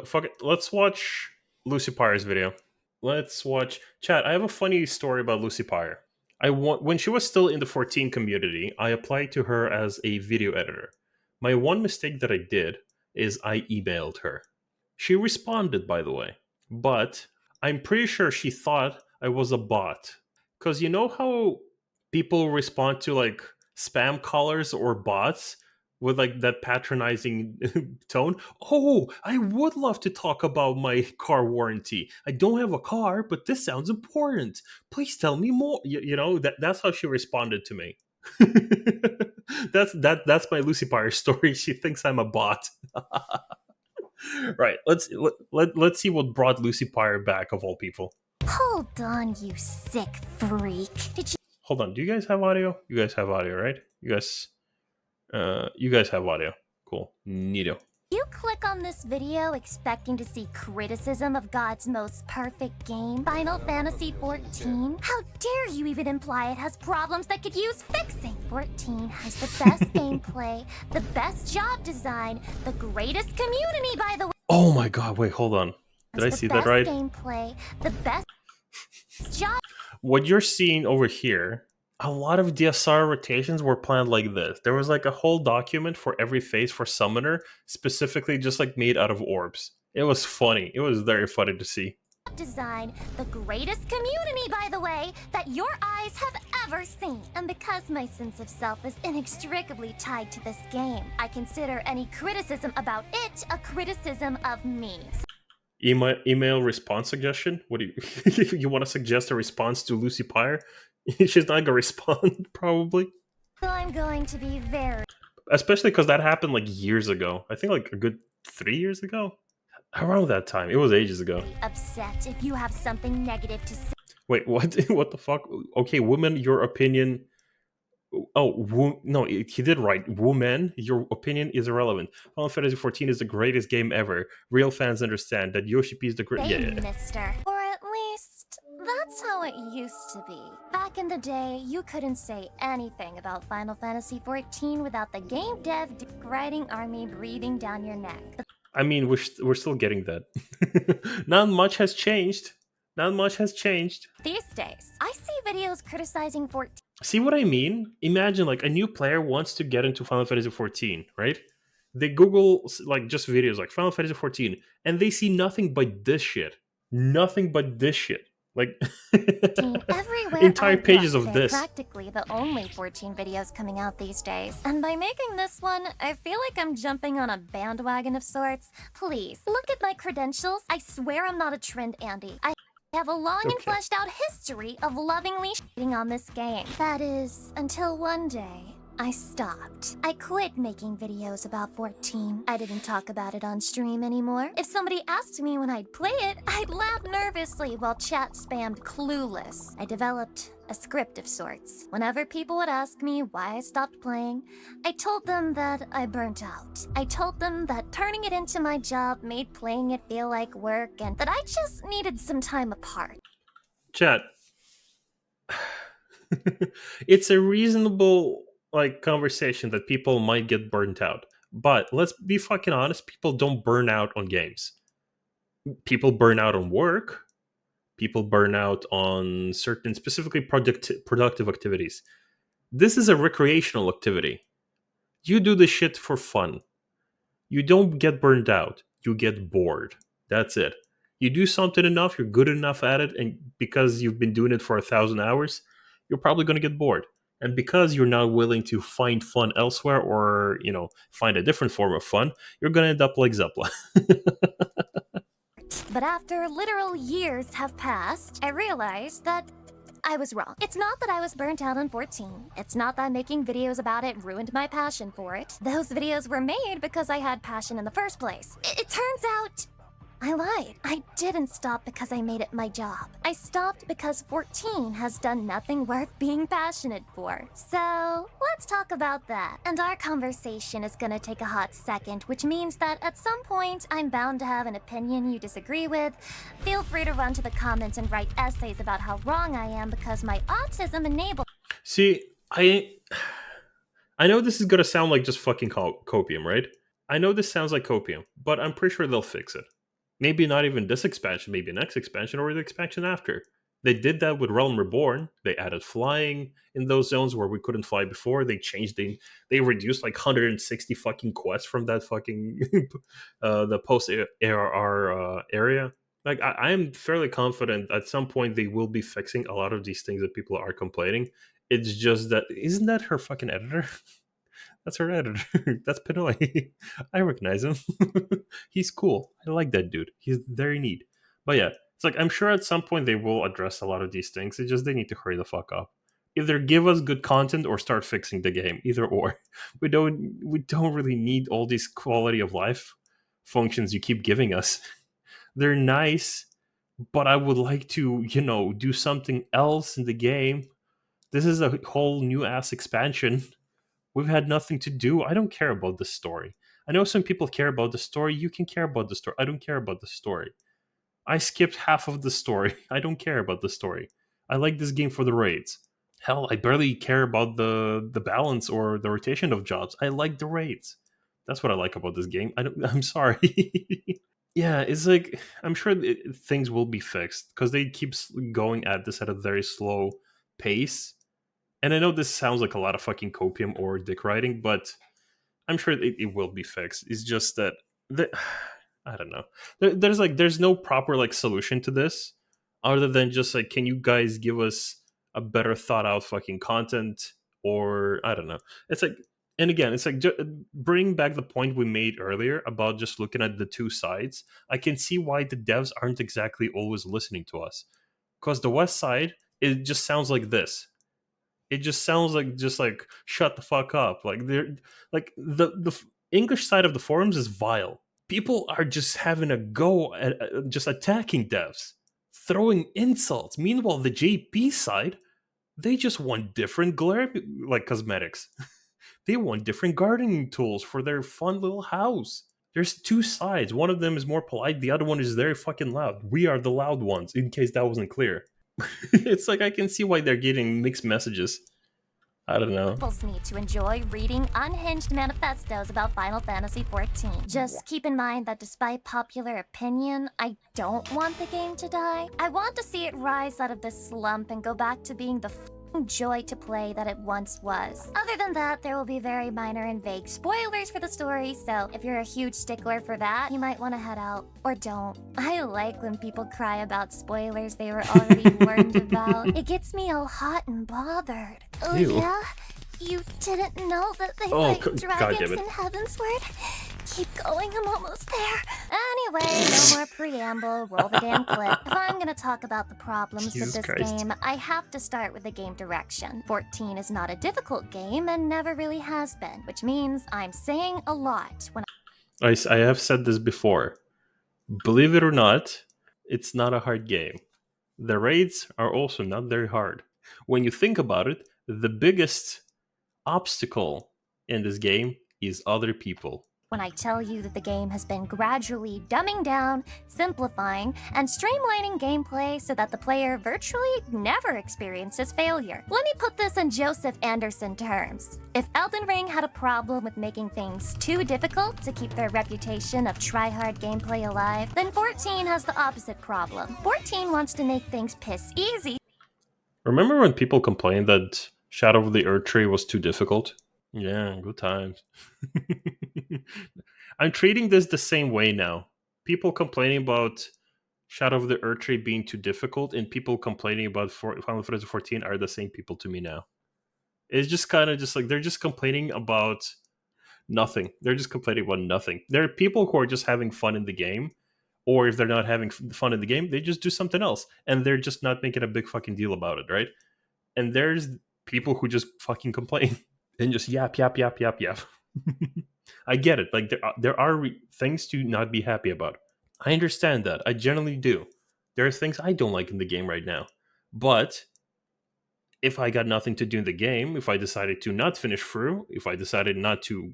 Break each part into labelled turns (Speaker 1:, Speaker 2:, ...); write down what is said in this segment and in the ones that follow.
Speaker 1: Fuck it. Let's watch Lucy Pyre's video. Let's watch. Chat, I have a funny story about Lucy Pyre. When she was still in the 14 community, I applied to her as a video editor. My one mistake that I did is I emailed her. She responded, by the way, but I'm pretty sure she thought I was a bot. Because you know how people respond to like spam callers or bots with like that patronizing tone? Oh, I would love to talk about my car warranty. I don't have a car, but this sounds important. Please tell me more. That's how she responded to me. That's my Lucy Pyre story. She thinks I'm a bot. Right. Let's see what brought Lucy Pyre back of all people.
Speaker 2: Hold on, you sick freak. Did you
Speaker 1: Hold on. Do you guys have audio? You guys have audio, right? You guys have audio. Cool. Neato.
Speaker 2: click on this video expecting to see criticism of God's most perfect game, Final Fantasy XIV? How dare you even imply it has problems that could use fixing? 14 has the best gameplay, the best job design, the greatest community, by the way.
Speaker 1: Oh my god, wait, hold on. Did I see that right?
Speaker 2: Gameplay, the best job.
Speaker 1: What you're seeing over here, a lot of DSR rotations were planned like this. There was like a whole document for every phase for Summoner, specifically just like made out of orbs. It was funny. It was very funny to see.
Speaker 2: Design, the greatest community, by the way, that your eyes have ever seen. And because my sense of self is inextricably tied to this game, I consider any criticism about it a criticism of me.
Speaker 1: Email response suggestion? What do you you want to suggest a response to Lucy Pyre? She's not gonna respond, probably.
Speaker 2: So I'm going to be very...
Speaker 1: Especially because that happened like years ago. I think like a good 3 years ago? Around that time. It was ages ago.
Speaker 2: upset if you have something negative to say.
Speaker 1: Wait, what? What the fuck? Okay, woman, your opinion... Oh, no, he did right. Woman, your opinion is irrelevant. Final Fantasy XIV is the greatest game ever. Real fans understand that Yoshi P is the great...
Speaker 2: Hey, mister. Or at least, that's how it used to be. Back in the day, you couldn't say anything about Final Fantasy XIV without the game dev riding army breathing down your neck.
Speaker 1: I mean, we're still getting that. Not much has changed. Not much has changed.
Speaker 2: These days, I see videos criticizing 14.
Speaker 1: See what I mean? Imagine like a new player wants to get into Final Fantasy XIV, right? They Google like just videos like Final Fantasy XIV, and they see nothing but this shit. Nothing but this shit. Like
Speaker 2: Everywhere
Speaker 1: entire pages of this.
Speaker 2: Practically the only 14 videos coming out these days. And by making this one, I feel like I'm jumping on a bandwagon of sorts. Please, look at my credentials. I swear I'm not a trend Andy. I have a long and fleshed out history of lovingly shitting on this game. That is, until one day, I stopped. I quit making videos about 14. I didn't talk about it on stream anymore. If somebody asked me when I'd play it, I'd laugh nervously while chat spammed clueless. I developed a script of sorts. Whenever people would ask me why I stopped playing, I told them that I burnt out. I told them that turning it into my job made playing it feel like work and that I just needed some time apart.
Speaker 1: Chat. It's a reasonable like conversation that people might get burnt out. But let's be fucking honest, people don't burn out on games. People burn out on work. People burn out on certain specifically productive activities. This is a recreational activity. You do this shit for fun. You don't get burned out. You get bored. That's it. You do something enough, you're good enough at it, and because you've been doing it for 1,000 hours, you're probably going to get bored. And because you're not willing to find fun elsewhere or, find a different form of fun, you're going to end up like Zepla.
Speaker 2: But after literal years have passed, I realized that I was wrong. It's not that I was burnt out on 14. It's not that making videos about it ruined my passion for it. Those videos were made because I had passion in the first place. It turns out I lied. I didn't stop because I made it my job. I stopped because 14 has done nothing worth being passionate for. So, let's talk about that. And our conversation is gonna take a hot second, which means that at some point, I'm bound to have an opinion you disagree with. Feel free to run to the comments and write essays about how wrong I am because my autism enables...
Speaker 1: See, I know this is gonna sound like just fucking copium, right? I know this sounds like copium, but I'm pretty sure they'll fix it. Maybe not even this expansion, maybe next expansion or the expansion after. They did that with Realm Reborn. They added flying in those zones where we couldn't fly before. They reduced like 160 fucking quests from that fucking the post ARR area. Like I am fairly confident at some point they will be fixing a lot of these things that people are complaining. It's just that isn't that her fucking editor? That's her editor. That's Pinoy. I recognize him. He's cool. I like that dude. He's very neat. But yeah, it's like I'm sure at some point they will address a lot of these things. It's just they need to hurry the fuck up. Either give us good content or start fixing the game. Either or. We don't really need all these quality of life functions you keep giving us. They're nice, but I would like to, do something else in the game. This is a whole new ass expansion. We've had nothing to do. I don't care about the story. I know some people care about the story. You can care about the story. I don't care about the story. I skipped half of the story. I don't care about the story. I like this game for the raids. Hell, I barely care about the balance or the rotation of jobs. I like the raids. That's what I like about this game. I'm sorry. Yeah, it's like I'm sure things will be fixed because they keep going at this at a very slow pace. And I know this sounds like a lot of fucking copium or dick writing, but I'm sure it will be fixed. It's just that the, I don't know. There's no proper like solution to this other than just like, can you guys give us a better thought out fucking content, or I don't know. It's like, and again, it's like bring back the point we made earlier about just looking at the two sides. I can see why the devs aren't exactly always listening to us, because the west side, it just sounds like this. It just sounds like just like shut the fuck up. Like they're like the English side of the forums is vile. People are just having a go at just attacking devs, throwing insults. Meanwhile, the JP side, they just want different glare like cosmetics. They want different gardening tools for their fun little house. There's two sides. One of them is more polite. The other one is very fucking loud. We are the loud ones. In case that wasn't clear. It's like I can see why they're getting mixed messages. I don't know.
Speaker 2: Couples need to enjoy reading unhinged manifestos about Final Fantasy XIV. Just keep in mind that despite popular opinion, I don't want the game to die. I want to see it rise out of this slump and go back to being the joy to play that it once was. Other than that, there will be very minor and vague spoilers for the story, so if you're a huge stickler for that, you might want to head out. Or don't. I like when people cry about spoilers they were already warned about. It gets me all hot and bothered. Oh
Speaker 1: Ew.
Speaker 2: yeah? You didn't know that they
Speaker 1: Oh,
Speaker 2: fight
Speaker 1: God
Speaker 2: dragons
Speaker 1: damn it.
Speaker 2: in Heavensward? Keep going, I'm almost there. Anyway, no more preamble, roll the damn clip. If I'm gonna talk about the problems
Speaker 1: Jesus
Speaker 2: with this
Speaker 1: Christ.
Speaker 2: game, I have to start with the game direction. 14 is not a difficult game and never really has been, which means I'm saying a lot when
Speaker 1: I have said this before. Believe it or not, it's not a hard game. The raids are also not very hard. When you think about it, the biggest obstacle in this game is other people.
Speaker 2: I tell you that the game has been gradually dumbing down, simplifying, and streamlining gameplay so that the player virtually never experiences failure. Let me put this in Joseph Anderson terms. If Elden Ring had a problem with making things too difficult to keep their reputation of try-hard gameplay alive, then 14 has the opposite problem. 14 wants to make things piss easy.
Speaker 1: Remember when people complained that Shadow of the Earth Tree was too difficult? Yeah, good times. I'm treating this the same way now. People complaining about Shadow of the Earth Tree being too difficult, and people complaining about Final Fantasy 14 are the same people to me now. It's just kind of just like they're just complaining about nothing. They're just complaining about nothing. There are people who are just having fun in the game, or if they're not having fun in the game, they just do something else, and they're just not making a big fucking deal about it, right? And there's people who just fucking complain and just yap yap yap yap yap. I get it. Like there are things to not be happy about. I understand that. I generally do. There are things I don't like in the game right now. But if I got nothing to do in the game, if I decided to not finish through, if I decided not to,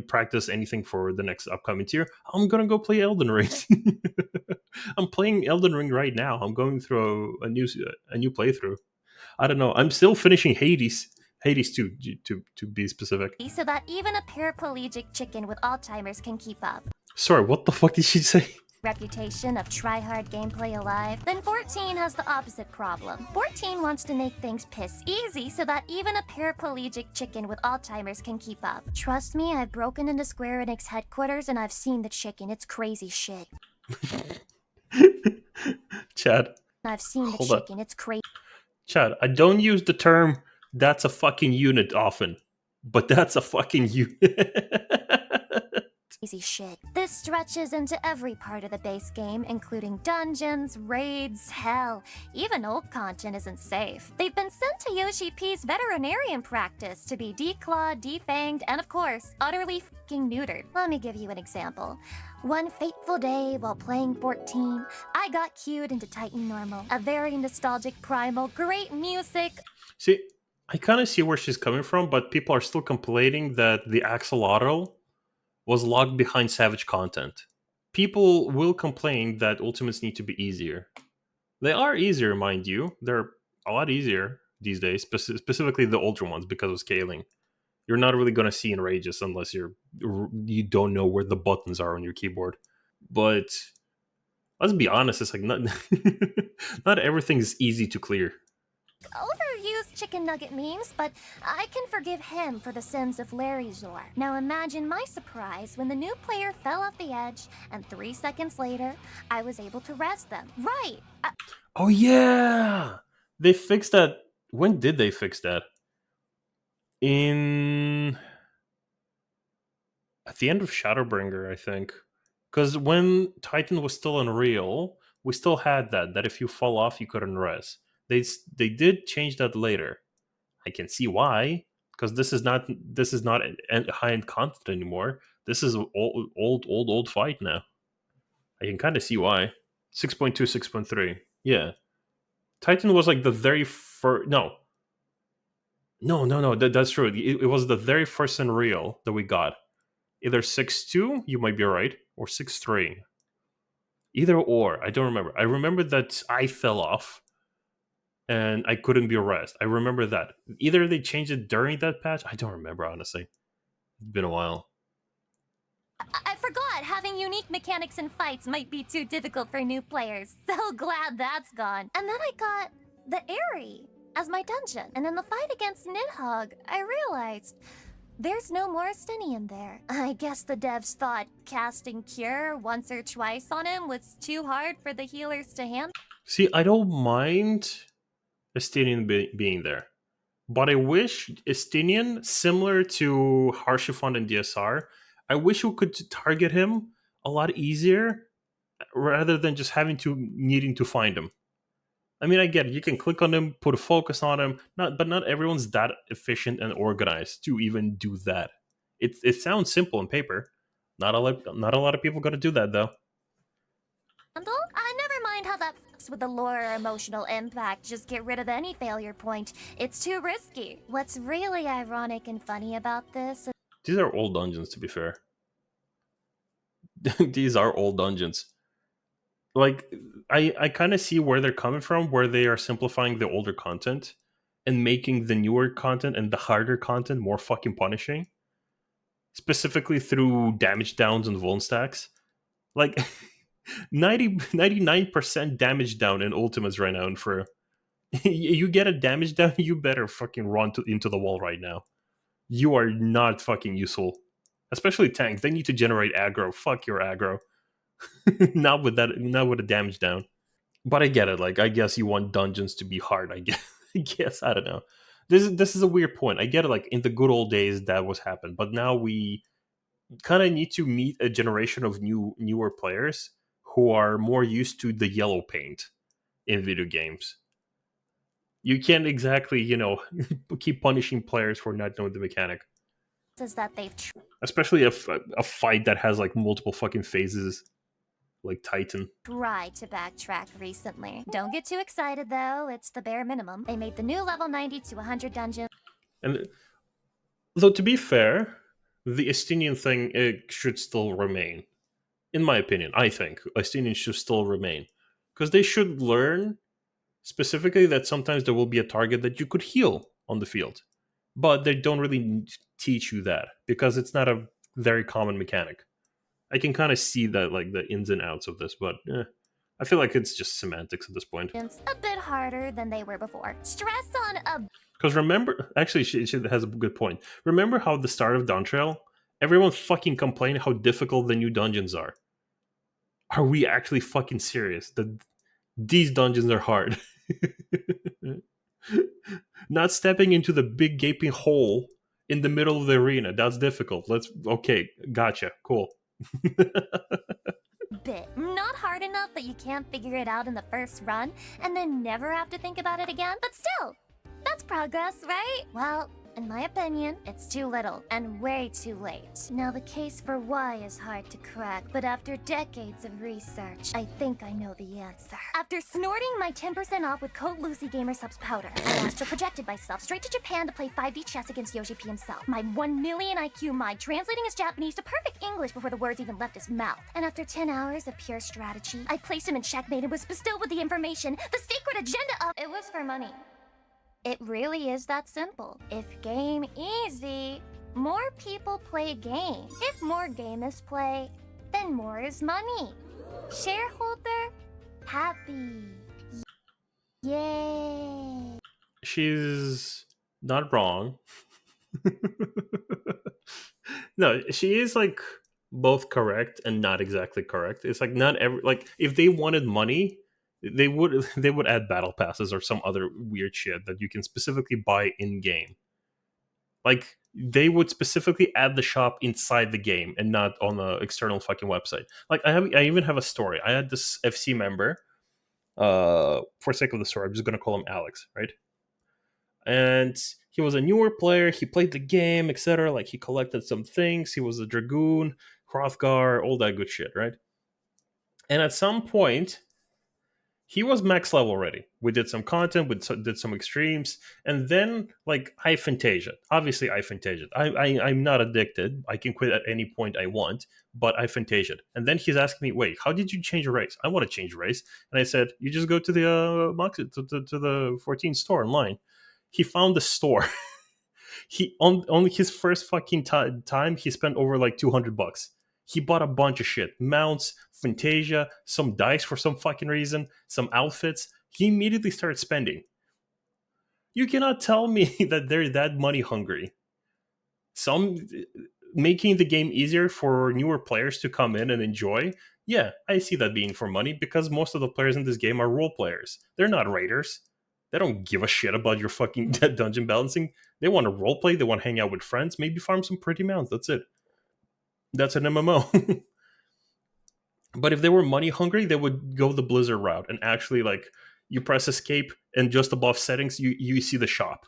Speaker 1: practice anything for the next upcoming tier, I'm gonna go play Elden Ring. I'm playing Elden Ring right now. I'm going through a new playthrough. I don't know. I'm still finishing Hades. Hades 2, to be specific.
Speaker 2: So that even a paraplegic chicken with Alzheimer's can keep up.
Speaker 1: Sorry, what the fuck did she say?
Speaker 2: reputation of try-hard gameplay alive, then 14 has the opposite problem. 14 wants to make things piss easy so that even a paraplegic chicken with Alzheimer's can keep up. Trust me, I've broken into Square Enix headquarters and I've seen the chicken. It's crazy shit.
Speaker 1: Chad,
Speaker 2: I've seen the
Speaker 1: hold up.
Speaker 2: chicken. It's crazy.
Speaker 1: Chad, I don't use the term "that's a fucking unit" often, but that's a fucking unit.
Speaker 2: Shit. This stretches into every part of the base game, including dungeons, raids, hell. Even old content isn't safe. They've been sent to Yoshi P's veterinarian practice to be declawed, defanged, and of course, utterly fucking neutered. Let me give you an example. One fateful day while playing 14, I got cued into Titan Normal. A very nostalgic primal, great music.
Speaker 1: See, I kind of see where she's coming from, but people are still complaining that the axolotl was locked behind savage content. People will complain that ultimates need to be easier. They are easier, mind you. They're a lot easier these days, specifically the older ones because of scaling. You're not really going to see enrages unless you don't know where the buttons are on your keyboard. But let's be honest, it's like not not everything is easy to clear.
Speaker 2: Overused chicken nugget memes, but I can forgive him for the sins of Larry Zor. Now imagine my surprise when the new player fell off the edge, and 3 seconds later, I was able to res them. Right!
Speaker 1: Oh yeah, they fixed that. When did they fix that? In At the end of Shadowbringer, I think. Because when Titan was still Unreal, we still had that if you fall off, you couldn't res. They did change that later. I can see why, because this is not high end content anymore. This is an old fight now. I can kind of see why. 6.2, 6.3. Yeah, Titan was like the very first. No. That's true. It was the very first Unreal that we got. Either 6.2, you might be right, or 6.3. Either or, I don't remember. I remember that I fell off and I couldn't be arrested. I remember that. Either they changed it during that patch. I don't remember, honestly. It's been a while.
Speaker 2: I forgot having unique mechanics in fights might be too difficult for new players. So glad that's gone. And then I got the Airy as my dungeon. And in the fight against Nidhogg, I realized there's no more Estinian there. I guess the devs thought casting Cure once or twice on him was too hard for the healers to handle.
Speaker 1: See, I don't mind Estinian being there. But I wish Estinian, similar to Harshifon and DSR, I wish we could target him a lot easier rather than just needing to find him. I mean, I get it. You can click on him, put a focus on him, but not everyone's that efficient and organized to even do that. It sounds simple on paper. Not a lot of people got to do that though.
Speaker 2: Never mind how that fucks with the lore or emotional impact. Just get rid of any failure point. It's too risky. What's really ironic and funny about this?
Speaker 1: These are old dungeons, to be fair. These are old dungeons. Like I kind of see where they're coming from, where they are simplifying the older content and making the newer content and the harder content more fucking punishing, specifically through damage downs and vuln stacks. Like 99% damage down in ultimates right now, and for you get a damage down, you better fucking run into the wall right now. You are not fucking useful, especially tanks. They need to generate aggro. Fuck your aggro. Not with that. Not with a damage down. But I get it. Like, I guess you want dungeons to be hard. I guess. I guess I don't know. This is a weird point. I get it. Like in the good old days, that was happened. But now we kind of need to meet a generation of newer players who are more used to the yellow paint in video games. You can't exactly, keep punishing players for not knowing the mechanic.
Speaker 2: Is that they've
Speaker 1: Especially a fight that has like multiple fucking phases, like Titan.
Speaker 2: tried to backtrack recently. Don't get too excited though, it's the bare minimum. They made the new level 90 to 100 dungeon.
Speaker 1: And though, to be fair, the Estinian thing, it should still remain. In my opinion, I think Estinians should still remain. Because they should learn specifically that sometimes there will be a target that you could heal on the field. But they don't really teach you that because it's not a very common mechanic. I can kind of see that, like the ins and outs of this, but I feel like it's just semantics at this point.
Speaker 2: a bit harder than they were before. Stress on a
Speaker 1: Because remember, actually, she has a good point. Remember how at the start of Dawntrail, everyone fucking complained how difficult the new dungeons are. Are we actually fucking serious? That these dungeons are hard. Not stepping into the big gaping hole in the middle of the arena. That's difficult. Let's okay, gotcha. Cool.
Speaker 2: bit. Not hard enough that you can't figure it out in the first run and then never have to think about it again, but still, that's progress, right? Well, in my opinion, it's too little and way too late. Now, the case for why is hard to crack, but after decades of research, I think I know the answer. After snorting my 10% off with code LucyGamerSubs powder, I astral projected myself straight to Japan to play 5D chess against Yoshi P himself. My 1 million IQ mind translating his Japanese to perfect English before the words even left his mouth. And after 10 hours of pure strategy, I placed him in checkmate and was bestowed with the information, the secret agenda of— it was for money. It really is that simple. If game easy, more people play game. If more game is play, then more is money. Shareholder happy. Yay.
Speaker 1: She's not wrong. No, she is like both correct and not exactly correct. It's like not every like if they wanted money, they would add battle passes or some other weird shit that you can specifically buy in game. Like they would specifically add the shop inside the game and not on the external fucking website. Like I even have a story. I had this FC member. For sake of the story, I'm just gonna call him Alex, right? And he was a newer player. He played the game, etc. Like he collected some things. He was a dragoon, Hrothgar, all that good shit, right? And at some point, he was max level already. We did some content, did some extremes, and then like I Fantasia. Obviously, I Fantasia. I'm not addicted. I can quit at any point I want, but I Fantasia. And then he's asking me, "Wait, how did you change your race? I want to change race." And I said, "You just go to the to the 14 store online." He found the store. He on his first fucking time he spent over like $200. He bought a bunch of shit: mounts, Fantasia, some dice for some fucking reason, some outfits. He immediately started spending. You cannot tell me that they're that money hungry. Some making the game easier for newer players to come in and enjoy. Yeah, I see that being for money because most of the players in this game are role players. They're not raiders. They don't give a shit about your fucking dungeon balancing. They want to role play. They want to hang out with friends. Maybe farm some pretty mounts. That's it. That's an MMO. But if they were money hungry, they would go the Blizzard route and actually like you press escape and just above settings you see the shop.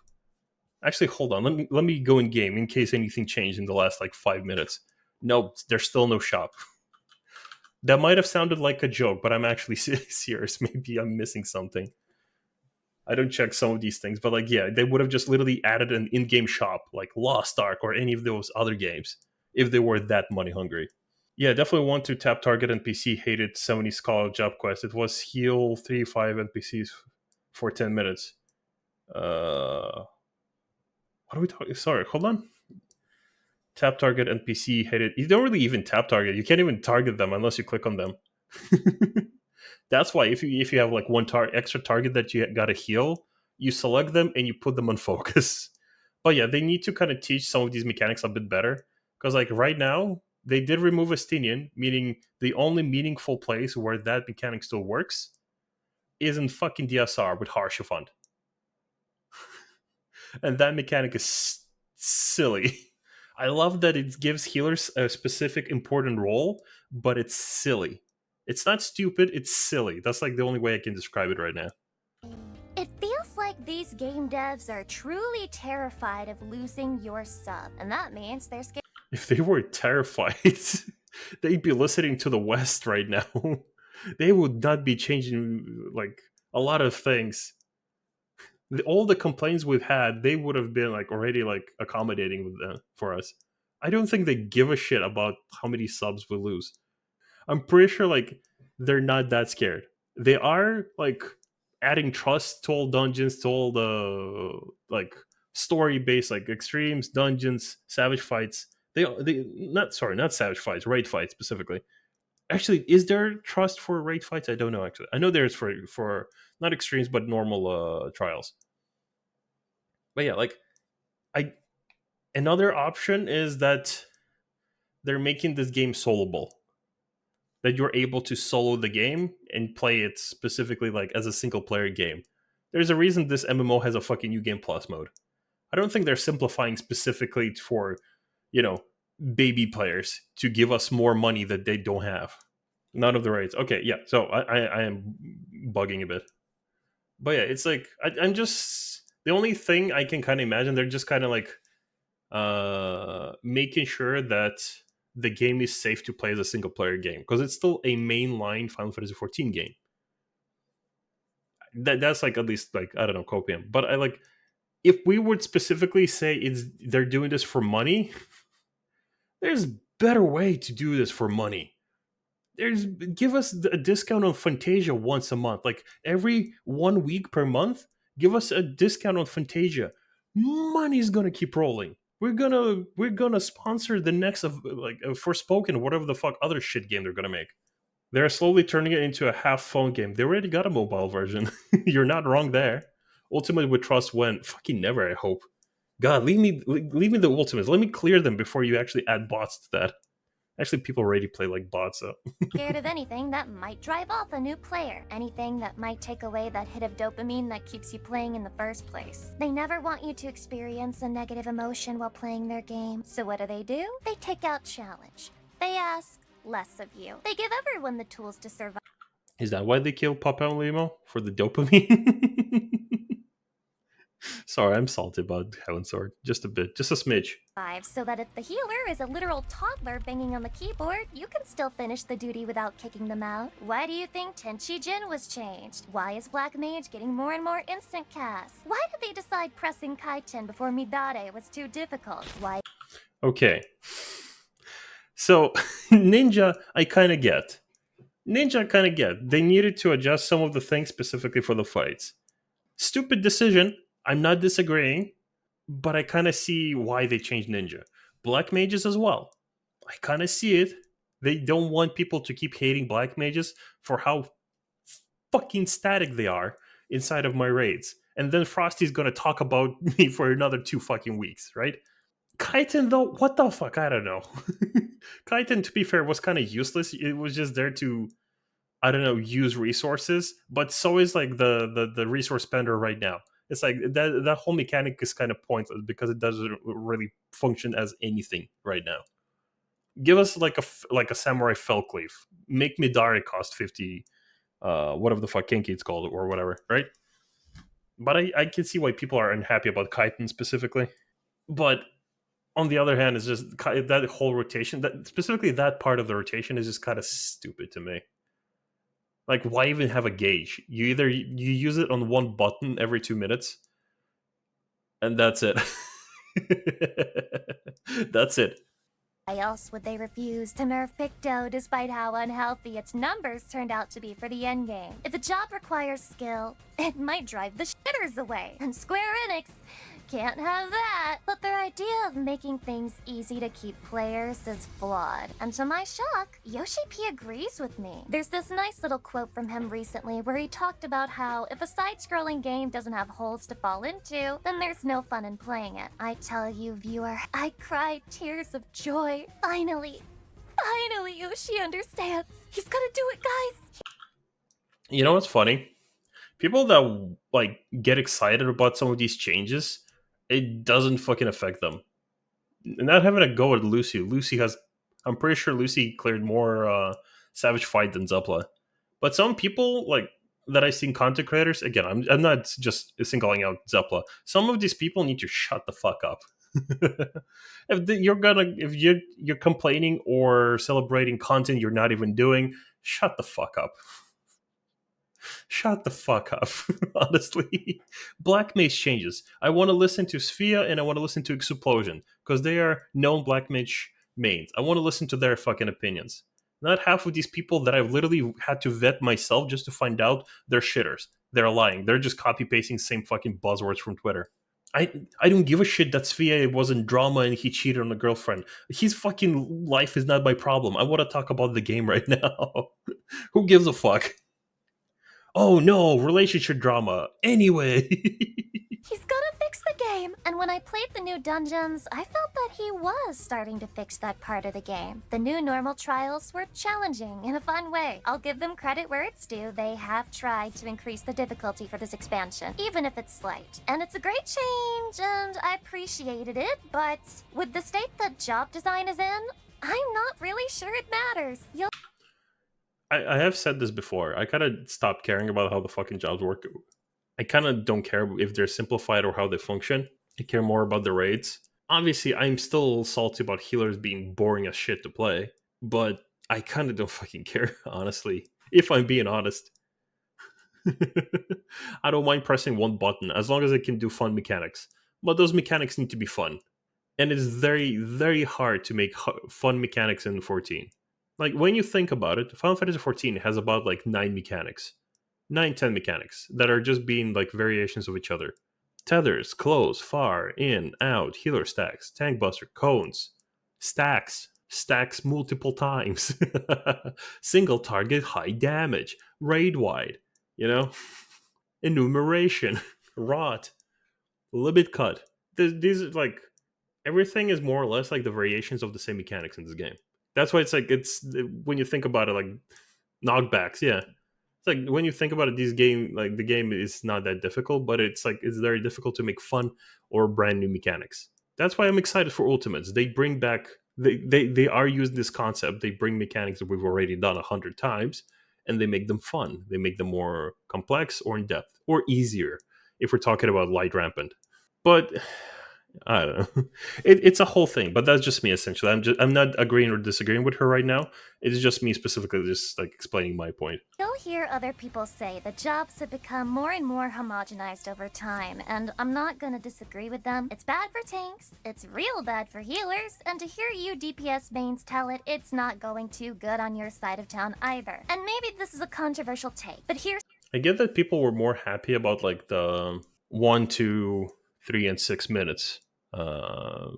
Speaker 1: Actually, hold on. Let me go in game in case anything changed in the last like 5 minutes. No, there's still no shop. That might have sounded like a joke, but I'm actually serious. Maybe I'm missing something. I don't check some of these things, but like, yeah, they would have just literally added an in-game shop like Lost Ark or any of those other games if they were that money hungry. Yeah, definitely want to tap target NPC. Hated 70 Scholar Job Quest. It was heal 3-5 NPCs for 10 minutes. What are we talking? Sorry, hold on. Tap target NPC hated. You don't really even tap target. You can't even target them unless you click on them. That's why if you have like one extra target that you got to heal, you select them and you put them on focus. But yeah, they need to kind of teach some of these mechanics a bit better because like right now they did remove Estinian, meaning the only meaningful place where that mechanic still works is in fucking DSR with Harshafund. And that mechanic is silly. I love that it gives healers a specific important role, but it's silly. It's not stupid, it's silly. That's like the only way I can describe it right now.
Speaker 2: It feels like these game devs are truly terrified of losing your sub, and that means they're scared.
Speaker 1: If they were terrified, they'd be listening to the West right now. They would not be changing like a lot of things. All the complaints we've had, they would have been like already like accommodating with them for us. I don't think they give a shit about how many subs we lose. I'm pretty sure like they're not that scared. They are like adding trust to all dungeons, to all the like story based like extremes, dungeons, savage fights. They not savage fights, raid fights specifically. Actually, is there trust for raid fights? I don't know. Actually, I know there's for not extremes but normal trials. But yeah, like I another option is that they're making this game soloable. That you're able to solo the game and play it specifically like as a single player game. There's a reason this MMO has a fucking new game plus mode. I don't think they're simplifying specifically for, you know, baby players to give us more money that they don't have. None of the raids. Okay, yeah. So I am bugging a bit, but yeah, it's like I'm just the only thing I can kind of imagine. They're just kind of like making sure that the game is safe to play as a single player game because it's still a mainline Final Fantasy 14 game. That's like at least like I don't know copium, but I like if we would specifically say it's they're doing this for money, there's better way to do this for money. There's give us a discount on Fantasia once a month, like every 1 week per month. Give us a discount on Fantasia. Money's gonna keep rolling. We're gonna sponsor the next of like Forspoken, whatever the fuck other shit game they're gonna make. They're slowly turning it into a half phone game. They already got a mobile version. You're not wrong there. Ultimate with Trust went fucking never. I hope. God, leave me the ultimates. Let me clear them before you actually add bots to that. Actually, people already play like bots, so
Speaker 2: Scared of anything that might drive off a new player. Anything that might take away that hit of dopamine that keeps you playing in the first place. They never want you to experience a negative emotion while playing their game. So what do? They take out challenge. They ask less of you. They give everyone the tools to survive.
Speaker 1: is that why they killed Papa and Limo for the dopamine? Sorry, I'm salty about Heaven Sword. Just a bit, just a smidge.
Speaker 2: So that if the healer is a literal toddler banging on the keyboard, you can still finish the duty without kicking them out. Why do you think Tenchi Jin was changed? Why is Black Mage getting more and more instant cast? Why did they decide pressing Kaiten before Midare was too difficult? Why?
Speaker 1: Okay, so Ninja, I kind of get. Ninja, I kind of get. They needed to adjust some of the things specifically for the fights. Stupid decision. I'm not disagreeing, but I kind of see why they changed Ninja. Black Mages as well. I kind of see it. They don't want people to keep hating Black Mages for how fucking static they are inside of my raids. And then Frosty's gonna talk about me for another 2 fucking weeks, right? Kaiten, though, what the fuck? I don't know. Kaiten, to be fair, was kind of useless. It was just there to, I don't know, use resources. But so is like the resource spender right now. It's like that whole mechanic is kind of pointless because it doesn't really function as anything right now. Give us like a samurai fell cleave. Make Midari cost 50, whatever the fuck Kinky it's called or whatever, right? But I can see why people are unhappy about Kaiten specifically. But on the other hand, it's just that whole rotation, that specifically that part of the rotation is just kind of stupid to me. Like, why even have a gauge? You either you use it on one button every 2 minutes, and that's it. That's it.
Speaker 2: Why else would they refuse to nerf Picto despite how unhealthy its numbers turned out to be for the endgame? If a job requires skill, it might drive the shitters away. And Square Enix can't have that. But their idea of making things easy to keep players is flawed. And to my shock, Yoshi P agrees with me. There's this nice little quote from him recently where he talked about how if a side-scrolling game doesn't have holes to fall into, then there's no fun in playing it. I tell you, viewer, I cried tears of joy. Finally Yoshi understands. He's gonna do it, guys.
Speaker 1: You know what's funny? People that like get excited about some of these changes, it doesn't fucking affect them. Not having a go at Lucy. Lucy has, I'm pretty sure Lucy cleared more Savage Fight than Zepla. But some people like that I've seen content creators. Again, I'm not just singling out Zepla. Some of these people need to shut the fuck up. If you're complaining or celebrating content you're not even doing, shut the fuck up. Shut the fuck up. Honestly, Black Mage changes. I want to listen to Sphia and I want to listen to Explosion because they are known Black Mage mains. I want to listen to their fucking opinions. Not half of these people that I've literally had to vet myself just to find out they're shitters. They're lying. They're just copy pasting same fucking buzzwords from Twitter. I don't give a shit that Svea was in drama and he cheated on a girlfriend. His fucking life is not my problem. I want to talk about the game right now. Who gives a fuck? Oh no, relationship drama. Anyway.
Speaker 2: He's gonna fix the game. And when I played the new dungeons, I felt that he was starting to fix that part of the game. The new normal trials were challenging in a fun way. I'll give them credit where it's due. They have tried to increase the difficulty for this expansion, even if it's slight. And it's a great change, and I appreciated it, but with the state that job design is in, I'm not really sure it matters. You'll
Speaker 1: I have said this before. I kind of stopped caring about how the fucking jobs work. I kind of don't care if they're simplified or how they function. I care more about the raids. Obviously, I'm still salty about healers being boring as shit to play, but I kind of don't fucking care, honestly. If I'm being honest, I don't mind pressing one button as long as it can do fun mechanics. But those mechanics need to be fun. And it's very, very hard to make fun mechanics in 14. Like, when you think about it, Final Fantasy 14 has about like 9, 10 mechanics that are just being like variations of each other. Tethers, close, far, in, out, healer stacks, tank buster, cones, stacks multiple times, single target, high damage, raid wide, you know, enumeration, rot, limit cut. These are like, everything is more or less like the variations of the same mechanics in this game. That's why it's like, it's when you think about it, like knockbacks, yeah. It's like when you think about it, the game is not that difficult, but it's like it's very difficult to make fun or brand new mechanics. That's why I'm excited for Ultimates. They bring back they are using this concept. They bring mechanics that we've already done 100 times, and they make them fun. They make them more complex or in depth or easier if we're talking about light rampant. But I don't know. It's a whole thing, but that's just me essentially. I'm not agreeing or disagreeing with her right now. It's just me specifically, just like explaining my point.
Speaker 2: hear other people say that jobs have become more and more homogenized over time, and I'm not gonna disagree with them. It's bad for tanks, it's real bad for healers, and to hear you DPS mains tell it, it's not going too good on your side of town either. And maybe this is a controversial take, but here's
Speaker 1: I get that people were more happy about like the 1, 2, 3, and 6 minutes,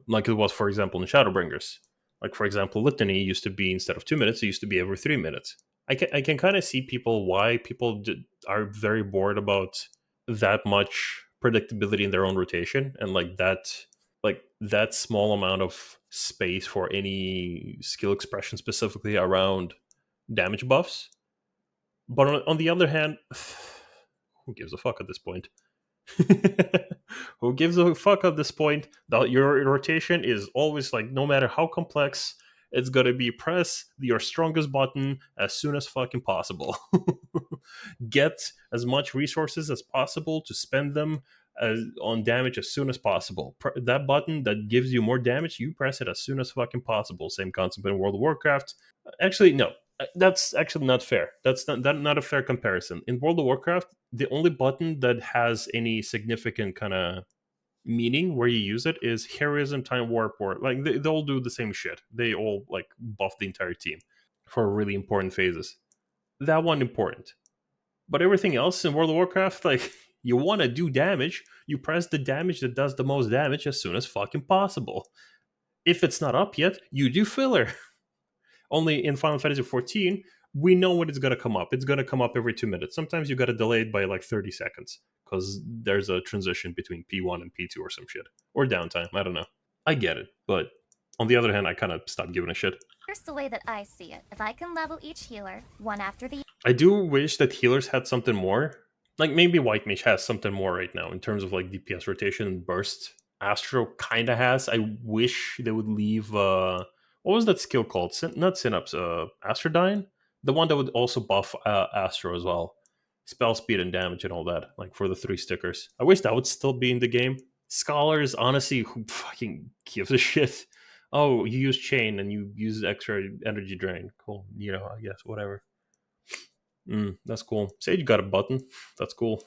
Speaker 1: like it was, for example, in Shadowbringers. Like, for example, Litany used to be, instead of 2 minutes, it used to be every 3 minutes. I can kind of see why people are very bored about that much predictability in their own rotation, and like that small amount of space for any skill expression, specifically around damage buffs. But on the other hand, who gives a fuck at this point? Who gives a fuck at this point? Your rotation is always like, no matter how complex, it's gonna be press your strongest button as soon as fucking possible. Get as much resources as possible to spend them on damage as soon as possible. That button that gives you more damage, you press it as soon as fucking possible. Same concept in World of Warcraft. Actually, no, that's actually not fair. That's not a fair comparison. In World of Warcraft, the only button that has any significant kind of meaning where you use it is heroism, time warp, or like they all do the same shit. They all like buff the entire team for really important phases. That one important. But everything else in World of Warcraft, like, you want to do damage, you press the damage that does the most damage as soon as fucking possible. If it's not up yet, you do filler. Only in Final Fantasy 14, we know when it's going to come up. It's going to come up every 2 minutes. Sometimes you got to delay it by like 30 seconds because there's a transition between P1 and P2 or some shit. Or downtime. I don't know. I get it. But on the other hand, I kind of stopped giving a shit.
Speaker 2: here's the way that I see it. If I can level each healer, one after the
Speaker 1: I do wish that healers had something more. Like, maybe White Mage has something more right now in terms of like DPS rotation and burst. Astro kind of has. I wish they would leave. What was that skill called? Not Synapse. Astrodyne, the one that would also buff Astro as well, spell speed and damage and all that. Like for the 3 stickers. I wish that would still be in the game. Scholars, honestly, who fucking gives a shit? Oh, you use chain and you use extra energy drain. Cool. I guess whatever. That's cool. Say you got a button. That's cool.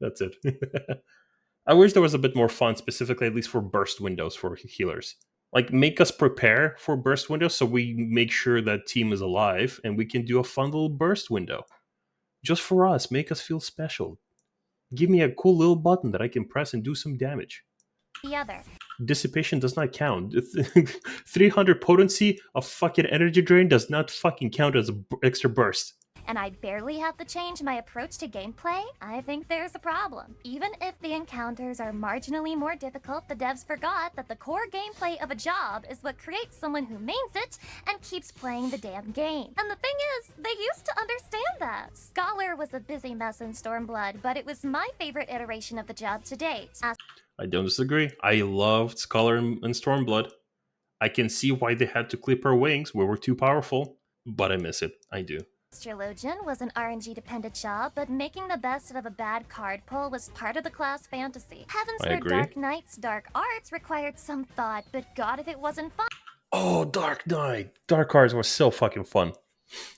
Speaker 1: That's it. I wish there was a bit more fun, specifically at least for burst windows for healers. Like, make us prepare for burst windows so we make sure that team is alive and we can do a fun little burst window. Just for us, make us feel special. Give me a cool little button that I can press and do some damage.
Speaker 2: the other.
Speaker 1: Dissipation does not count. 300 potency of fucking energy drain does not fucking count as an extra burst.
Speaker 2: And I barely have to change my approach to gameplay, I think there's a problem. Even if the encounters are marginally more difficult, the devs forgot that the core gameplay of a job is what creates someone who mains it and keeps playing the damn game. And the thing is, they used to understand that. Scholar was a busy mess in Stormblood, but it was my favorite iteration of the job to date.
Speaker 1: I don't disagree. I loved Scholar and Stormblood. I can see why they had to clip our wings. We were too powerful, but I miss it. I do.
Speaker 2: Astrologian was an RNG dependent job, but making the best out of a bad card pull was part of the class fantasy. Heavens
Speaker 1: I
Speaker 2: for
Speaker 1: agree.
Speaker 2: Dark Knight's Dark Arts required some thought, but god if it wasn't fun.
Speaker 1: Oh, Dark Knight. Dark Cards was so fucking fun.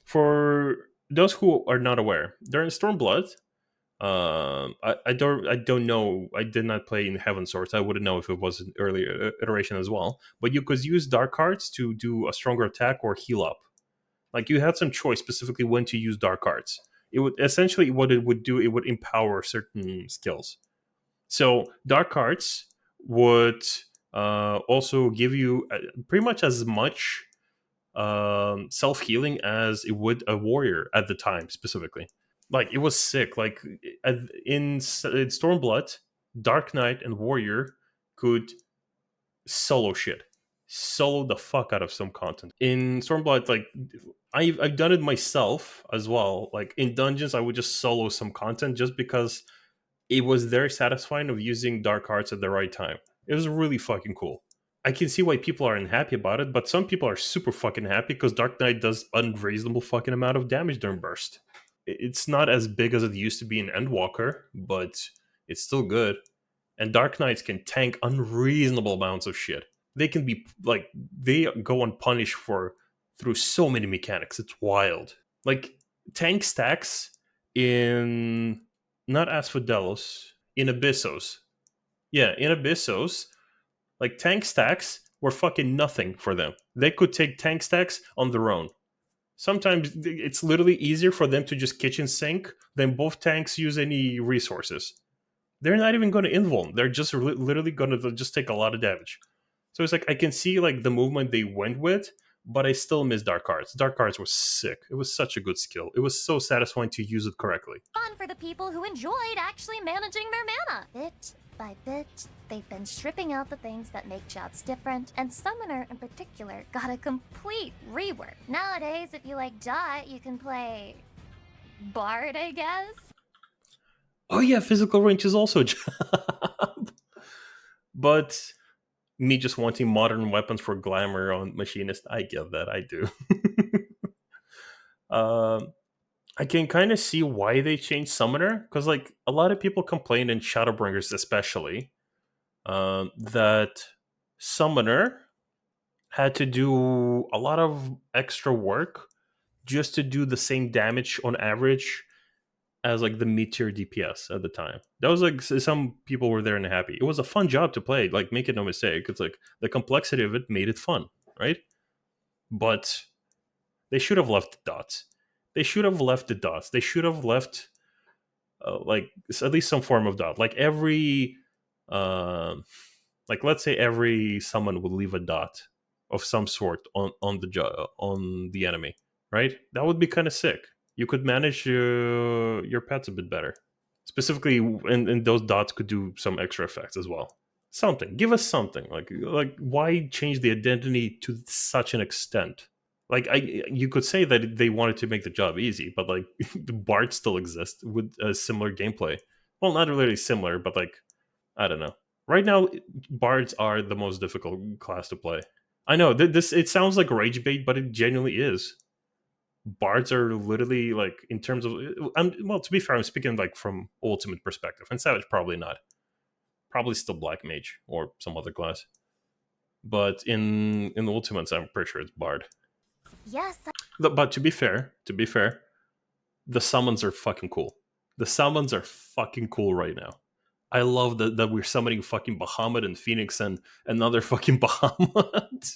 Speaker 1: For those who are not aware, during Stormblood, I don't know. I did not play in Heaven Swords. I wouldn't know if it was an earlier iteration as well. But you could use dark cards to do a stronger attack or heal up. Like you had some choice specifically when to use dark cards. It would essentially what it would do. It would empower certain skills. So dark cards would also give you pretty much as much self healing as it would a warrior at the time specifically. Like it was sick. Like in Stormblood, Dark Knight and Warrior could solo shit, solo the fuck out of some content. In Stormblood, like I've done it myself as well. Like in dungeons, I would just solo some content just because it was very satisfying of using dark arts at the right time. It was really fucking cool. I can see why people are unhappy about it, but some people are super fucking happy because Dark Knight does unreasonable fucking amount of damage during burst. It's not as big as it used to be in Endwalker, but it's still good. And Dark Knights can tank unreasonable amounts of shit. They can be like they go unpunished for through so many mechanics. It's wild. Like tank stacks in not Asphodelos, in Abyssos. Yeah, in Abyssos, like tank stacks were fucking nothing for them. They could take tank stacks on their own. Sometimes it's literally easier for them to just kitchen sink than both tanks use any resources. They're not even going to invuln. They're just literally going to just take a lot of damage. So it's like I can see like the movement they went with, but I still miss Dark Cards. Dark Cards was sick. It was such a good skill. It was so satisfying to use it correctly.
Speaker 2: Fun for the people who enjoyed actually managing their mana. Bit by bit, they've been stripping out the things that make jobs different, and Summoner in particular got a complete rework. Nowadays, if you like Dot, you can play Bard, I guess.
Speaker 1: Oh yeah, physical range is also a job. But me just wanting modern weapons for glamour on machinist, I get that. I do. um, I can kind of see why they changed Summoner because, like, a lot of people complain in Shadowbringers, especially, that Summoner had to do a lot of extra work just to do the same damage on average as like the mid-tier DPS at the time. That was like some people were there and happy. It was a fun job to play. Like, make it no mistake, it's like the complexity of it made it fun, right? But they should have left the dots. They should have left the dots. They should have left like at least some form of dot. Like every, like let's say every summon would leave a dot of some sort on on the enemy, right? That would be kind of sick. You could manage your pets a bit better. Specifically, and those dots could do some extra effects as well. Something. Give us something. Like why change the identity to such an extent? Like you could say that they wanted to make the job easy, but like the Bard still exists with a similar gameplay. Well, not really similar, but like I don't know. Right now, bards are the most difficult class to play. I know this. It sounds like rage bait, but it genuinely is. Bards are literally like in terms of. Well, to be fair, I'm speaking like from ultimate perspective, and Savage probably not. Probably still black mage or some other class. But in the ultimates, I'm pretty sure it's bard.
Speaker 2: Yes.
Speaker 1: But to be fair, the summons are fucking cool. The summons are fucking cool right now. I love that we're summoning fucking Bahamut and Phoenix and another fucking Bahamut.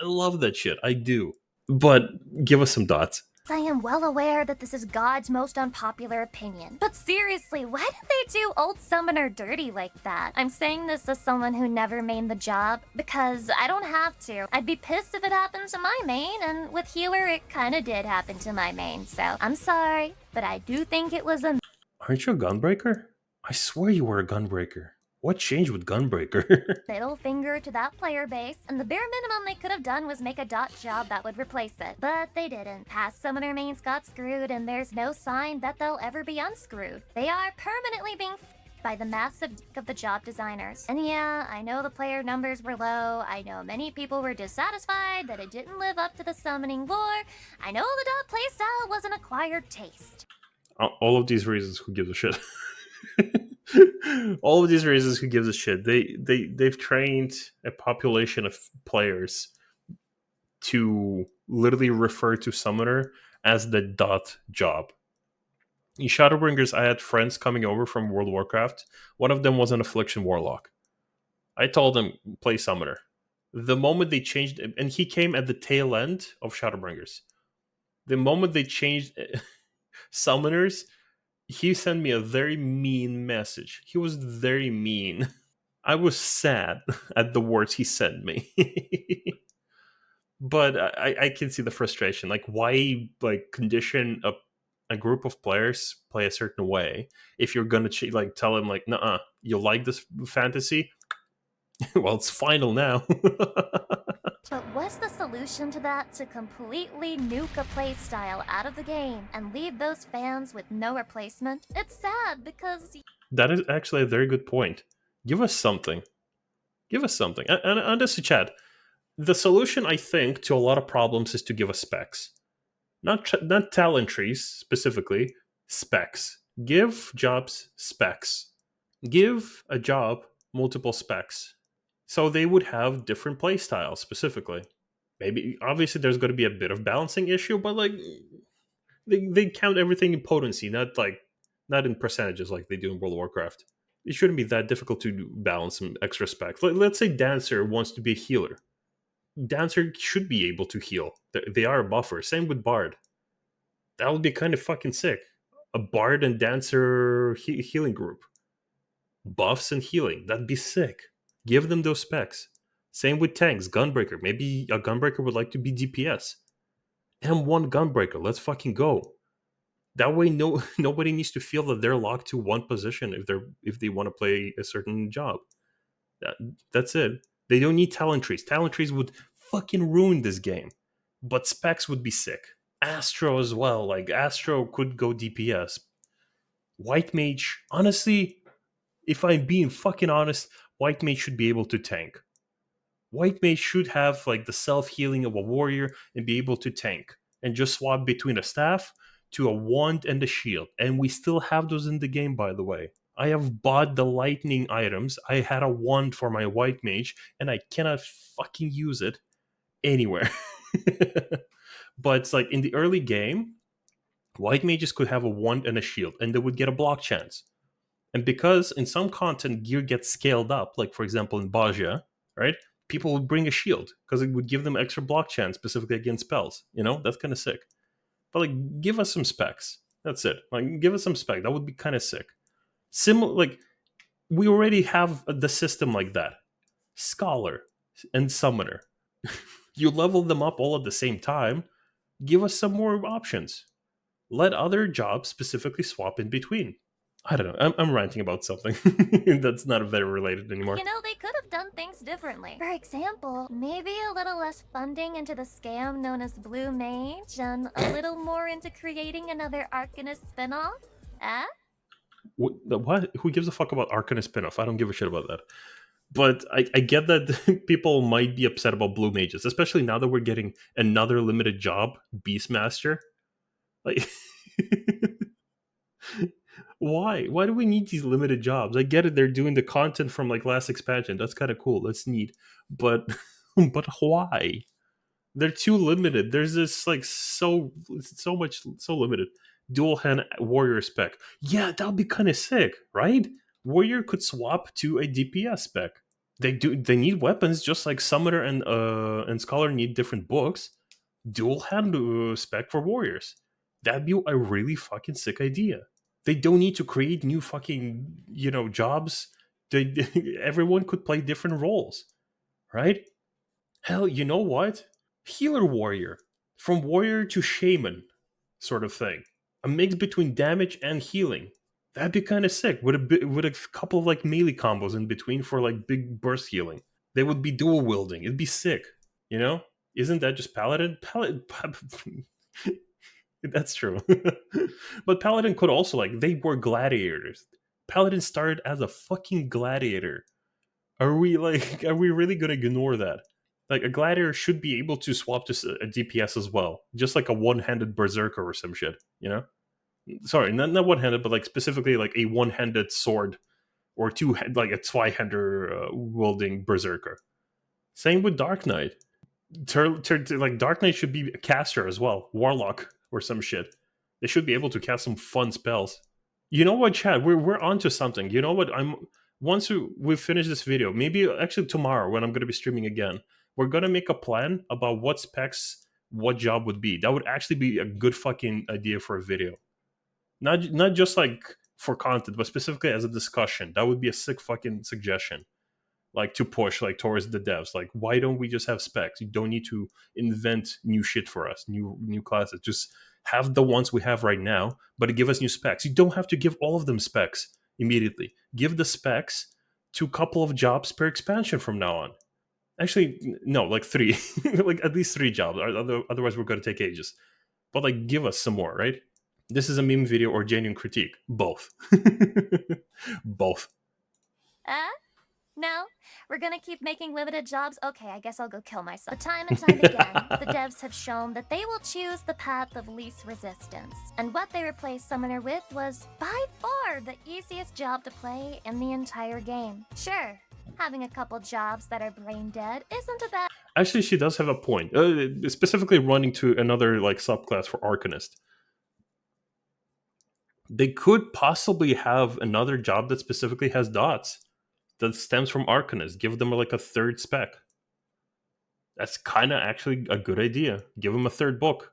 Speaker 1: I love that shit. I do. But give us some dots.
Speaker 2: I am well aware that this is God's most unpopular opinion. But seriously, why did they do Old Summoner dirty like that? I'm saying this as someone who never mained the job, because I don't have to. I'd be pissed if it happened to my main, and with Healer it kinda did happen to my main, so I'm sorry, but I do think it was a
Speaker 1: Aren't you a gunbreaker? I swear you were a gunbreaker. What changed with gunbreaker?
Speaker 2: middle finger to that player base, and the bare minimum they could have done was make a dot job that would replace it. But they didn't. Past summoner mains got screwed, and there's no sign that they'll ever be unscrewed. They are permanently being by the massive dick of the job designers. And yeah, I know the player numbers were low, I know many people were dissatisfied that it didn't live up to the summoning lore, I know the dot playstyle was an acquired taste.
Speaker 1: All of these reasons, who gives a shit? All of these reasons, who gives a shit? They've trained a population of players to literally refer to Summoner as the dot job. In Shadowbringers, I had friends coming over from World of Warcraft. One of them was an Affliction Warlock. I told him, play Summoner. The moment they changed, and he came at the tail end of Shadowbringers. The moment they changed Summoners, he sent me a very mean message. He was very mean. I was sad at the words he sent me. But I can see the frustration. Like, why condition a group of players play a certain way if you're gonna tell them like, nah, you like this fantasy? Well, it's final now.
Speaker 2: But was the solution to that to completely nuke a playstyle out of the game and leave those fans with no replacement? It's sad because
Speaker 1: That is actually a very good point. Give us something. Give us something. And this is Chad. The solution, I think, to a lot of problems is to give us specs. Not talent trees specifically, specs. Give jobs specs. Give a job multiple specs. So they would have different play styles specifically. Maybe obviously there's going to be a bit of balancing issue, but they count everything in potency, not in percentages like they do in World of Warcraft. It shouldn't be that difficult to balance some extra specs. Let's say Dancer wants to be a healer. Dancer should be able to heal. They are a buffer. Same with Bard. That would be kind of fucking sick. A Bard and Dancer healing group. Buffs and healing. That'd be sick. Give them those specs. Same with tanks. Gunbreaker. Maybe a Gunbreaker would like to be DPS. M1 Gunbreaker. Let's fucking go. That way, nobody needs to feel that they're locked to one position if they want to play a certain job. That's it. They don't need talent trees. Talent trees would fucking ruin this game. But specs would be sick. Astro as well. Like, Astro could go DPS. White Mage, honestly, if I'm being fucking honest, White Mage should be able to tank. White Mage should have like the self-healing of a warrior and be able to tank. And just swap between a staff to a wand and a shield. And we still have those in the game, by the way. I have bought the lightning items. I had a wand for my White Mage, and I cannot fucking use it anywhere. But it's like in the early game, White Mages could have a wand and a shield, and they would get a block chance. And because in some content gear gets scaled up, like for example in Baja, right? People would bring a shield because it would give them extra block chance specifically against spells. That's kind of sick. But like, give us some specs. That's it. Like, give us some spec. That would be kind of sick. Similar, like we already have the system like that. Scholar and Summoner. You level them up all at the same time. Give us some more options. Let other jobs specifically swap in between. I don't know. I'm ranting about something that's not very related anymore.
Speaker 2: they could have done things differently. For example, maybe a little less funding into the scam known as Blue Mage and a little more into creating another Arcanist spinoff? Eh?
Speaker 1: What? Who gives a fuck about Arcanist spinoff? I don't give a shit about that. But I get that people might be upset about Blue Mages, especially now that we're getting another limited job, Beastmaster. Like, why? Why do we need these limited jobs? I get it; they're doing the content from like last expansion. That's kind of cool. That's neat. But but why? They're too limited. There's this like so much so limited. Dual hand warrior spec. Yeah, that would be kind of sick, right? Warrior could swap to a DPS spec. They need weapons just like Summoner and Scholar need different books. Dual hand spec for warriors. That'd be a really fucking sick idea. They don't need to create new fucking jobs. They, everyone could play different roles, right? Hell, you know what? Healer warrior, from warrior to shaman, sort of thing. A mix between damage and healing. That'd be kind of sick. With a couple of like melee combos in between for like big burst healing. They would be dual wielding. It'd be sick. You know? Isn't that just paladin? That's true. But paladin could also like they were gladiators. Paladin started as a fucking gladiator. Are we really gonna ignore that? Like a gladiator should be able to swap to a DPS as well, just like a one-handed berserker or some shit. Sorry, not one-handed, but like specifically like a one-handed sword or like a zwei-hander wielding berserker. Same with Dark Knight. Like Dark Knight should be a caster as well, warlock or some shit. They should be able to cast some fun spells. You know what, Chad? We're onto something. You know what? I'm Once we finish this video, maybe actually tomorrow when I'm going to be streaming again, we're going to make a plan about what specs what job would be. That would actually be a good fucking idea for a video. Not just like for content, but specifically as a discussion. That would be a sick fucking suggestion. Like to push like towards the devs. Like, why don't we just have specs? You don't need to invent new shit for us, new classes. Just have the ones we have right now, but give us new specs. You don't have to give all of them specs immediately. Give the specs to a couple of jobs per expansion from now on. Actually, no, like three, like at least three jobs. Otherwise, we're going to take ages. But like, give us some more, right? This is a meme video or genuine critique. Both. Both.
Speaker 2: Uh? No? We're gonna keep making limited jobs? Okay, I guess I'll go kill myself. But time and time again, the devs have shown that they will choose the path of least resistance. And what they replaced Summoner with was by far the easiest job to play in the entire game. Sure, having a couple jobs that are brain dead isn't a bad.
Speaker 1: Actually, she does have a point. Specifically running to another like subclass for Arcanist. They could possibly have another job that specifically has dots that stems from Arcanist. Give them like a third spec. That's kind of actually a good idea. Give them a third book.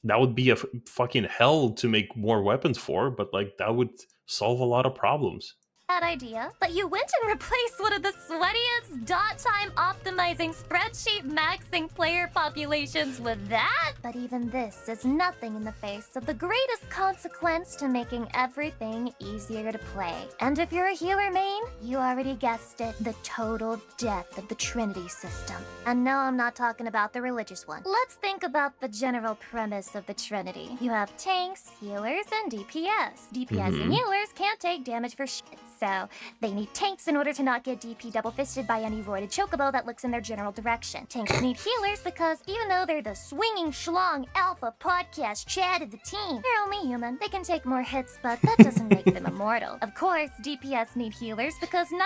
Speaker 1: That would be a fucking hell to make more weapons for, but like that would solve a lot of problems.
Speaker 2: Bad idea, but you went and replaced one of the sweatiest dot time optimizing spreadsheet maxing player populations with that? But even this is nothing in the face of the greatest consequence to making everything easier to play. And if you're a healer main, you already guessed it, the total death of the Trinity system. And no, I'm not talking about the religious one. Let's think about the general premise of the Trinity. You have tanks, healers, and DPS. DPS and healers can't take damage for shit. So they need tanks in order to not get DP double-fisted by any roided chocobo that looks in their general direction. Tanks need healers because even though they're the swinging schlong alpha podcast Chad of the team, they're only human. They can take more hits, but that doesn't make them immortal. Of course, DPS need healers because 90%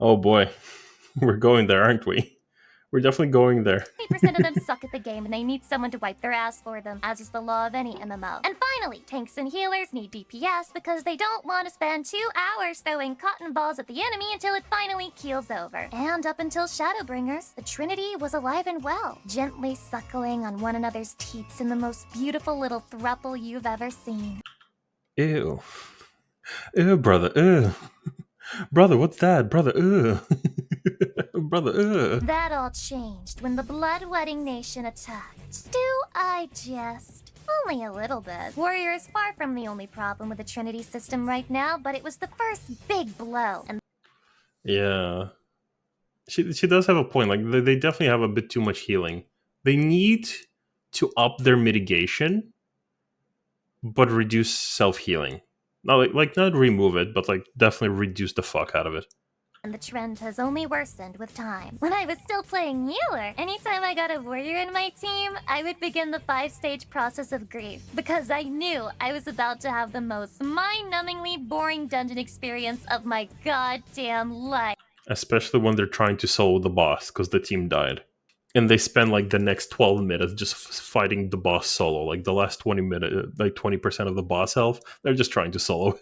Speaker 1: Oh boy, we're going there, aren't we? We're definitely going there.
Speaker 2: of them suck at the game and they need someone to wipe their ass for them, as is the law of any MMO. And finally, tanks and healers need DPS because they don't want to spend 2 hours throwing cotton balls at the enemy until it finally keels over. And up until Shadowbringers, the Trinity was alive and well, gently suckling on one another's teats in the most beautiful little throuple you've ever seen.
Speaker 1: Ew. Ew, brother. Ew. Brother, what's that? Brother, ew. Brother, ew.
Speaker 2: That all changed when the Blood-Wedding Nation attacked. Do I jest? Only a little bit. Warrior is far from the only problem with the Trinity system right now, but it was the first big blow. And
Speaker 1: Yeah. She does have a point. Like, they definitely have a bit too much healing. They need to up their mitigation, but reduce self-healing. Not like not remove it, but like definitely reduce the fuck out of it.
Speaker 2: the trend has only worsened with time. When I was still playing healer, anytime I got a warrior in my team, I would begin the 5-stage process of grief, because I knew I was about to have the most mind-numbingly boring dungeon experience of my goddamn life.
Speaker 1: Especially when they're trying to solo the boss because the team died. And they spend like the next 12 minutes just fighting the boss solo. Like the last 20 minutes, like 20% of the boss health, they're just trying to solo.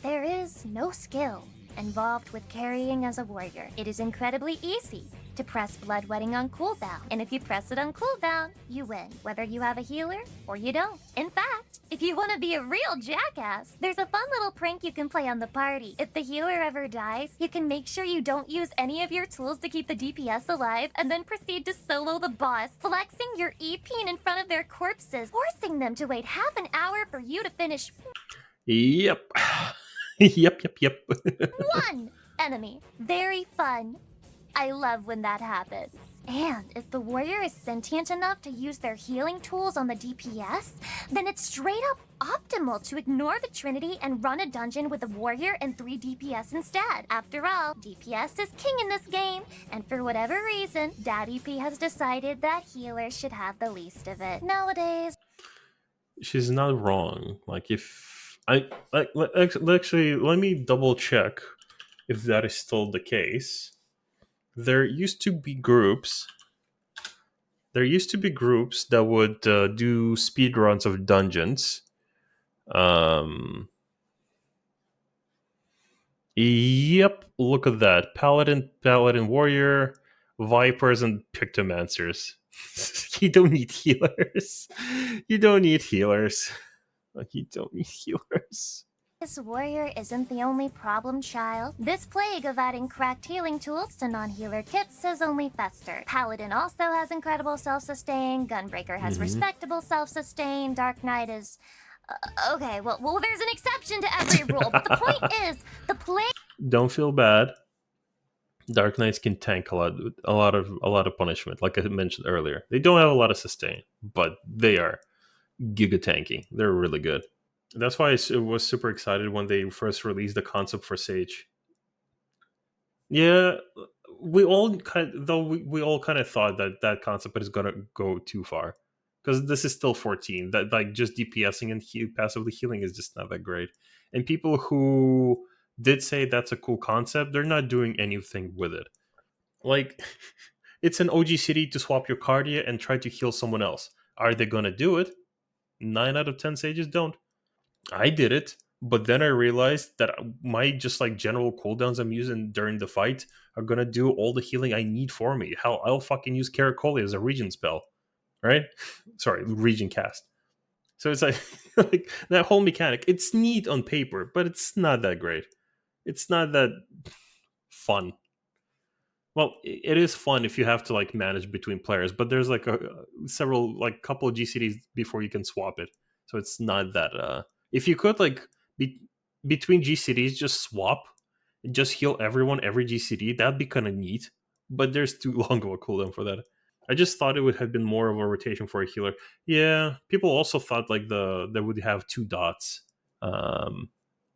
Speaker 2: There is no skill involved with carrying as a warrior. It is incredibly easy. to press Bloodwetting on cooldown. And if you press it on cooldown, you win, whether you have a healer or you don't. In fact, if you want to be a real jackass, there's a fun little prank you can play on the party. If the healer ever dies, you can make sure you don't use any of your tools to keep the DPS alive and then proceed to solo the boss, flexing your EP in front of their corpses, forcing them to wait half an hour for you to finish
Speaker 1: Yep. Yep.
Speaker 2: one enemy. Very fun. I love when that happens. And if the warrior is sentient enough to use their healing tools on the DPS, then it's straight up optimal to ignore the Trinity and run a dungeon with a warrior and 3 DPS instead. After all, DPS is king in this game, and for whatever reason, Daddy P has decided that healers should have the least of it. Nowadays,
Speaker 1: She's not wrong. Like, if I like, actually, let me double check if that is still the case. There used to be groups. There used to be groups that would do speed runs of dungeons. Um, Yep, look at that. Paladin, Warrior, Vipers, and Pictomancers. You don't need healers. You don't need healers. Like, you don't need healers.
Speaker 2: this warrior isn't the only problem child. This plague of adding cracked healing tools to non-healer kits has only festered. Paladin also has incredible self-sustain, Gunbreaker has respectable self-sustain, Dark Knight is... okay, well, there's an exception to every rule, but the point is, the plague...
Speaker 1: Don't feel bad. Dark Knights can tank a lot of punishment, like I mentioned earlier. They don't have a lot of sustain, but they are giga tanky. They're really good. That's why I was super excited when they first released the concept for Sage. Yeah, we all we all kind of thought that that concept is gonna go too far, because this is still 14. That, like, just DPSing and passively healing is just not that great. And people who did say that's a cool concept, they're not doing anything with it. Like, it's an OG city to swap your Cardia and try to heal someone else. Are they gonna do it? 9 out of 10 sages don't. I did it, but then I realized that my just like general cooldowns I'm using during the fight are gonna do all the healing I need for me. Hell, I'll fucking use Caracoli as a regen spell, right? Sorry, regen cast. So it's like, like that whole mechanic. It's neat on paper, but it's not that great. It's not that fun. Well, it is fun if you have to like manage between players, but there's like several, like couple of GCDs before you can swap it. So it's not that. If you could like between GCDs just swap, just heal everyone every GCD, that'd be kind of neat. But there's too long of a cooldown for that. I just thought it would have been more of a rotation for a healer. Yeah, people also thought like they would have 2 dots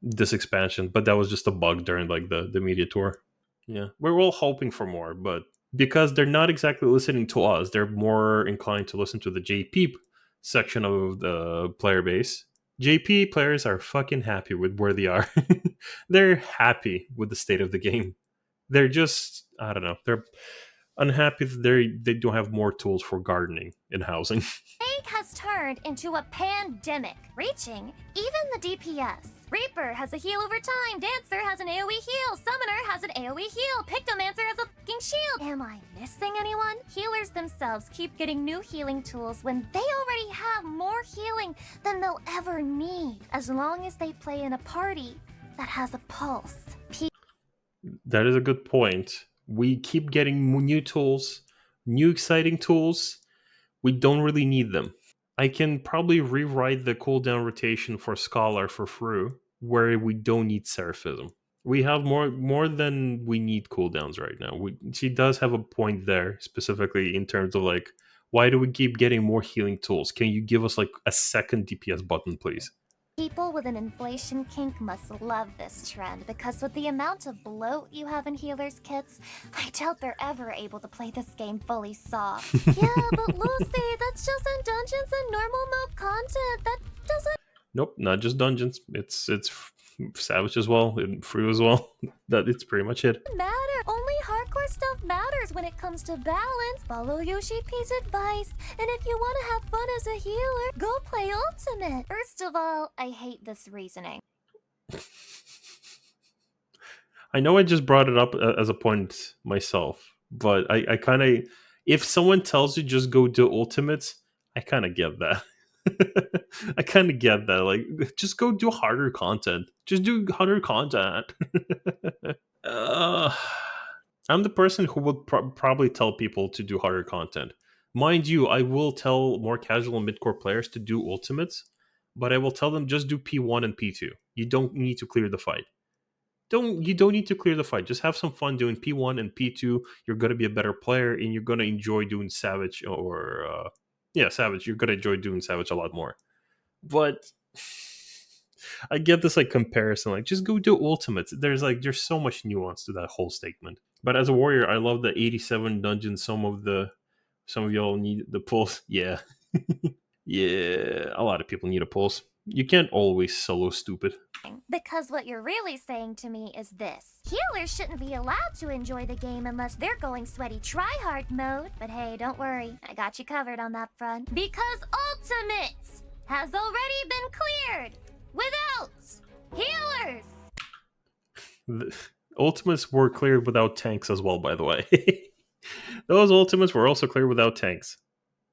Speaker 1: this expansion, but that was just a bug during like the media tour. Yeah, we're all hoping for more, but because they're not exactly listening to us, they're more inclined to listen to the JP section of the player base. JP players are fucking happy with where they are. They're happy with the state of the game. They're just, I don't know, they're unhappy that they don't have more tools for gardening and housing.
Speaker 2: plague has turned into a pandemic, reaching even the DPS. Reaper has a heal over time, Dancer has an AoE heal, Summoner has an AoE heal, Pictomancer has a fucking shield. Am I missing anyone? Healers themselves keep getting new healing tools when they already have more healing than they'll ever need, as long as they play in a party that has a pulse.
Speaker 1: That is a good point. We keep getting new tools, new exciting tools. We don't really need them. I can probably rewrite the cooldown rotation for Scholar for Fru, where we don't need Seraphism. We have more than we need cooldowns right now. She does have a point there, specifically in terms of like, why do we keep getting more healing tools? Can you give us like a second DPS button, please?
Speaker 2: People with an inflation kink must love this trend, because with the amount of bloat you have in healers' kits, I doubt they're ever able to play this game fully soft. Yeah, but Lucy, that's just in dungeons and normal mode content. That doesn't
Speaker 1: Nope, not just dungeons. It's Savage as well, and Fru as well. That it's pretty much it.
Speaker 2: matter. Only hardcore stuff matters when it comes to balance. Follow Yoshi P's advice, and if you want to have fun as a healer, go play Ultimate. First of all, I hate this reasoning.
Speaker 1: I know I just brought it up as a point myself, But I kind of, if someone tells you just go do ultimates, I kind of get that. I kind of get that. Like, just go do harder content. Just do harder content. uh, I'm the person who would probably tell people to do harder content. Mind you, I will tell more casual and mid-core players to do ultimates, but I will tell them just do P1 and P2. You don't need to clear the fight. You don't need to clear the fight. Just have some fun doing P1 and P2. You're gonna be a better player, and you're gonna enjoy doing Savage or yeah, Savage. You're gonna enjoy doing Savage a lot more. But I get this like comparison, like just go do ultimates. There's so much nuance to that whole statement. But as a warrior, I love the 87 dungeons. Some of y'all need the pulse. Yeah, yeah. A lot of people need a pulse. You can't always solo stupid.
Speaker 2: Because what you're really saying to me is this. Healers shouldn't be allowed to enjoy the game unless they're going sweaty tryhard mode. But hey, don't worry, I got you covered on that front. Because Ultimates has already been cleared without healers.
Speaker 1: The ultimates were cleared without tanks as well, by the way. Those ultimates were also cleared without tanks.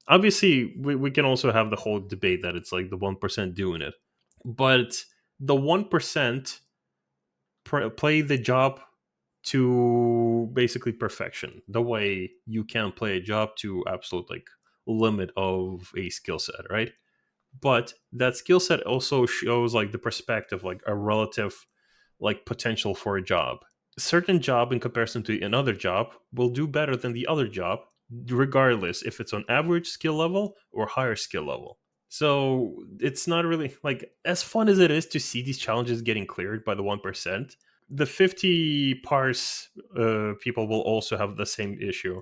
Speaker 1: Obviously, we can also have the whole debate that it's like the 1% doing it. But the 1% play the job to basically perfection, the way you can play a job to absolute like limit of a skill set, right? But that skill set also shows like the perspective, like a relative like potential for a job. Certain job in comparison to another job will do better than the other job, regardless if it's on average skill level or higher skill level. So it's not really like as fun as it is to see these challenges getting cleared by the 1%. The 50 parse people will also have the same issue.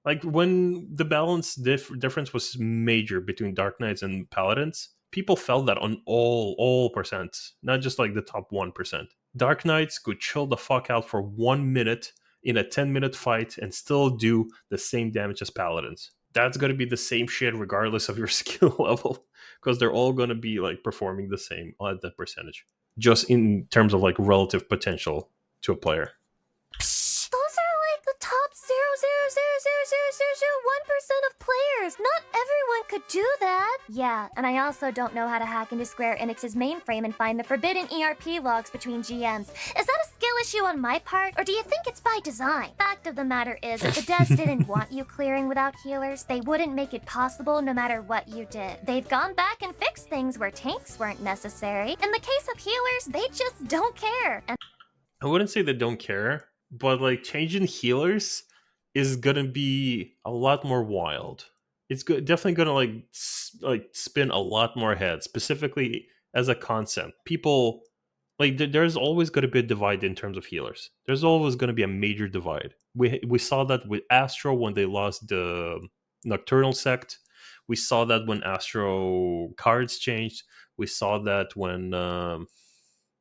Speaker 1: Like when the balance difference was major between Dark Knights and Paladins, people felt that on all percents, not just like the top 1%. Dark Knights could chill the fuck out for 1 minute in a 10-minute fight and still do the same damage as Paladins. That's going to be the same shit regardless of your skill level, because they're all going to be like performing the same at that percentage, just in terms of like relative potential to a player.
Speaker 2: Those are like the top 0.0000001% of players. Not everyone could do that. Yeah, and I also don't know how to hack into Square Enix's mainframe and find the forbidden ERP logs between GMs. Is that a skill issue on my part, or do you think it's by design? Fact of the matter is, if the devs didn't want you clearing without healers, they wouldn't make it possible no matter what you did. They've gone back and fixed things where tanks weren't necessary. In the case of healers, they just don't care. And
Speaker 1: I wouldn't say they don't care, but like changing healers is gonna be a lot more wild. It's definitely gonna like spin a lot more heads, specifically as a concept. People like there's always going to be a divide in terms of healers. There's always going to be a major divide. We saw that with Astro when they lost the Nocturnal Sect. We saw that when Astro cards changed. We saw that when no,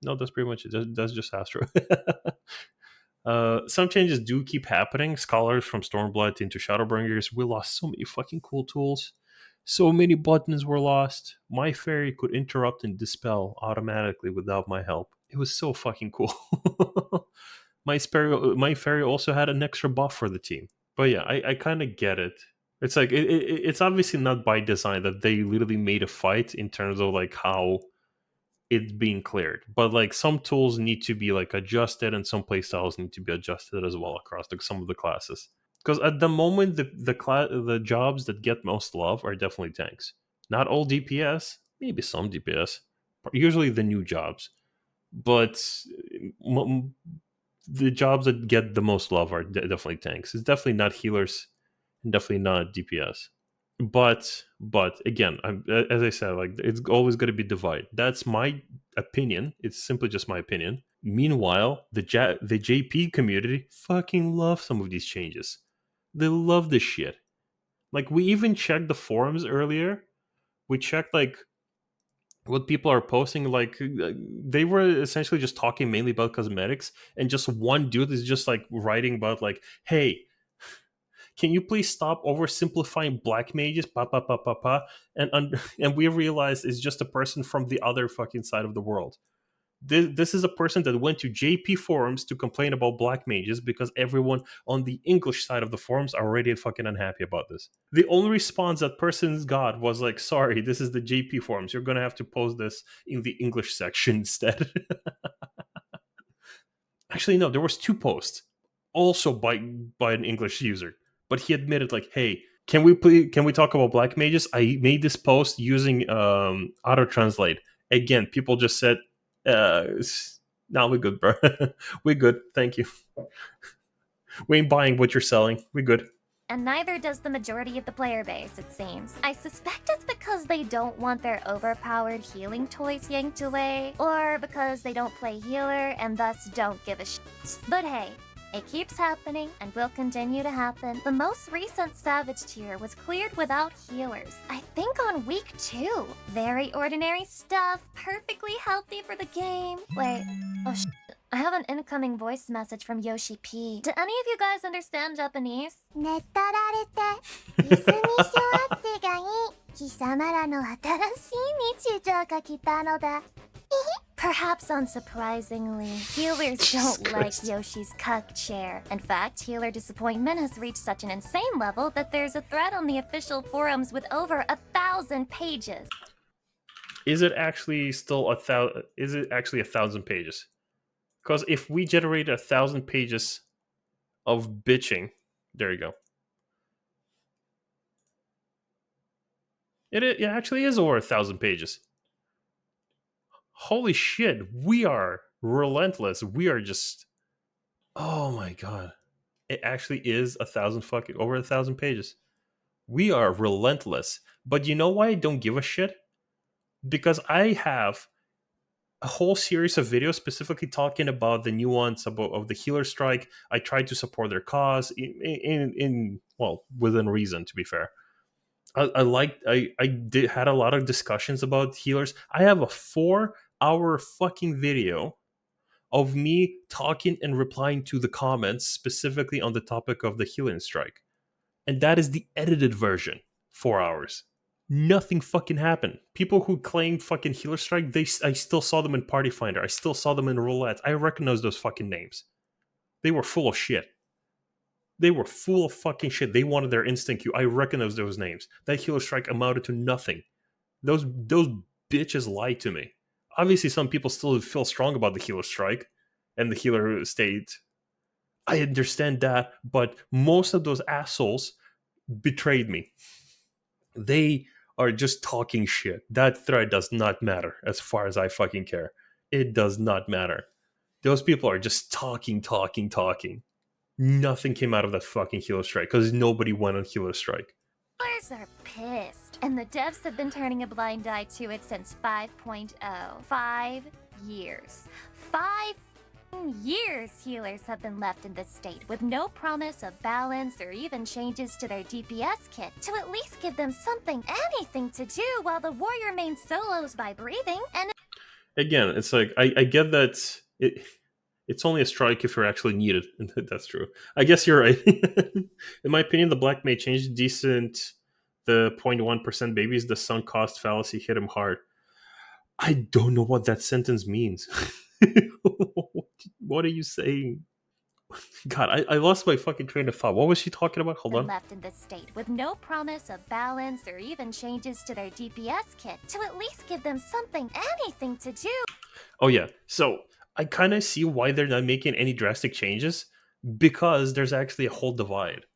Speaker 1: that's pretty much it. That's just Astro. Some changes do keep happening. Scholars from Stormblood into Shadowbringers. We lost so many fucking cool tools. So many buttons were lost. My fairy could interrupt and dispel automatically without my help. It was so fucking cool. My fairy also had an extra buff for the team. But yeah, I kind of get it. It's like it's obviously not by design that they literally made a fight in terms of like how it's being cleared, but like some tools need to be like adjusted and some playstyles need to be adjusted as well across some of the classes, because at the moment the jobs that get most love are definitely tanks. Not all DPS, maybe some DPS, usually the new jobs, but the jobs that get the most love are definitely tanks. It's definitely not healers and definitely not DPS. But again, as I said, like it's always going to be divided. That's my opinion. It's simply just my opinion. Meanwhile, the JP community fucking love some of these changes. They love this shit. Like we even checked the forums earlier. We checked like what people are posting. Like they were essentially just talking mainly about cosmetics, and just one dude is just like writing about like, hey, can you please stop oversimplifying black mages? Pa pa pa pa pa. And we realized it's just a person from the other fucking side of the world. This is a person that went to JP forums to complain about black mages because everyone on the English side of the forums are already fucking unhappy about this. The only response that person's got was like, sorry, this is the JP forums. You're going to have to post this in the English section instead. Actually, no, there was two posts also by an English user, but he admitted like, hey, can we talk about black mages? I made this post using auto translate. Again, people just said, "Nah, we're good, bro. We good. Thank you. We ain't buying what you're selling. We good."
Speaker 2: And neither does the majority of the player base, it seems. I suspect it's because they don't want their overpowered healing toys yanked away, or because they don't play healer and thus don't give a shit. But hey, it keeps happening and will continue to happen. The most recent Savage tier was cleared without healers, I think on week 2. Very ordinary stuff, perfectly healthy for the game. Wait, oh shit. I have an incoming voice message from Yoshi P. Do any of you guys understand Japanese? Perhaps unsurprisingly, healers don't like Yoshi's cuck chair. In fact, healer disappointment has reached such an insane level that there's a thread on the official forums with over 1,000 pages.
Speaker 1: Is it actually still 1,000? Is it actually 1,000 pages? Because if we generate 1,000 pages of bitching, there you go. It actually is over 1,000 pages. Holy shit, we are relentless. We are just, oh my god, it actually is 1,000 fucking over 1,000 pages. We are relentless. But you know why I don't give a shit? Because I have a whole series of videos specifically talking about the nuance of the healer strike. I tried to support their cause in well, within reason, to be fair. I did had a lot of discussions about healers. I have a 4-hour fucking video of me talking and replying to the comments specifically on the topic of the healing strike. And that is the edited version. 4 hours. Nothing fucking happened. People who claim fucking healer strike, I still saw them in Party Finder. I still saw them in roulette. I recognize those fucking names. They were full of shit. They were full of fucking shit. They wanted their instant queue. I recognize those names. That healer strike amounted to nothing. Those bitches lied to me. Obviously, some people still feel strong about the healer strike and the healer state. I understand that, but most of those assholes betrayed me. They are just talking shit. That thread does not matter as far as I fucking care. It does not matter. Those people are just talking, talking, talking. Nothing came out of that fucking healer strike because nobody went on healer strike.
Speaker 2: Players are pissed, and the devs have been turning a blind eye to it since 5.0. 5 years. 5 years healers have been left in this state with no promise of balance or even changes to their DPS kit to at least give them something, anything to do while the warrior main solos by breathing. And
Speaker 1: again, it's like I get that it's only a strike if you're actually needed. That's true. I guess you're right. In my opinion, the black mage changed decent. The 0.1% babies, the sunk cost fallacy hit him hard. I don't know what that sentence means. What are you saying? God, I lost my fucking train of thought. What was she talking about? Hold on.
Speaker 2: Left in this state with no promise of balance or even changes to their DPS kit to at least give them something, anything to do.
Speaker 1: Oh yeah. So I kind of see why they're not making any drastic changes because there's actually a whole divide.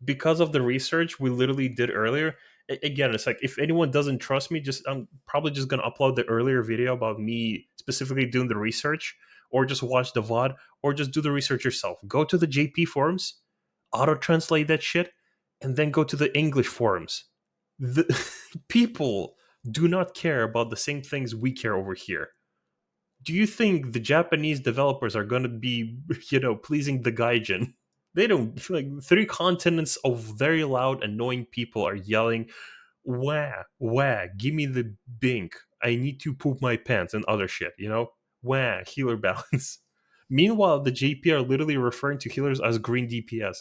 Speaker 1: Because of the research we literally did earlier. Again, it's like if anyone doesn't trust me, just I'm probably just gonna upload the earlier video about me specifically doing the research, or just watch the VOD, or just do the research yourself. Go to the JP forums, auto translate that shit, and then go to the English forums. The people do not care about the same things we care over here. Do you think the Japanese developers are going to be, pleasing the gaijin? They don't. Like 3 continents of very loud, annoying people are yelling, "Wah, wah, give me the bink. I need to poop my pants," and other shit. Wah, healer balance. Meanwhile, the JP are literally referring to healers as green DPS.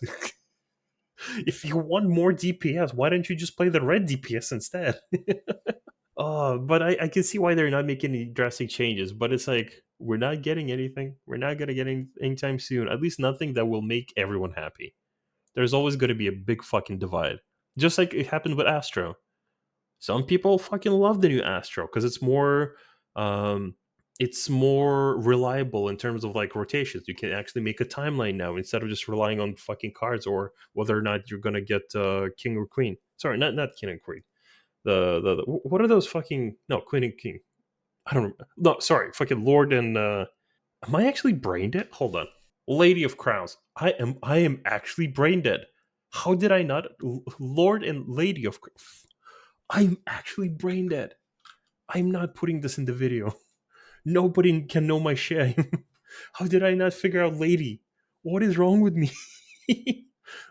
Speaker 1: If you want more DPS, why don't you just play the red DPS instead? But I can see why they're not making any drastic changes. But it's like we're not getting anything. We're not gonna get anytime soon. At least nothing that will make everyone happy. There's always gonna be a big fucking divide, just like it happened with Astro. Some people fucking love the new Astro because um, it's more reliable in terms of like rotations. You can actually make a timeline now instead of just relying on fucking cards or whether or not you're gonna get king or queen. Sorry, not king and queen. What are those fucking no queen and king? I don't remember. No, sorry, fucking lord and am I actually brain dead? Hold on, lady of crowns. I am actually brain dead. How did I not lord and lady of? I'm actually brain dead. I'm not putting this in the video. Nobody can know my shame. How did I not figure out lady? What is wrong with me?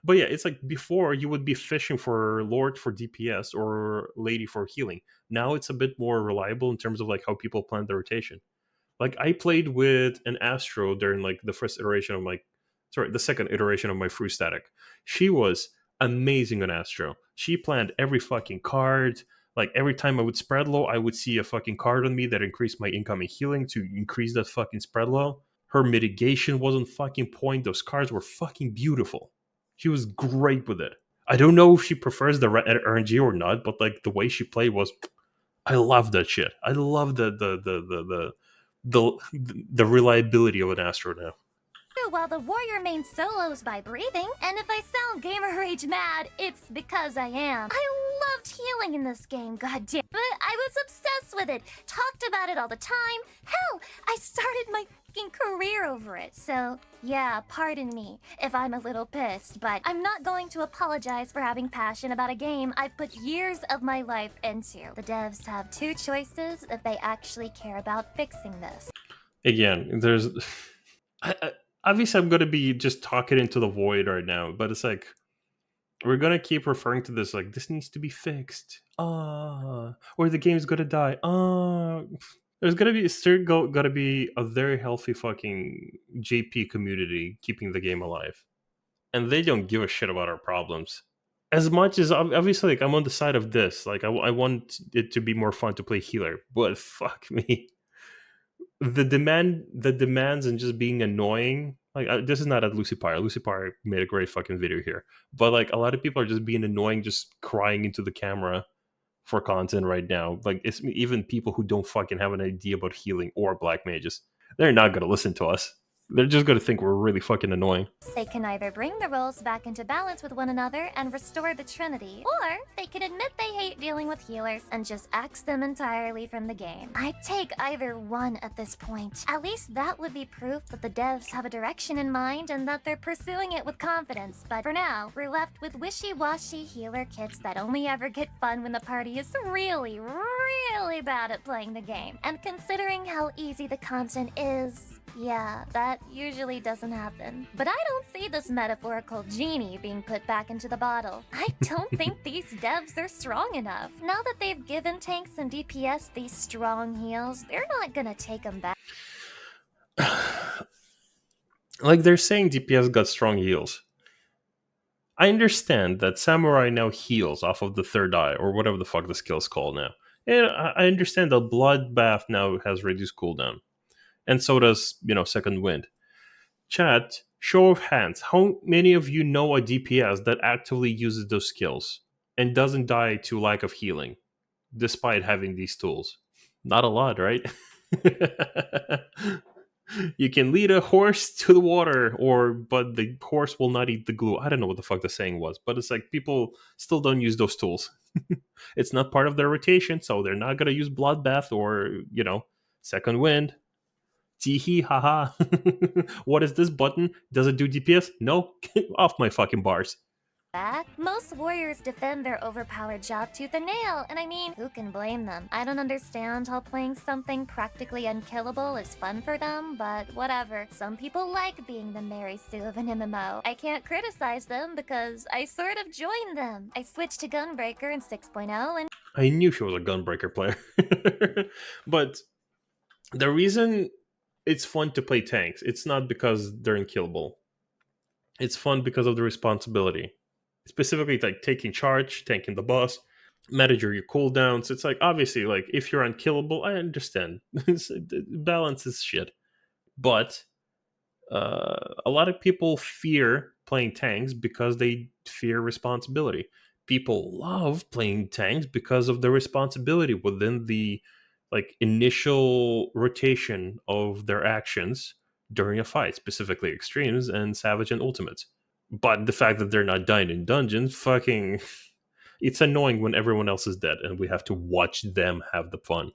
Speaker 1: But yeah, it's like before you would be fishing for Lord for DPS or Lady for healing. Now it's a bit more reliable in terms of like how people plan the rotation. Like I played with an Astro during like the first iteration of my, sorry, the second iteration of my Free Static. She was amazing on Astro. She planned every fucking card. Like every time I would spread low, I would see a fucking card on me that increased my incoming healing to increase that fucking spread low. Her mitigation wasn't fucking point. Those cards were fucking beautiful. She was great with it. I don't know if she prefers the RNG or not, but like the way she played was, I love that shit. I love the reliability of an Astro now.
Speaker 2: While the warrior main solos by breathing, and if I sound gamer rage mad, it's because I am. I loved healing in this game, goddamn. But I was obsessed with it, talked about it all the time. Hell, I started my fucking career over it. So, yeah, pardon me if I'm a little pissed, but I'm not going to apologize for having passion about a game I've put years of my life into. The devs have two choices if they actually care about fixing this.
Speaker 1: Again, there's I, obviously I'm gonna be just talking into the void right now, but it's like we're gonna keep referring to this like this needs to be fixed, or the game's gonna die, There's gonna be gotta be a very healthy fucking JP community keeping the game alive, and they don't give a shit about our problems. As much as obviously, like I'm on the side of this, like I want it to be more fun to play healer, but fuck me, the demands and just being annoying. Like this is not at Lucy Pyre. Lucy Pyre made a great fucking video here, but like a lot of people are just being annoying, just crying into the camera for content right now. Like it's even people who don't fucking have an idea about healing or black mages. They're not gonna listen to us. They're just gonna think we're really fucking annoying.
Speaker 2: They can either bring the roles back into balance with one another and restore the Trinity, or they can admit they hate dealing with healers and just axe them entirely from the game. I'd take either one at this point. At least that would be proof that the devs have a direction in mind and that they're pursuing it with confidence, but for now, we're left with wishy-washy healer kits that only ever get fun when the party is really, really bad at playing the game. And considering how easy the content is, yeah, that usually doesn't happen. But I don't see this metaphorical genie being put back into the bottle. I don't think these devs are strong enough. Now that they've given tanks and DPS these strong heals, they're not gonna take them back.
Speaker 1: Like they're saying DPS got strong heals. I understand that Samurai now heals off of the third eye, or whatever the fuck the skill's called now. And I understand that Bloodbath now has reduced cooldown. And so does, Second Wind. Chat, show of hands, how many of you know a DPS that actively uses those skills and doesn't die to lack of healing, despite having these tools? Not a lot, right? You can lead a horse to the water, but the horse will not eat the glue. I don't know what the fuck the saying was, but it's like people still don't use those tools. It's not part of their rotation, so they're not gonna use Bloodbath or Second Wind. Teehee, haha. What is this button? Does it do DPS? No. Get off my fucking bars.
Speaker 2: Most warriors defend their overpowered job tooth and nail, and I mean, who can blame them? I don't understand how playing something practically unkillable is fun for them, but whatever. Some people like being the Mary Sue of an MMO. I can't criticize them because I sort of joined them. I switched to Gunbreaker in 6.0 and
Speaker 1: I knew she was a Gunbreaker player. But the reason it's fun to play tanks, it's not because they're unkillable. It's fun because of the responsibility. Specifically, like taking charge, tanking the boss. manage your cooldowns. It's like, obviously, like, if you're unkillable, I understand. Balance is shit. But a lot of people fear playing tanks because they fear responsibility. People love playing tanks because of the responsibility within the like initial rotation of their actions during a fight, specifically extremes and savage and ultimates. But the fact that they're not dying in dungeons, fucking, it's annoying when everyone else is dead and we have to watch them have the fun.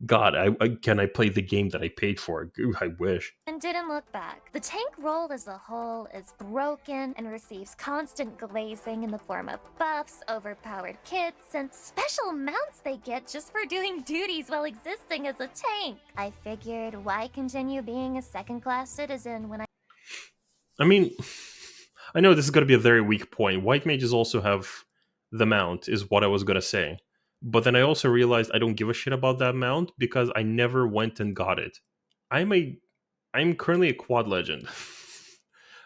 Speaker 1: God, can I play the game that I paid for? I wish.
Speaker 2: And didn't look back. The tank role as a whole is broken and receives constant glazing in the form of buffs, overpowered kits, and special mounts they get just for doing duties while existing as a tank. I figured, why continue being a second-class citizen when
Speaker 1: I mean, I know this is going to be a very weak point. White mages also have the mount, is what I was going to say. But then I also realized I don't give a shit about that mount because I never went and got it. I'm a I'm currently a quad legend.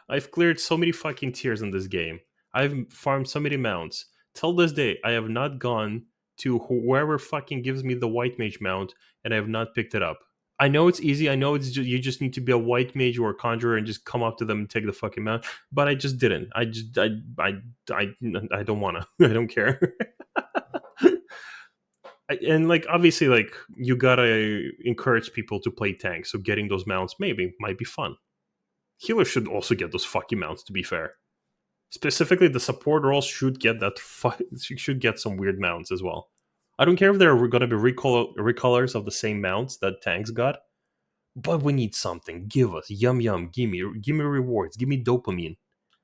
Speaker 1: I've cleared so many fucking tiers in this game. I've farmed so many mounts. Till this day, I have not gone to whoever fucking gives me the white mage mount and I have not picked it up. I know it's easy. I know you just need to be a white mage or a conjurer and just come up to them and take the fucking mount. But I just didn't. I don't wanna. I don't care. And like obviously, like you gotta encourage people to play tanks. So getting those mounts maybe might be fun. Healers should also get those fucking mounts. To be fair, specifically the support roles should get should get some weird mounts as well. I don't care if they're going to be recolors of the same mounts that tanks got, but we need something. Give us yum yum. Give me rewards. Give me dopamine.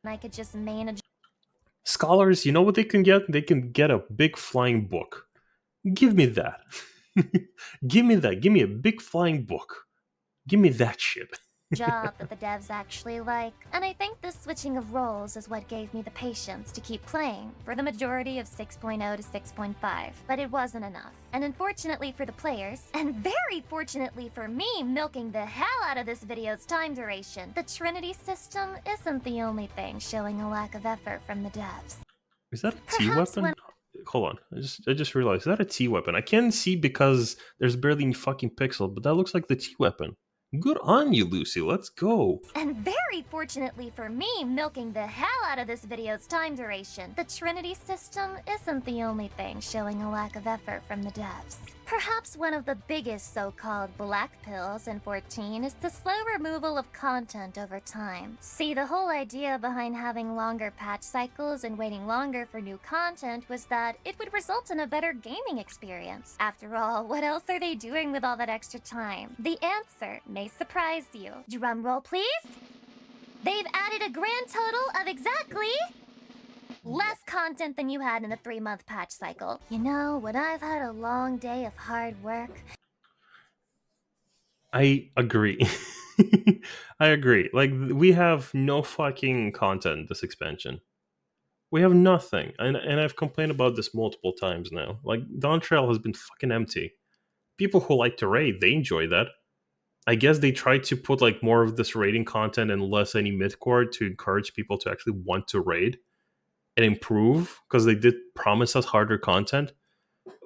Speaker 2: I could just manage.
Speaker 1: Scholars, you know what they can get? They can get a big flying book. Give me that. Give me that. Give me a big flying book. Give me that shit.
Speaker 2: Job that the devs actually like. And I think this switching of roles is what gave me the patience to keep playing for the majority of 6.0 to 6.5. But it wasn't enough. And unfortunately for the players, and very fortunately for me milking the hell out of this video's time duration, the Trinity system isn't the only thing showing a lack of effort from the devs.
Speaker 1: Is that a T
Speaker 2: Perhaps
Speaker 1: weapon? Hold on. I just realized. Is that a T weapon? I can't see because there's barely any fucking pixel, but that looks like the T weapon. Good on you, Lucy. Let's go.
Speaker 2: And very fortunately for me milking the hell out of this video's time duration, the Trinity system isn't the only thing showing a lack of effort from the devs. Perhaps one of the biggest so-called black pills in 14 is the slow removal of content over time. See, the whole idea behind having longer patch cycles and waiting longer for new content was that it would result in a better gaming experience. After all, what else are they doing with all that extra time? The answer may surprise you. Drum roll, please. They've added a grand total of exactly less content than you had in a 3-month patch cycle. You know, when I've had a long day of hard work,
Speaker 1: I agree. I agree. Like, we have no fucking content this expansion. We have nothing. And I've complained about this multiple times now. Like, Dawn Trail has been fucking empty. People who like to raid, they enjoy that. I guess they tried to put like more of this raiding content and less any midcore to encourage people to actually want to raid and improve, because they did promise us harder content.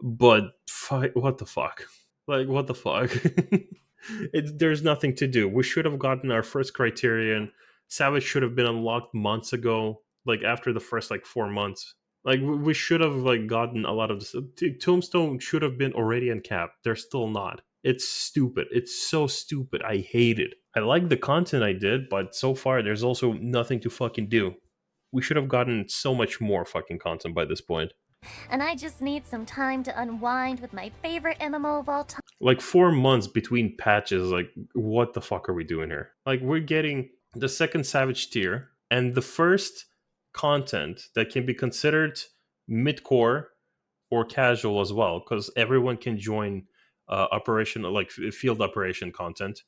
Speaker 1: But what the fuck? Like, what the fuck? There's nothing to do. We should have gotten our first criterion. Savage should have been unlocked months ago, like after the first like 4 months. Like we should have like gotten a lot of this. Tombstone should have been already uncapped. They're still not. It's stupid. It's so stupid. I hate it. I like the content I did, but so far there's also nothing to fucking do. We should have gotten so much more fucking content by this point.
Speaker 2: and I just need some time to unwind with my favorite MMO of all time.
Speaker 1: Like 4 months between patches, like what the fuck are we doing here? Like we're getting the second Savage tier and the first content that can be considered mid-core or casual as well, because everyone can join operation, like field operation content,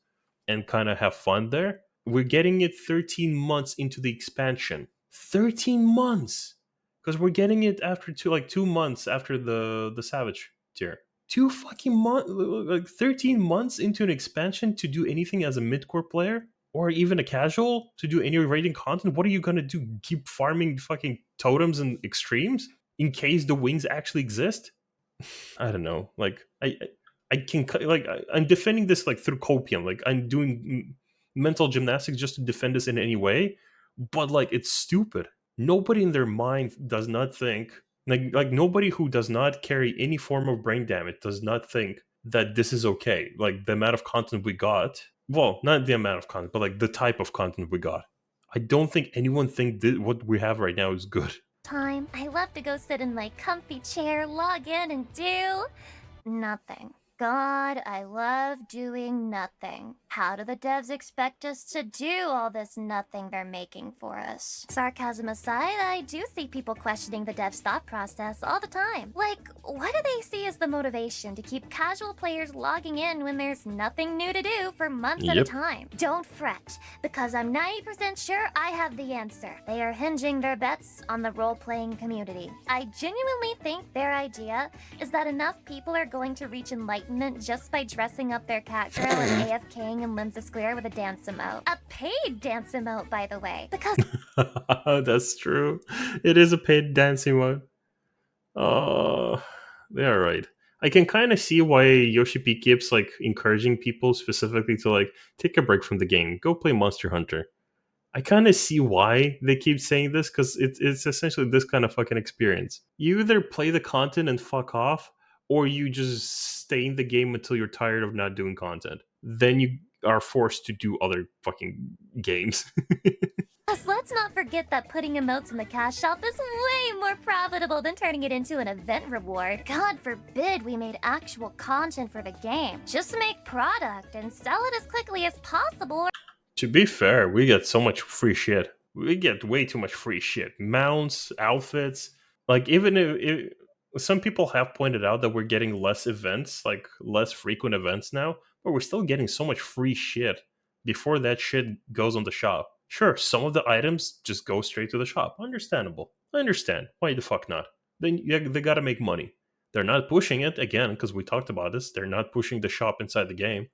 Speaker 1: and kind of have fun there. We're getting it 13 months into the expansion. 13 months, because we're getting it after 2 months after the Savage tier. 2 fucking months, like 13 months into an expansion to do anything as a mid-core player or even a casual to do any raiding content. What are you gonna do? Keep farming fucking totems and extremes? in case the wings actually exist. I don't know. Like I can like I'm defending this like through copium. Like I'm doing mental gymnastics just to defend this in any way, but like it's stupid. Nobody in their mind does not think like nobody who does not carry any form of brain damage does not think that this is okay. Like the amount of content we got. Well, not the amount of content, but like the type of content we got. I don't think anyone think what we have right now is good.
Speaker 2: Time. I love to go sit in my comfy chair, log in, and do nothing. God, I love doing nothing. How do the devs expect us to do all this nothing they're making for us? Sarcasm aside, I do see people questioning the devs' thought process all the time. Like, what do they see as the motivation to keep casual players logging in when there's nothing new to do for months at a
Speaker 1: Yep.
Speaker 2: time? Don't fret, because I'm 90% sure I have the answer. They are hinging their bets on the role-playing community. I genuinely think their idea is that enough people are going to reach enlightenment just by dressing up their cat girl and AFKing in Limsa Square with a dance emote. A paid dance emote, by the way. Because
Speaker 1: That's true. It is a paid dancing one. Oh, they are right. I can kind of see why Yoshi P keeps like encouraging people specifically to like take a break from the game, go play Monster Hunter. I kind of see why they keep saying this because it's essentially this kind of fucking experience. You either play the content and fuck off, or you just stay in the game until you're tired of not doing content. Then you are forced to do other fucking games.
Speaker 2: let's not forget that putting emotes in the cash shop is way more profitable than turning it into an event reward. God forbid we made actual content for the game. Just make product and sell it as quickly as possible.
Speaker 1: To be fair, we get so much free shit. We get way too much free shit. Mounts, outfits. Like, even if some people have pointed out that we're getting less events, like less frequent events now, but we're still getting so much free shit before that shit goes on the shop. Sure, some of the items just go straight to the shop. Understandable. I understand. Why the fuck not? They gotta make money. They're not pushing it, again, because we talked about this. They're not pushing the shop inside the game.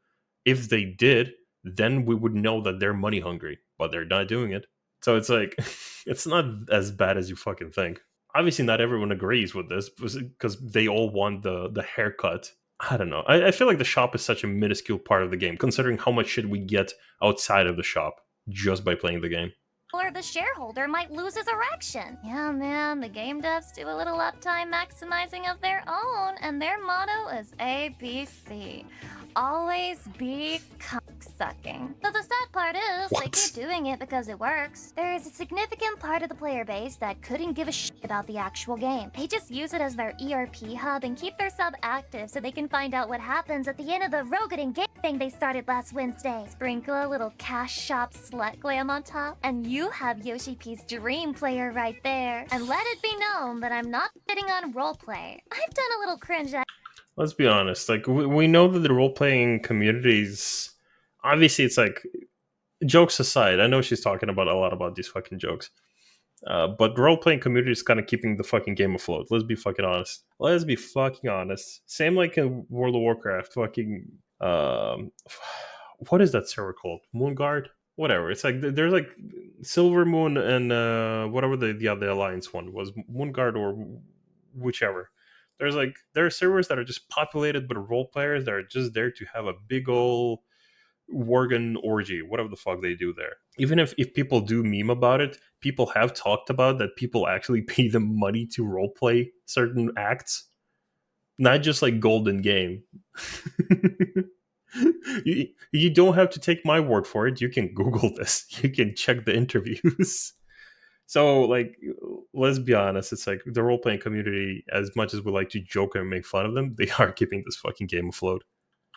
Speaker 1: If they did, then we would know that they're money hungry, but they're not doing it. So it's like, it's not as bad as you fucking think. Obviously, not everyone agrees with this because they all want the haircut. I don't know. I feel like the shop is such a minuscule part of the game, considering how much shit we get outside of the shop just by playing the game.
Speaker 2: Or the shareholder might lose his erection. Yeah, man, the game devs do a little uptime maximizing of their own, and their motto is ABC. Always be cocksucking. So the sad part is,
Speaker 1: What?
Speaker 2: they keep doing it because it works. There is a significant part of the player base that couldn't give a shit about the actual game. They just use it as their ERP hub and keep their sub active so they can find out what happens at the end of the Rogan game thing they started last Wednesday. Sprinkle a little cash shop slut glam on top, and you have Yoshi P's dream player right there. And let it be known that I'm not sitting on roleplay. I've done a little cringe at
Speaker 1: Let's be honest. Like, we know that the role playing communities, obviously, it's like, jokes aside, I know she's talking about a lot about these fucking jokes. But role playing community is kind of keeping the fucking game afloat. Let's be fucking honest. Let's be fucking honest. Same like in World of Warcraft. Fucking what is that server called? Moonguard? Whatever. It's like there's like Silver Moon and whatever the other alliance one was, Moonguard or whichever. There are servers that are just populated with role players that are just there to have a big old Worgen orgy, whatever the fuck they do there. Even if people do meme about it, people have talked about that people actually pay them money to roleplay certain acts, not just like golden game. You don't have to take my word for it. You can Google this. You can check the interviews. So, like, let's be honest. It's like the role playing community, as much as we like to joke and make fun of them, they are keeping this fucking game afloat.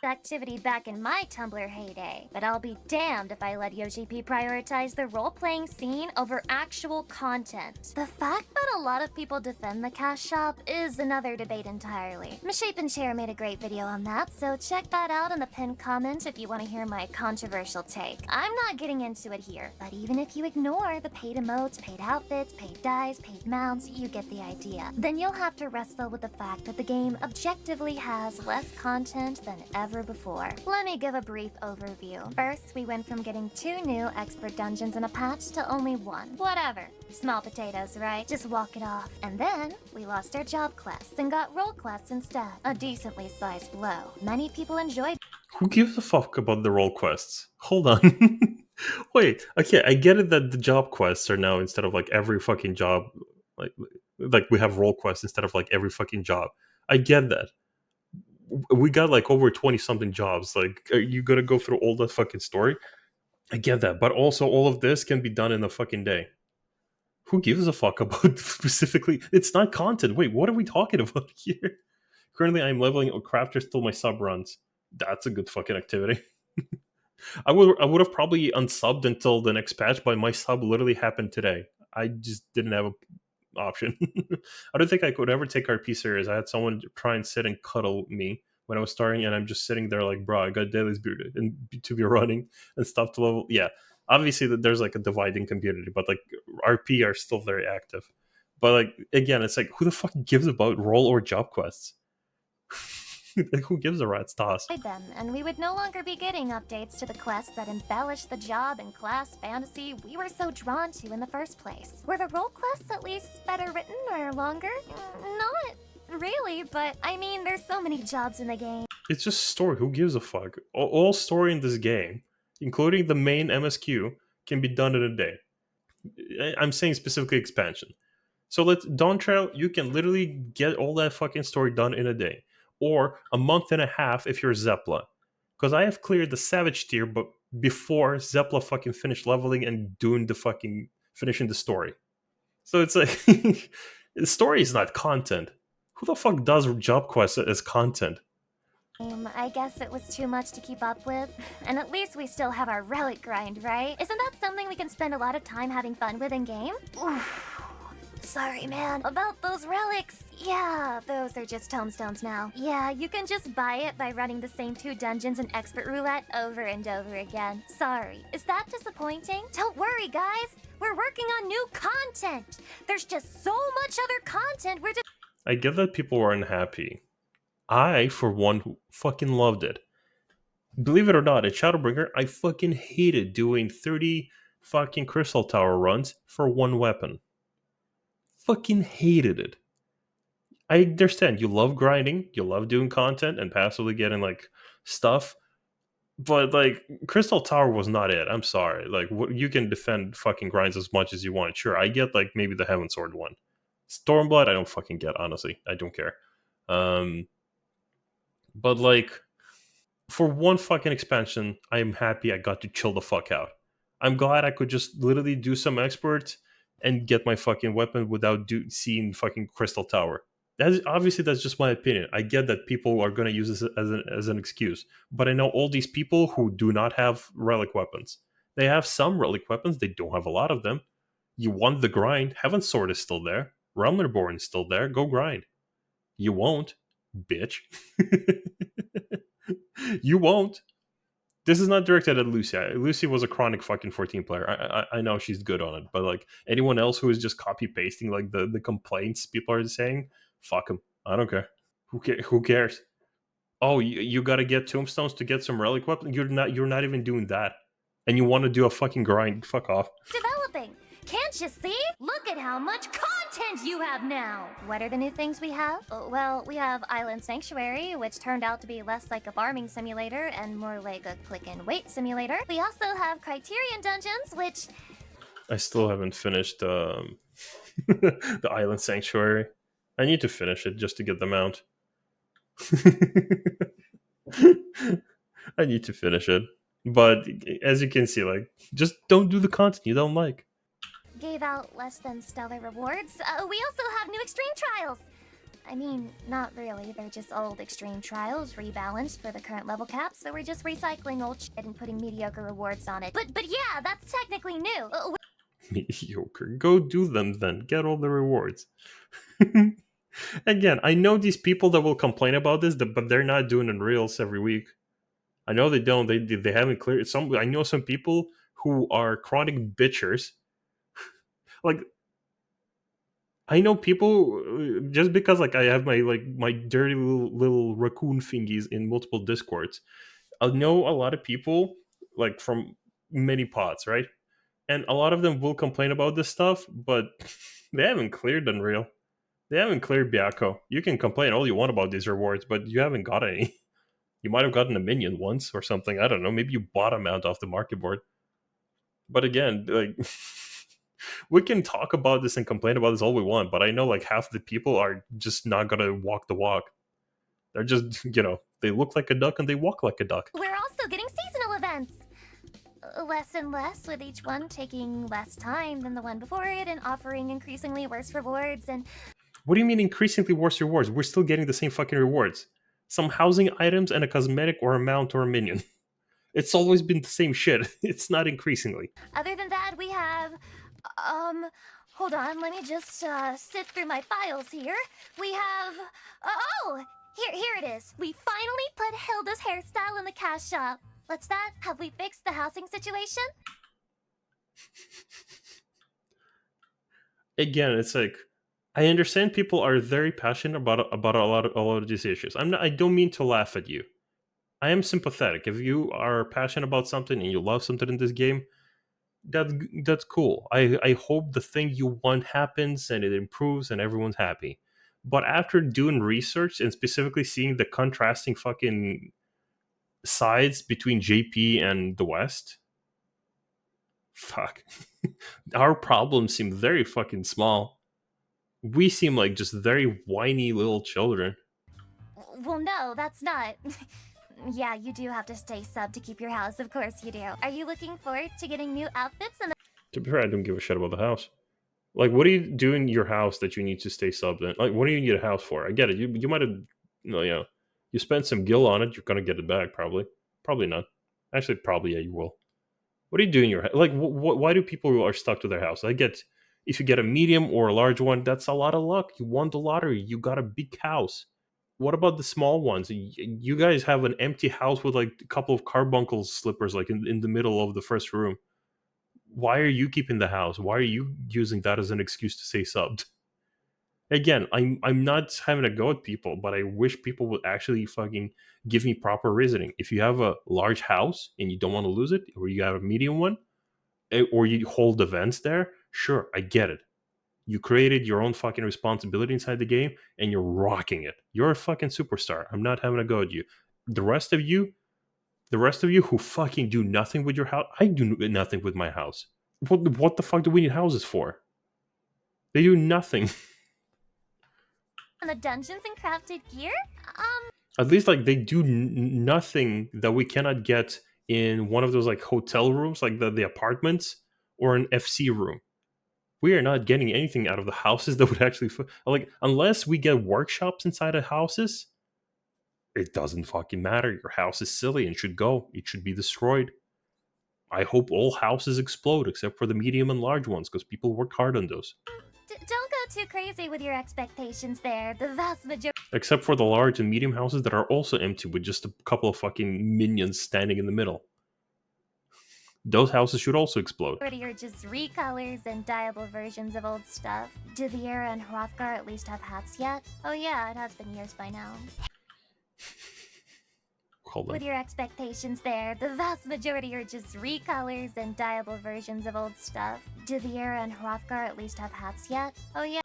Speaker 2: activity back in my Tumblr heyday, but I'll be damned if I let Yoshi P prioritize the role-playing scene over actual content. The fact that a lot of people defend the cash shop is another debate entirely. Misshapen Chair made a great video on that, so check that out in the pinned comment if you want to hear my controversial take. I'm not getting into it here, but even if you ignore the paid emotes, paid outfits, paid dyes, paid mounts, you get the idea. Then you'll have to wrestle with the fact that the game objectively has less content than ever ever before. Let me give a brief overview. First, we went from getting 2 new expert dungeons in a patch to only 1. Whatever. Small potatoes, right? Just walk it off. And then, we lost our job quests and got role quests instead. A decently sized blow. Many people enjoyed.
Speaker 1: Who gives a fuck about the role quests? Hold on. Wait, okay, I get it that the job quests are now instead of like every fucking job, like we have role quests instead of like every fucking job. I get that. We got like over 20 something jobs. Like, are you gonna go through all that fucking story? I get that, but also all of this can be done in a fucking day. Who gives a fuck about specifically? It's not content. Wait, what are we talking about here? Currently, I'm leveling a crafters till my sub runs. That's a good fucking activity. I would have probably unsubbed until the next patch, but my sub literally happened today. I just didn't have a option. I don't think I could ever take RP serious. I had someone try and sit and cuddle me when I was starting, and I'm just sitting there like, bro, I got dailies bearded and to be running and stuff to level. Yeah, obviously that there's like a dividing community, but like RP are still very active. But like again, it's like who the fuck gives about role or job quests? Like, who gives a rat's toss?
Speaker 2: them, and we would no longer be getting updates to the quests that embellish the job and class fantasy we were so drawn to in the first place. Were the role quests at least better written or longer? Not really, but I mean, there's so many jobs in the game.
Speaker 1: It's just story. Who gives a fuck? All story in this game, including the main MSQ, can be done in a day. I'm saying specifically expansion. So let's Dawn Trail, you can literally get all that fucking story done in a day, or a month and a half if you're Zepla. Because I have cleared the Savage tier, but before Zepla fucking finished leveling and doing the fucking finishing the story. So it's like the story is not content. Who the fuck does job quests as content?
Speaker 2: I guess it was too much to keep up with. And at least we still have our relic grind, right? Isn't that something we can spend a lot of time having fun with in game? Sorry, man. About those relics. Yeah, those are just tomestones now. Yeah, you can just buy it by running the same 2 dungeons in expert roulette over and over again. Sorry. Is that disappointing? Don't worry, guys. We're working on new content. There's just so much other content we're just.
Speaker 1: I get that people were unhappy. I, for one, who fucking loved it. Believe it or not, at Shadowbringer, I fucking hated doing 30 fucking Crystal Tower runs for one weapon. Fucking hated it. I understand you love grinding, you love doing content and passively getting like stuff, but like Crystal Tower was not it. I'm sorry. Like you can defend fucking grinds as much as you want. Sure, I get like maybe the Heaven Sword one. Stormblood, I don't fucking get. Honestly, I don't care. Um, but like for one fucking expansion, I am happy I got to chill the fuck out. I'm glad I could just literally do some expert and get my fucking weapon without seeing fucking Crystal Tower. That's just my opinion. I get that people are going to use this as an excuse, but I know all these people who do not have relic weapons. They have some relic weapons. They don't have a lot of them. You want the grind. Heaven's Sword is still there. Realm Reborn is still there. Go grind. You won't, bitch. You won't. This is not directed at Lucy. Lucy was a chronic fucking 14 player. I know she's good on it, but like anyone else who is just copy pasting like the complaints people are saying, fuck them. I don't care. Who cares? Oh, you got to get tombstones to get some relic weapon. You're not even doing that, and you want to do a fucking grind. Fuck off.
Speaker 2: Developing. Can't you see? Look at how much content you have now! What are the new things we have? Well, we have Island Sanctuary, which turned out to be less like a farming simulator and more like a click and wait simulator. We also have Criterion Dungeons, which...
Speaker 1: I still haven't finished the Island Sanctuary. I need to finish it just to get the mount. I need to finish it. But as you can see, like, just don't do the content you don't like.
Speaker 2: Gave out less than stellar rewards. We also have new extreme trials. I mean, not really. They're just old extreme trials rebalanced for the current level cap, so we're just recycling old shit and putting mediocre rewards on it. But yeah, that's technically new.
Speaker 1: Mediocre. Go do them then. Get all the rewards. Again, I know these people that will complain about this, but they're not doing in reels every week. I know they don't. They haven't cleared some. I know some people who are chronic bitchers. Like I know people just because like I have my dirty little raccoon thingies in multiple discords. I know a lot of people like from many pods, right? And a lot of them will complain about this stuff, but they haven't cleared Unreal. They haven't cleared Byakko. You can complain all you want about these rewards, but you haven't got any. You might have gotten a minion once or something. I don't know. Maybe you bought a mount off the market board. But again, like we can talk about this and complain about this all we want, but I know like half the people are just not gonna walk the walk. They're just they look like a duck and they walk like a duck.
Speaker 2: We're also getting seasonal events. Less and less, with each one taking less time than the one before it and offering increasingly worse rewards. And
Speaker 1: What do you mean increasingly worse rewards? We're still getting the same fucking rewards. Some housing items and a cosmetic or a mount or a minion. It's always been the same shit. It's not increasingly.
Speaker 2: other than that, we have, hold on, let me just sift through my files here. We have, oh, here it is. We finally put Hilda's hairstyle in the cash shop. What's that? Have we fixed the housing situation?
Speaker 1: Again, it's like I understand people are very passionate about a lot of these issues. I don't mean to laugh at you. I am sympathetic. If you are passionate about something and you love something in this game, that's that's cool. I hope the thing you want happens and it improves and everyone's happy. But after doing research and specifically seeing the contrasting fucking sides between JP and the West, fuck, our problems seem very fucking small. We seem like just very whiny little children.
Speaker 2: Well, no, that's not. Yeah, you do have to stay sub to keep your house. Of course you do. Are you looking forward to getting new outfits and
Speaker 1: To be fair, I don't give a shit about the house. Like, what do you do in your house that you need to stay subbed in? Like, what do you need a house for? I get it. You might have, you spent some gil on it. You're gonna get it back, probably. Probably not. Actually, probably yeah, you will. What do you do in your like? Why do people who are stuck to their house? I get if you get a medium or a large one, that's a lot of luck. You won the lottery. You got a big house. What about the small ones? You guys have an empty house with like a couple of carbuncle slippers, like in the middle of the first room. Why are you keeping the house? Why are you using that as an excuse to say subbed? Again, I'm not having a go at people, but I wish people would actually fucking give me proper reasoning. If you have a large house and you don't want to lose it, or you have a medium one, or you hold events there, sure, I get it. You created your own fucking responsibility inside the game, and you're rocking it. You're a fucking superstar. I'm not having a go at you. The rest of you, the rest of you who fucking do nothing with your house, I do nothing with my house. What the fuck do we need houses for? They do nothing.
Speaker 2: the dungeons and crafted gear?
Speaker 1: At least like they do nothing that we cannot get in one of those like hotel rooms, like the apartments or an FC room. We are not getting anything out of the houses that would actually like unless we get workshops inside of houses. It doesn't fucking matter. Your house is silly and should go. It should be destroyed. I hope all houses explode except for the medium and large ones because people work hard on those.
Speaker 2: Don't go too crazy with your expectations there. The vast majority
Speaker 1: Except for the large and medium houses that are also empty with just a couple of fucking minions standing in the middle. Those houses should also explode.
Speaker 2: are just recolors and dyeable versions of old stuff. Do Viera and Hrothgar at least have hats yet? Oh yeah, it has been years by now.
Speaker 1: Hold
Speaker 2: With
Speaker 1: on.
Speaker 2: your expectations there, the vast majority are just recolors and dyeable versions of old stuff. Do Viera and Hrothgar at least have hats yet? Oh yeah.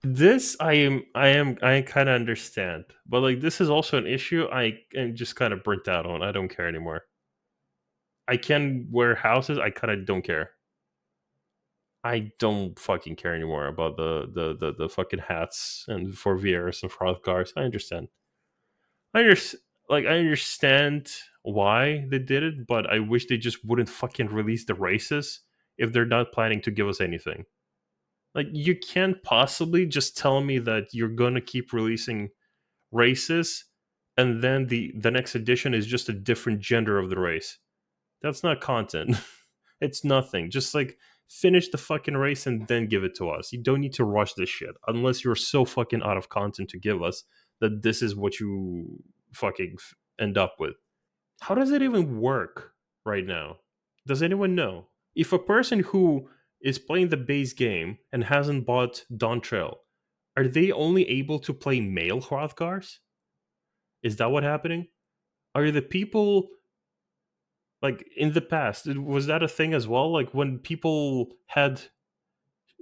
Speaker 1: This I kind of understand, but like this is also an issue I am just kind of burnt out on. I don't care anymore. I can wear houses. I kind of don't care. I don't fucking care anymore about the fucking hats and for VRs and for cars. I understand. I understand. Like I understand why they did it, but I wish they just wouldn't fucking release the races if they're not planning to give us anything. Like you can't possibly just tell me that you're gonna keep releasing races and then the next edition is just a different gender of the race. That's not content. It's nothing. Just like finish the fucking race and then give it to us. You don't need to rush this shit unless you're so fucking out of content to give us that this is what you fucking end up with. How does it even work right now? Does anyone know? If a person who is playing the base game and hasn't bought Dawn Trail, are they only able to play male Hrothgars? Is that what happening? Are the people like in the past? Was that a thing as well? Like when people had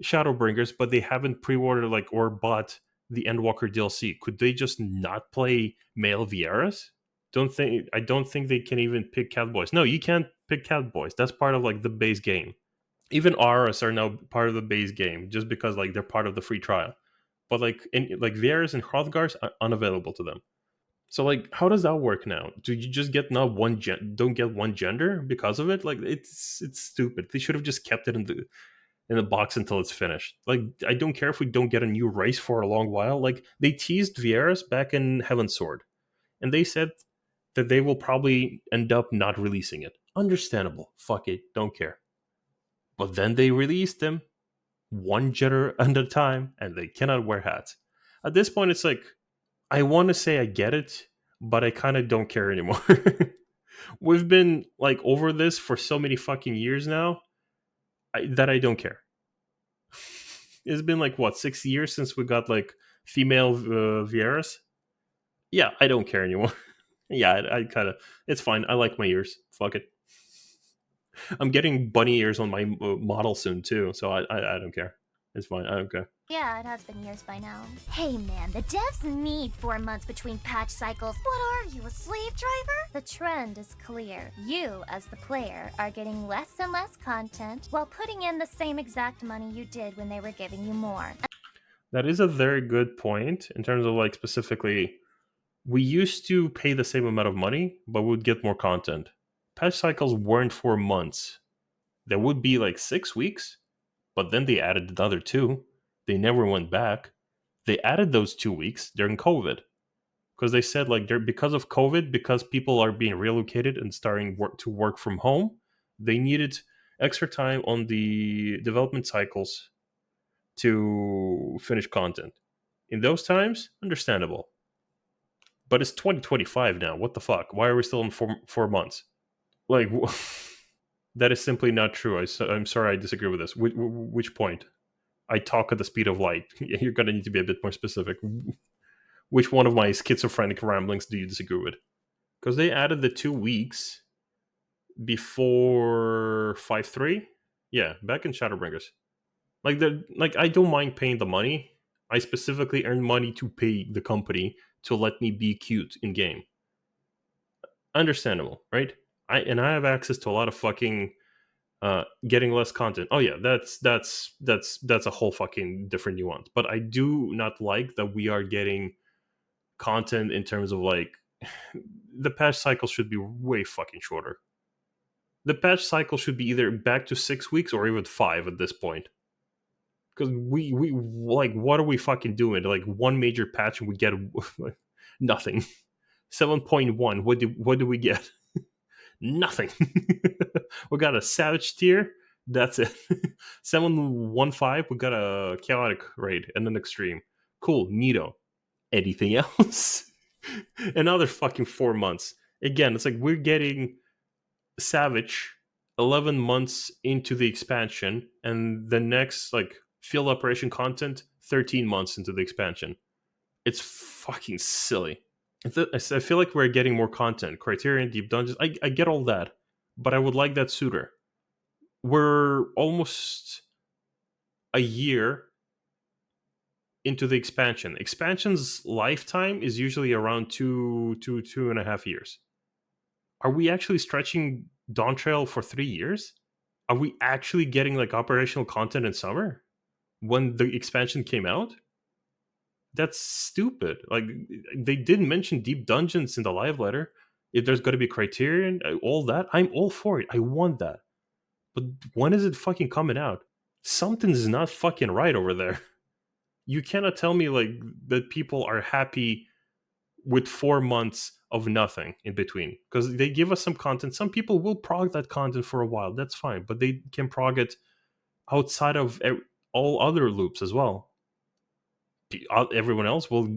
Speaker 1: Shadowbringers, but they haven't pre-ordered like or bought the Endwalker DLC, could they just not play male Vieras? I don't think they can even pick Catboys. No, you can't pick Catboys. That's part of like the base game. Even Auras are now part of the base game just because like they're part of the free trial. But like Vieras and Hrothgars are unavailable to them. So like how does that work now? Do you just get not don't get one gender because of it? Like it's stupid. They should have just kept it in the box until it's finished. Like I don't care if we don't get a new race for a long while. Like they teased Vieras back in Heaven's Sword, and they said that they will probably end up not releasing it. Understandable. Fuck it, don't care. But then they released them one gender at a time, and they cannot wear hats. At this point, it's like I want to say I get it, but I kind of don't care anymore. We've been like over this for so many fucking years now that I don't care. It's been like what 6 years since we got like female Vieras. Yeah, I don't care anymore. Yeah, I kind of it's fine. I like my ears. Fuck it. I'm getting bunny ears on my model soon too, so I don't care. It's fine. I don't care.
Speaker 2: Yeah, it has been years by now. Hey man, the devs need 4 months between patch cycles. What are you, a slave driver? The trend is clear. You, as the player, are getting less and less content while putting in the same exact money you did when they were giving you more.
Speaker 1: That is a very good point in terms of like specifically we used to pay the same amount of money, but we would get more content. Patch cycles weren't for months. There would be like 6 weeks, but then they added another two. They never went back. They added those 2 weeks during COVID because they said like they're because of COVID, because people are being relocated and starting to work from home, they needed extra time on the development cycles to finish content. In those times, understandable. But it's 2025 now. What the fuck? Why are we still in 4 months? Like, that is simply not true. I'm sorry, I disagree with this. Which point? I talk at the speed of light. You're going to need to be a bit more specific. Which one of my schizophrenic ramblings do you disagree with? Because they added the 2 weeks before 5.3. Yeah, back in Shadowbringers. Like I don't mind paying the money. I specifically earn money to pay the company to let me be cute in game. Understandable, right? I have access to a lot of fucking getting less content. Oh yeah, that's a whole fucking different nuance. But I do not like that we are getting content in terms of like the patch cycle should be way fucking shorter. The patch cycle should be either back to 6 weeks or even 5 at this point. Because we like what are we fucking doing? Like one major patch and we get nothing. 7.1. What do we get? Nothing. We got a savage tier. That's it. 7.15. We got a chaotic raid and an extreme. Cool. Neato. Anything else? Another fucking 4 months. Again, it's like we're getting savage 11 months into the expansion, and the next like field operation content 13 months into the expansion. It's fucking silly. I feel like we're getting more content. Criterion, Deep Dungeons, I get all that, but I would like that sooner. We're almost a year into the expansion. Expansion's lifetime is usually around 2.5 years. Are we actually stretching Dawn Trail for 3 years? Are we actually getting like operational content in summer when the expansion came out? That's stupid. Like they didn't mention deep dungeons in the live letter. If there's going to be criterion, all that, I'm all for it. I want that. But when is it fucking coming out? Something's not fucking right over there. You cannot tell me like that people are happy with 4 months of nothing in between because they give us some content. Some people will prog that content for a while. That's fine, but they can prog it outside of all other loops as well. Everyone else, well,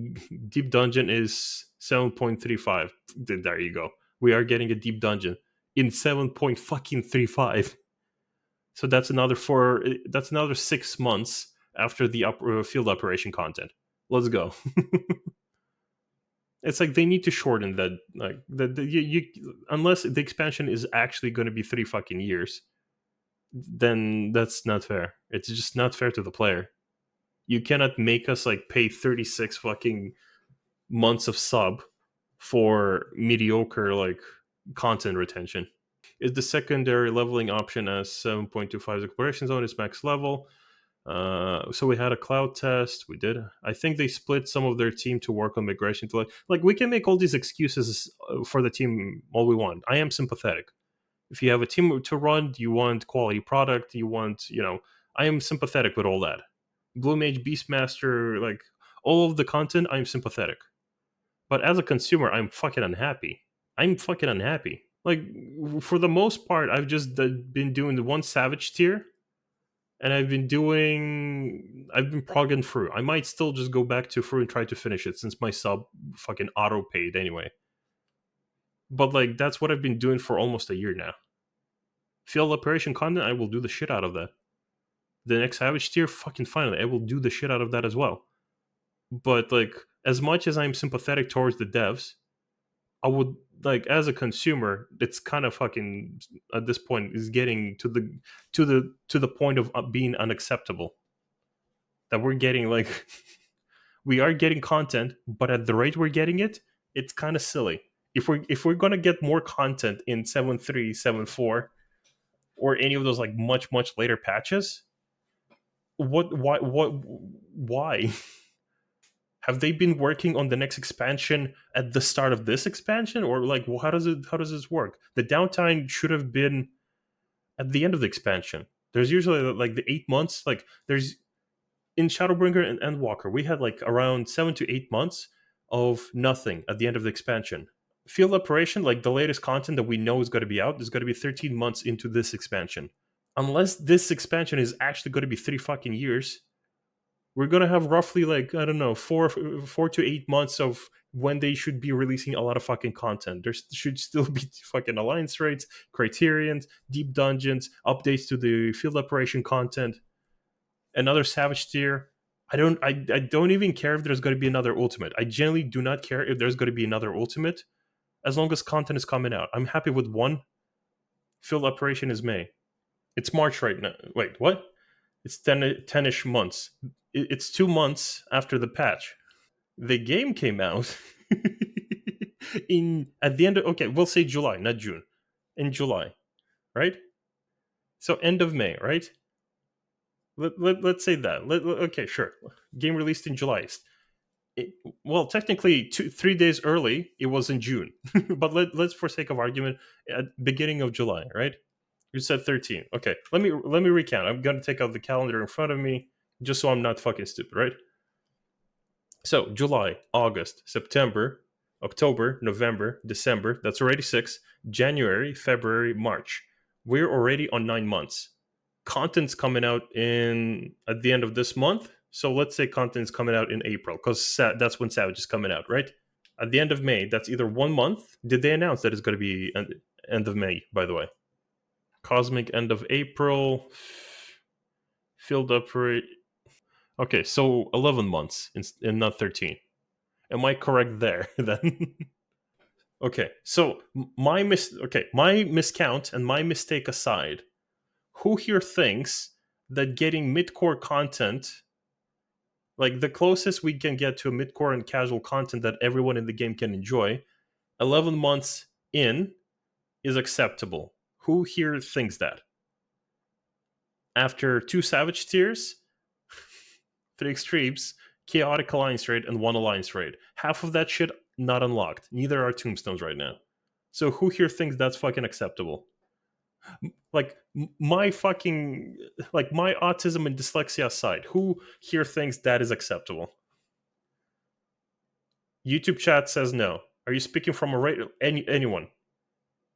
Speaker 1: deep dungeon is 7.35. There you go. We are getting a deep dungeon in 7.35. So that's another four. That's another 6 months after the field operation content. Let's go. It's like they need to shorten that. Like unless the expansion is actually going to be 3 fucking years, then that's not fair. It's just not fair to the player. You cannot make us like pay 36 fucking months of sub for mediocre like content retention. Is the secondary leveling option as 7.25 exploration zone is max level? So we had a cloud test. We did. I think they split some of their team to work on migration. To like we can make all these excuses for the team all we want. I am sympathetic. If you have a team to run, you want quality product. You want I am sympathetic with all that. Blue Mage, Beastmaster, like all of the content, I'm sympathetic. But as a consumer, I'm fucking unhappy. I'm fucking unhappy. Like for the most part, I've just been doing the one Savage tier, and I've been progging through. I might still just go back to through and try to finish it since my sub fucking auto paid anyway. But like that's what I've been doing for almost a year now. Field operation content, I will do the shit out of that. The next Savage tier, fucking finally, I will do the shit out of that as well. But like as much as I'm sympathetic towards the devs, I would like as a consumer, it's kind of fucking at this point is getting to the point of being unacceptable. That we're getting like we are getting content, but at the rate we're getting it, it's kind of silly. If we're gonna get more content in 7.3, 7.4, or any of those like much later patches, why? Have they been working on the next expansion at the start of this expansion, or like how does this work? The downtime should have been at the end of the expansion. There's usually like the 8 months. Like there's in Shadowbringer and Endwalker, we had like around 7 to 8 months of nothing at the end of the expansion. Field operation, like the latest content that we know is going to be out, is going to be 13 months into this expansion. Unless this expansion is actually going to be 3 fucking years, we're gonna have roughly like I don't know 4 to 8 months of when they should be releasing a lot of fucking content. There should still be fucking alliance rates, criterions, deep dungeons, updates to the field operation content, another Savage tier. I don't even care if there's going to be another ultimate. I generally do not care if there's going to be another ultimate, as long as content is coming out. I'm happy with one. Field operation is May. It's March right now. Wait, what? It's 10-ish months. It's 2 months after the patch. The game came out in at the end of okay, we'll say July, not June. In July, right? So end of May, right? Let's say that. Okay, sure. Game released in July. It, well, technically, 3 days early, it was in June. But let's, for sake of argument, at beginning of July, right? You said 13. Okay, let me recount. I'm gonna take out the calendar in front of me just so I'm not fucking stupid, right? So July, August, September, October, November, December. That's already six. January, February, March. We're already on 9 months. Content's coming out in at the end of this month. So let's say content's coming out in April because that's when Savage is coming out, right? At the end of May, that's either 1 month. Did they announce that it's going to be end of May? By the way, Cosmic end of April. Filled up for okay, so 11 months and not 13. Am I correct there then? Okay, so my miscount and my mistake aside, who here thinks that getting mid-core content, like the closest we can get to a mid-core and casual content that everyone in the game can enjoy, 11 months in is acceptable? Who here thinks that? After 2 Savage tiers, 3 extremes, chaotic alliance rate, and 1 alliance rate. Half of that shit not unlocked. Neither are tombstones right now. So who here thinks that's fucking acceptable? Like my fucking like my autism and dyslexia aside, who here thinks that is acceptable? YouTube chat says no. Are you speaking from a anyone?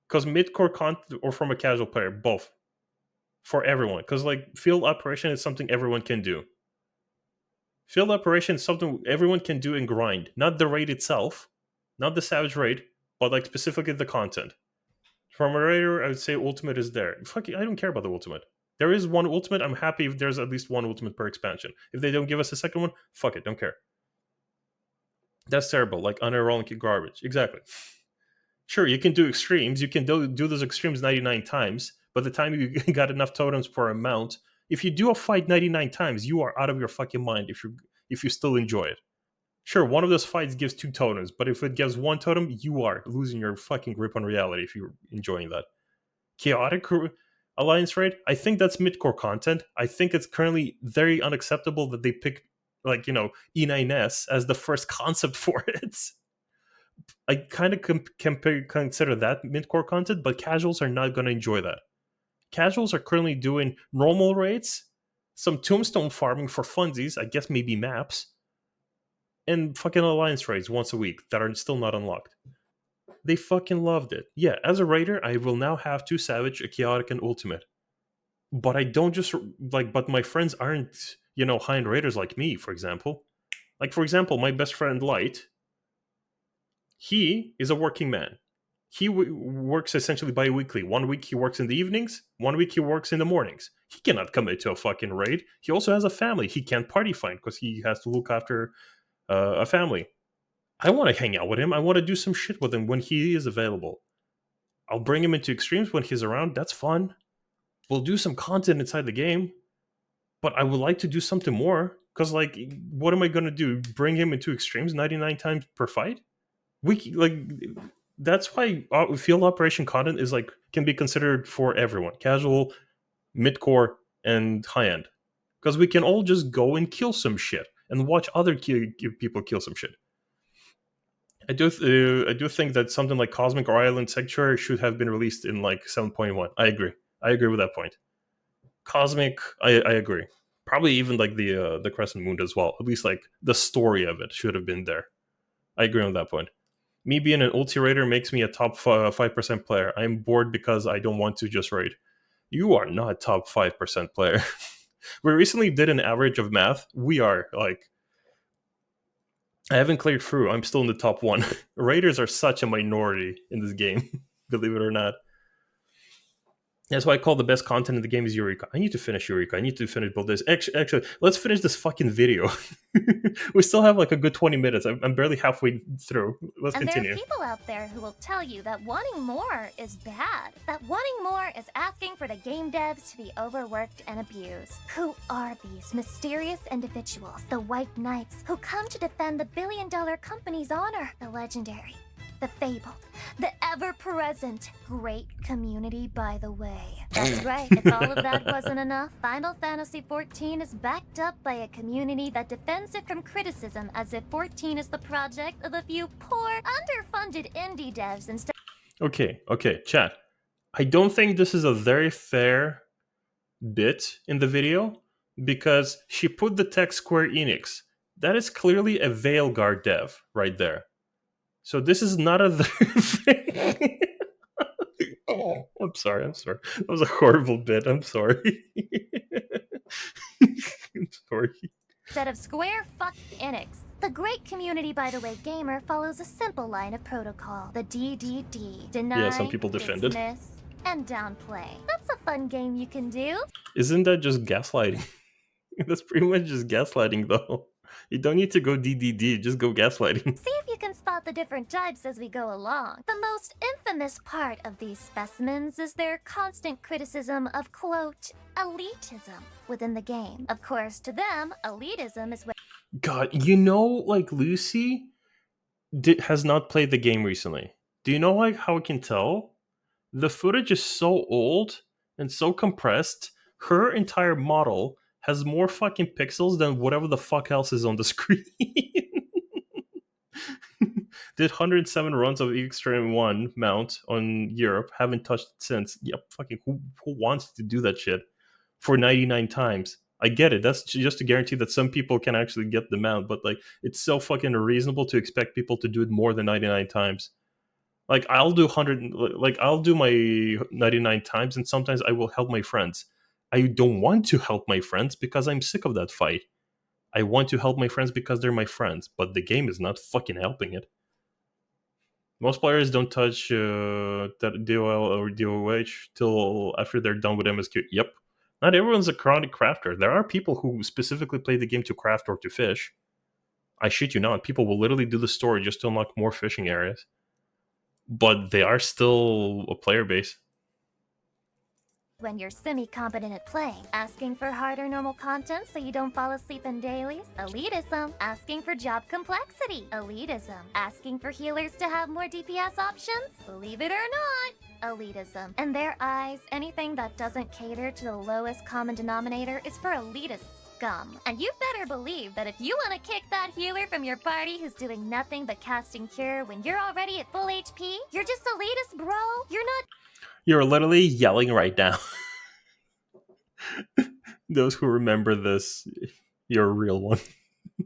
Speaker 1: Because midcore content or from a casual player, both for everyone. Because like field operation is something everyone can do. Field operation is something everyone can do and grind, not the raid itself, not the Savage raid, but like specifically the content. From a raider, I would say ultimate is there. Fuck, I don't care about the ultimate. There is one ultimate. I'm happy if there's at least one ultimate per expansion. If they don't give us a second one, fuck it, don't care. That's terrible. Like unironic garbage. Exactly. Sure, you can do extremes. You can do those extremes 99 times. But the time you got enough totems per amount, if you do a fight 99 times, you are out of your fucking mind if you still enjoy it. Sure, one of those fights gives 2 totems, but if it gives 1 totem, you are losing your fucking grip on reality if you're enjoying that. Chaotic alliance raid, I think that's midcore content. I think it's currently very unacceptable that they pick, like, E9S as the first concept for it. I kind of consider that midcore content, but casuals are not going to enjoy that. Casuals are currently doing normal raids, some tombstone farming for funsies, I guess maybe maps, and fucking alliance raids once a week that are still not unlocked. They fucking loved it. Yeah, as a raider, I will now have 2 savage, a chaotic, and ultimate. But I don't just like. But my friends aren't, high-end raiders like me. For example, my best friend Light. He is a working man. He works essentially bi-weekly. 1 week he works in the evenings. 1 week he works in the mornings. He cannot commit to a fucking raid. He also has a family. He can't party find because he has to look after a family. I want to hang out with him. I want to do some shit with him when he is available. I'll bring him into extremes when he's around. That's fun. We'll do some content inside the game. But I would like to do something more. Because, like, what am I going to do? Bring him into extremes 99 times per fight? That's why field operation content is like can be considered for everyone, casual, mid-core, and high-end, because we can all just go and kill some shit and watch other people kill some shit. I do think that something like Cosmic or Island Sanctuary should have been released in like 7.1. I agree with that point. Cosmic, I agree. Probably even like the Crescent Moon as well. At least like the story of it should have been there. I agree on that point. Me being an ulti raider makes me a top 5% player. I'm bored because I don't want to just raid. You are not top 5% player. We recently did an average of math. We are like, I haven't cleared through. I'm still in the top 1. Raiders are such a minority in this game, believe it or not. That's why I call the best content in the game is Eureka. I need to finish Eureka. I need to finish both this. Actually, let's finish this fucking video. We still have like a good 20 minutes. I'm barely halfway through. Let's continue.
Speaker 2: And there are people out there who will tell you that wanting more is bad. That wanting more is asking for the game devs to be overworked and abused. Who are these mysterious individuals? The White Knights who come to defend the billion-dollar company's honor. The legendary, the fabled, the ever-present great community, by the way. That's right, if all of that wasn't enough, Final Fantasy XIV is backed up by a community that defends it from criticism as if 14 is the project of a few poor, underfunded indie devs instead.
Speaker 1: Okay, chat. I don't think this is a very fair bit in the video because she put the text Square Enix. That is clearly a Veilguard dev right there. So this is not a thing. Oh, I'm sorry. That was a horrible bit. I'm sorry. I'm sorry.
Speaker 2: Instead of Square, fuck Enix. The great community, by the way, gamer follows a simple line of protocol. The DDD. Deny,
Speaker 1: Yeah, some people defend it.
Speaker 2: dismiss, and downplay. That's a fun game you can do.
Speaker 1: Isn't that just gaslighting? That's pretty much just gaslighting, though. You don't need to go DDD, just go gaslighting.
Speaker 2: See if you can spot the different types as we go along. The most infamous part of these specimens is their constant criticism of, quote, elitism within the game. Of course, to them, elitism is what...
Speaker 1: God, like Lucy has not played the game recently. Do you know like how I can tell? The footage is so old and so compressed. Her entire model has more fucking pixels than whatever the fuck else is on the screen. Did 107 runs of Extreme 1 mount on Europe. Haven't touched it since. Yep, fucking who wants to do that shit for 99 times? I get it. That's just to guarantee that some people can actually get the mount, but like it's so fucking reasonable to expect people to do it more than 99 times. Like I'll do 100, like I'll do my 99 times, and sometimes I will help my friends. I don't want to help my friends because I'm sick of that fight. I want to help my friends because they're my friends, but the game is not fucking helping it. Most players don't touch that DOL or DOH till after they're done with MSQ. Yep, Not everyone's a chronic crafter. There are people who specifically play the game to craft or to fish. I shit you not. People will literally do the story just to unlock more fishing areas. But they are still a player base.
Speaker 2: when you're semi-competent at playing. Asking for harder normal content so you don't fall asleep in dailies? Elitism. Asking for job complexity? Elitism. Asking for healers to have more DPS options? Believe it or not, elitism. In their eyes, anything that doesn't cater to the lowest common denominator is for elitist scum. And you better believe that if you want to kick that healer from your party who's doing nothing but casting cure when you're already at full HP, you're just elitist, bro. You're not
Speaker 1: You're literally yelling right now. Those who remember this, you're a real one.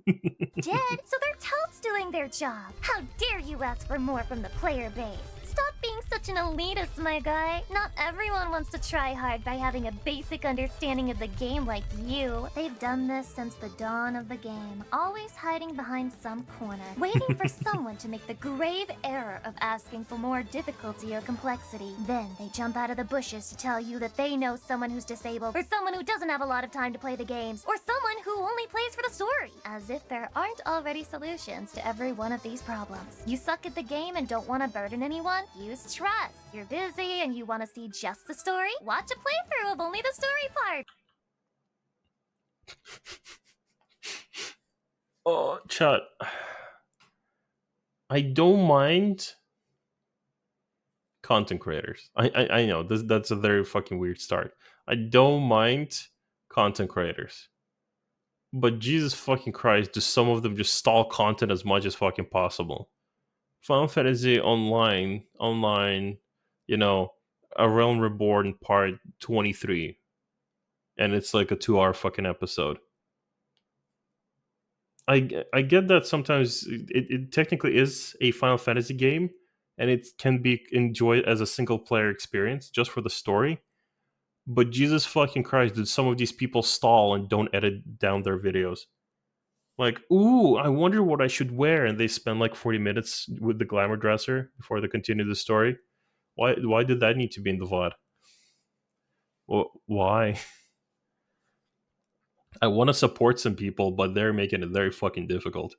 Speaker 2: dead, so they're totes doing their job. How dare you ask for more from the player base? Stop being such an elitist, my guy. Not everyone wants to try hard by having a basic understanding of the game like you. They've done this since the dawn of the game, always hiding behind some corner, waiting for someone to make the grave error of asking for more difficulty or complexity. Then they jump out of the bushes to tell you that they know someone who's disabled, or someone who doesn't have a lot of time to play the games, or someone who only plays for the story. As if there aren't already solutions to every one of these problems. You suck at the game and don't want to burden anyone? Use trust. You're busy and you want to see just the story? Watch a playthrough of only the story part.
Speaker 1: Oh, chat. I don't mind content creators. I know that's a very fucking weird start. I don't mind content creators. But Jesus fucking Christ, do some of them just stall content as much as fucking possible? Final Fantasy Online, you know, A Realm Reborn Part 23, and it's like a 2 hour fucking episode. I get that sometimes it technically is a Final Fantasy game, and it can be enjoyed as a single player experience just for the story. But Jesus fucking Christ, did some of these people stall and don't edit down their videos? Like, ooh, I wonder what I should wear, and they spend like 40 minutes with the glamour dresser before they continue the story. Why did that need to be in the VOD? Well, why? I want to support some people, but they're making it very fucking difficult.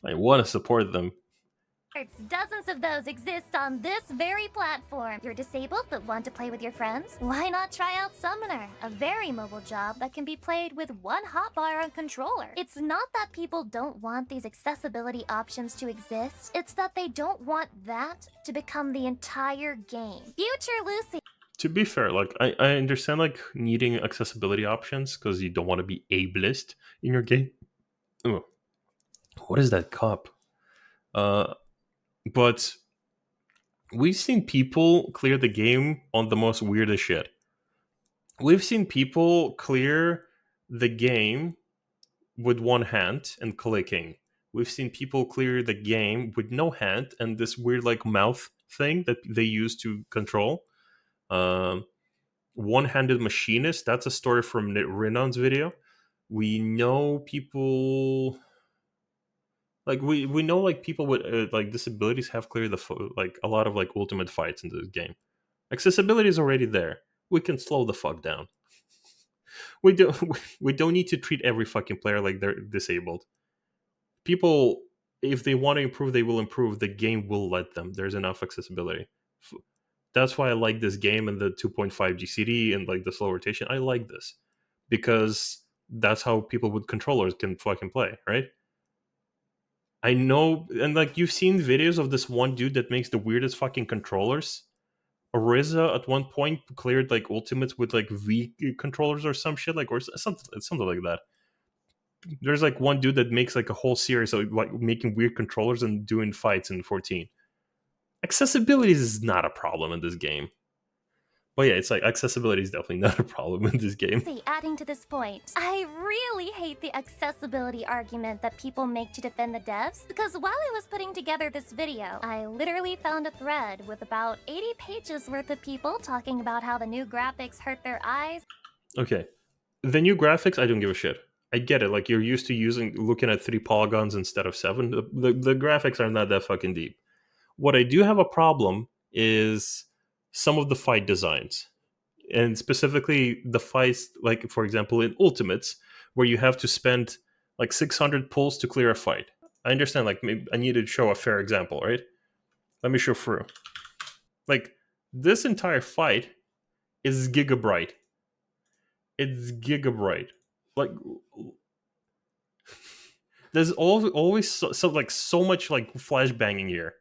Speaker 1: I want to support them.
Speaker 2: Dozens of those exist on this very platform. You're disabled but want to play with your friends? Why not try out Summoner, a very mobile job that can be played with one hotbar and controller. It's not that people don't want these accessibility options to exist, it's that they don't want that to become the entire game. Future Lucy.
Speaker 1: To be fair, like I understand like needing accessibility options because you don't want to be ableist in your game. Ugh. What is that cup? But we've seen people clear the game on the most weirdest shit. We've seen people clear the game with one hand and clicking. We've seen people clear the game with no hand and this weird like mouth thing that they use to control. Um, One-handed machinist. That's a story from Renon's video. We know people like we know like people with like disabilities have cleared like a lot of like ultimate fights in this game. Accessibility is already there. We can slow the fuck down. We don't we don't need to treat every fucking player like they're disabled. People, if they want to improve, they will improve. The game will let them. There's enough accessibility. That's why I like this game and the 2.5 GCD and like the slow rotation. I like this because that's how people with controllers can fucking play, right? I know, and like you've seen videos of this one dude that makes the weirdest fucking controllers. Ariza at one point cleared like ultimates with like V controllers or some shit, like or something like that. There's like one dude that makes like a whole series of like making weird controllers and doing fights in 14. Accessibility is not a problem in this game. But yeah, it's like accessibility is definitely not a problem in this game.
Speaker 2: See, adding to this point, I really hate the accessibility argument that people make to defend the devs, because while I was putting together this video, I literally found a thread with about 80 pages worth of people talking about how the new graphics hurt their eyes.
Speaker 1: Okay. The new graphics, I don't give a shit. I get it. Like you're used to looking at 3 polygons instead of 7. The graphics are not that fucking deep. What I do have a problem is some of the fight designs. and specifically the fights, like for example in Ultimates, where you have to spend like 600 pulls to clear a fight. I understand, like maybe I need to show a fair example, right? Let me show through. Like this entire fight is gigabyte. It's gigabyte. Like there's always so much like flashbanging here.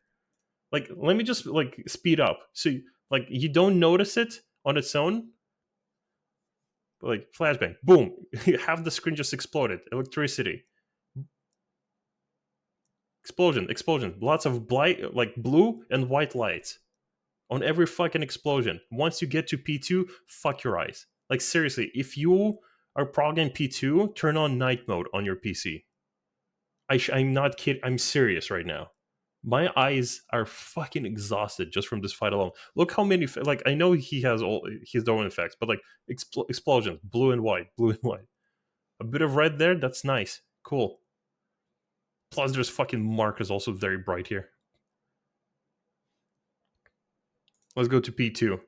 Speaker 1: Like let me just like speed up so like you don't notice it on its own. But like flashbang, boom, half the screen just exploded. Electricity, explosion, lots of blight, like blue and white lights on every fucking explosion. Once you get to P2, fuck your eyes. Like seriously, if you are progging P2, turn on night mode on your PC. I'm not kidding. I'm serious right now. My eyes are fucking exhausted just from this fight alone. Look how many, like I know he has all his own effects, but like explosions, blue and white, blue and white. A bit of red there, that's nice, cool. Plus, there's fucking Mark is also very bright here. Let's go to P2.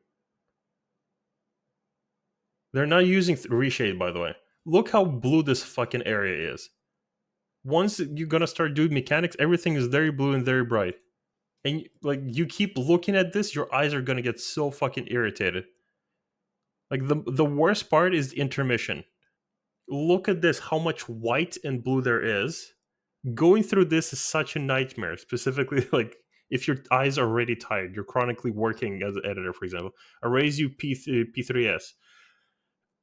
Speaker 1: They're not using reshade, by the way. Look how blue this fucking area is. Once you're gonna start doing mechanics, everything is very blue and very bright. And like you keep looking at this, your eyes are gonna get so fucking irritated. Like the worst part is the intermission. Look at this, how much white and blue there is. Going through this is such a nightmare, specifically like if your eyes are already tired, you're chronically working as an editor, for example. I raise you P3S.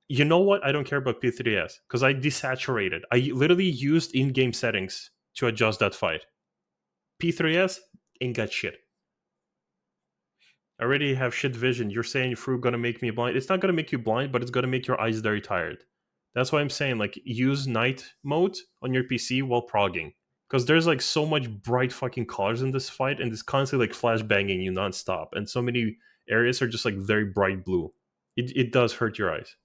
Speaker 1: You know what? I don't care about P3S because I desaturated. I literally used in-game settings to adjust that fight. P3S ain't got shit. I already have shit vision. You're saying fruit gonna make me blind. It's not gonna make you blind, but it's gonna make your eyes very tired. That's why I'm saying like use night mode on your PC while progging. Because there's like so much bright fucking colors in this fight, and it's constantly like flashbanging you nonstop, and so many areas are just like very bright blue. It does hurt your eyes.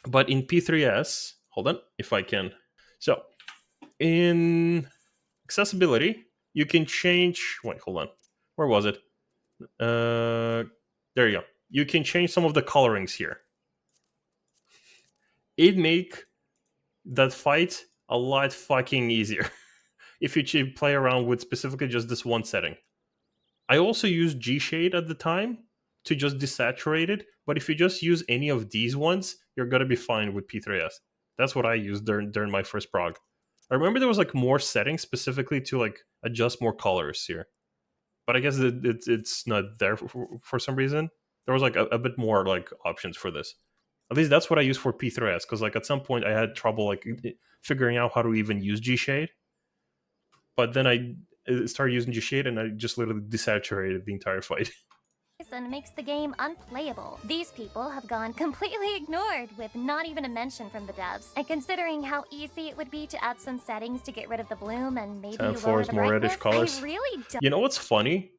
Speaker 1: But in P3S, hold on, if I can. So in accessibility, you can change. Wait, hold on. Where was it? There you go. You can change some of the colorings here. It make that fight a lot fucking easier if you play around with specifically just this one setting. I also used G Shade at the time to just desaturate it, but if you just use any of these ones, you're gonna be fine with P3S. That's what I used during my first prog. I remember there was like more settings specifically to like adjust more colors here, but I guess it's not there for some reason. There was like a bit more like options for this. At least that's what I use for P3S because like at some point I had trouble like figuring out how to even use G Shade, but then I started using G Shade and I just literally desaturated the entire fight.
Speaker 2: And makes the game unplayable. These people have gone completely ignored, with not even a mention from the devs. And considering how easy it would be to add some settings to get rid of the bloom and maybe lower the
Speaker 1: more
Speaker 2: brightness,
Speaker 1: reddish colors.
Speaker 2: I really don't.
Speaker 1: You know what's funny?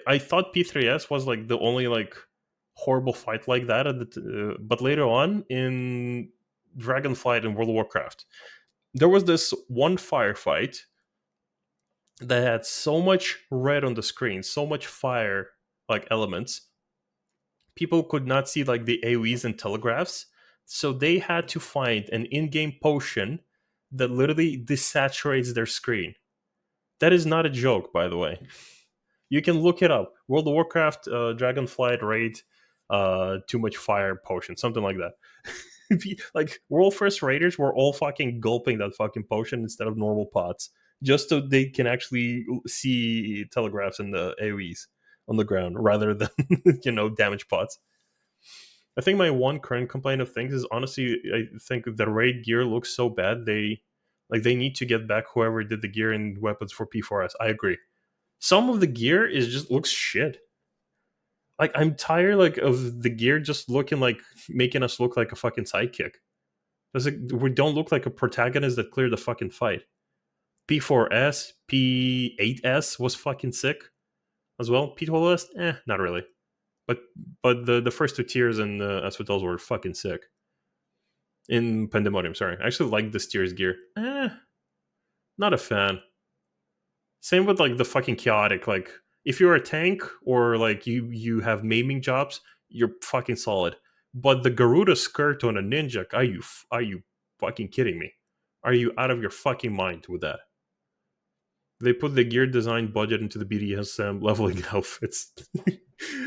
Speaker 1: I thought P3S was like the only like horrible fight like that, but later on in Dragonflight and World of Warcraft, there was this one firefight that had so much red on the screen, so much fire like elements, people could not see like the AoEs and telegraphs, so they had to find an in-game potion that literally desaturates their screen. That is not a joke, by the way. You can look it up. World of Warcraft, Dragonflight raid, too much fire potion, something like that. Like world first raiders were all fucking gulping that fucking potion instead of normal pots, just so they can actually see telegraphs and the AoEs on the ground rather than damage pots. I think my one current complaint of things is honestly I think the raid gear looks so bad they need to get back whoever did the gear and weapons for P4S. I agree. Some of the gear is just looks shit. Like I'm tired like of the gear just looking like making us look like a fucking sidekick. We don't look like a protagonist that cleared the fucking fight. P4S, P8S was fucking sick as well. P12S, not really. But the first two tiers in Asphodels were fucking sick. In Pandemonium, sorry. I actually like this tier's gear. Not a fan. Same with like the fucking chaotic. Like if you're a tank or like you have maiming jobs, you're fucking solid. But the Garuda skirt on a ninja, are you fucking kidding me? Are you out of your fucking mind with that? They put the gear design budget into the BDSM leveling outfits.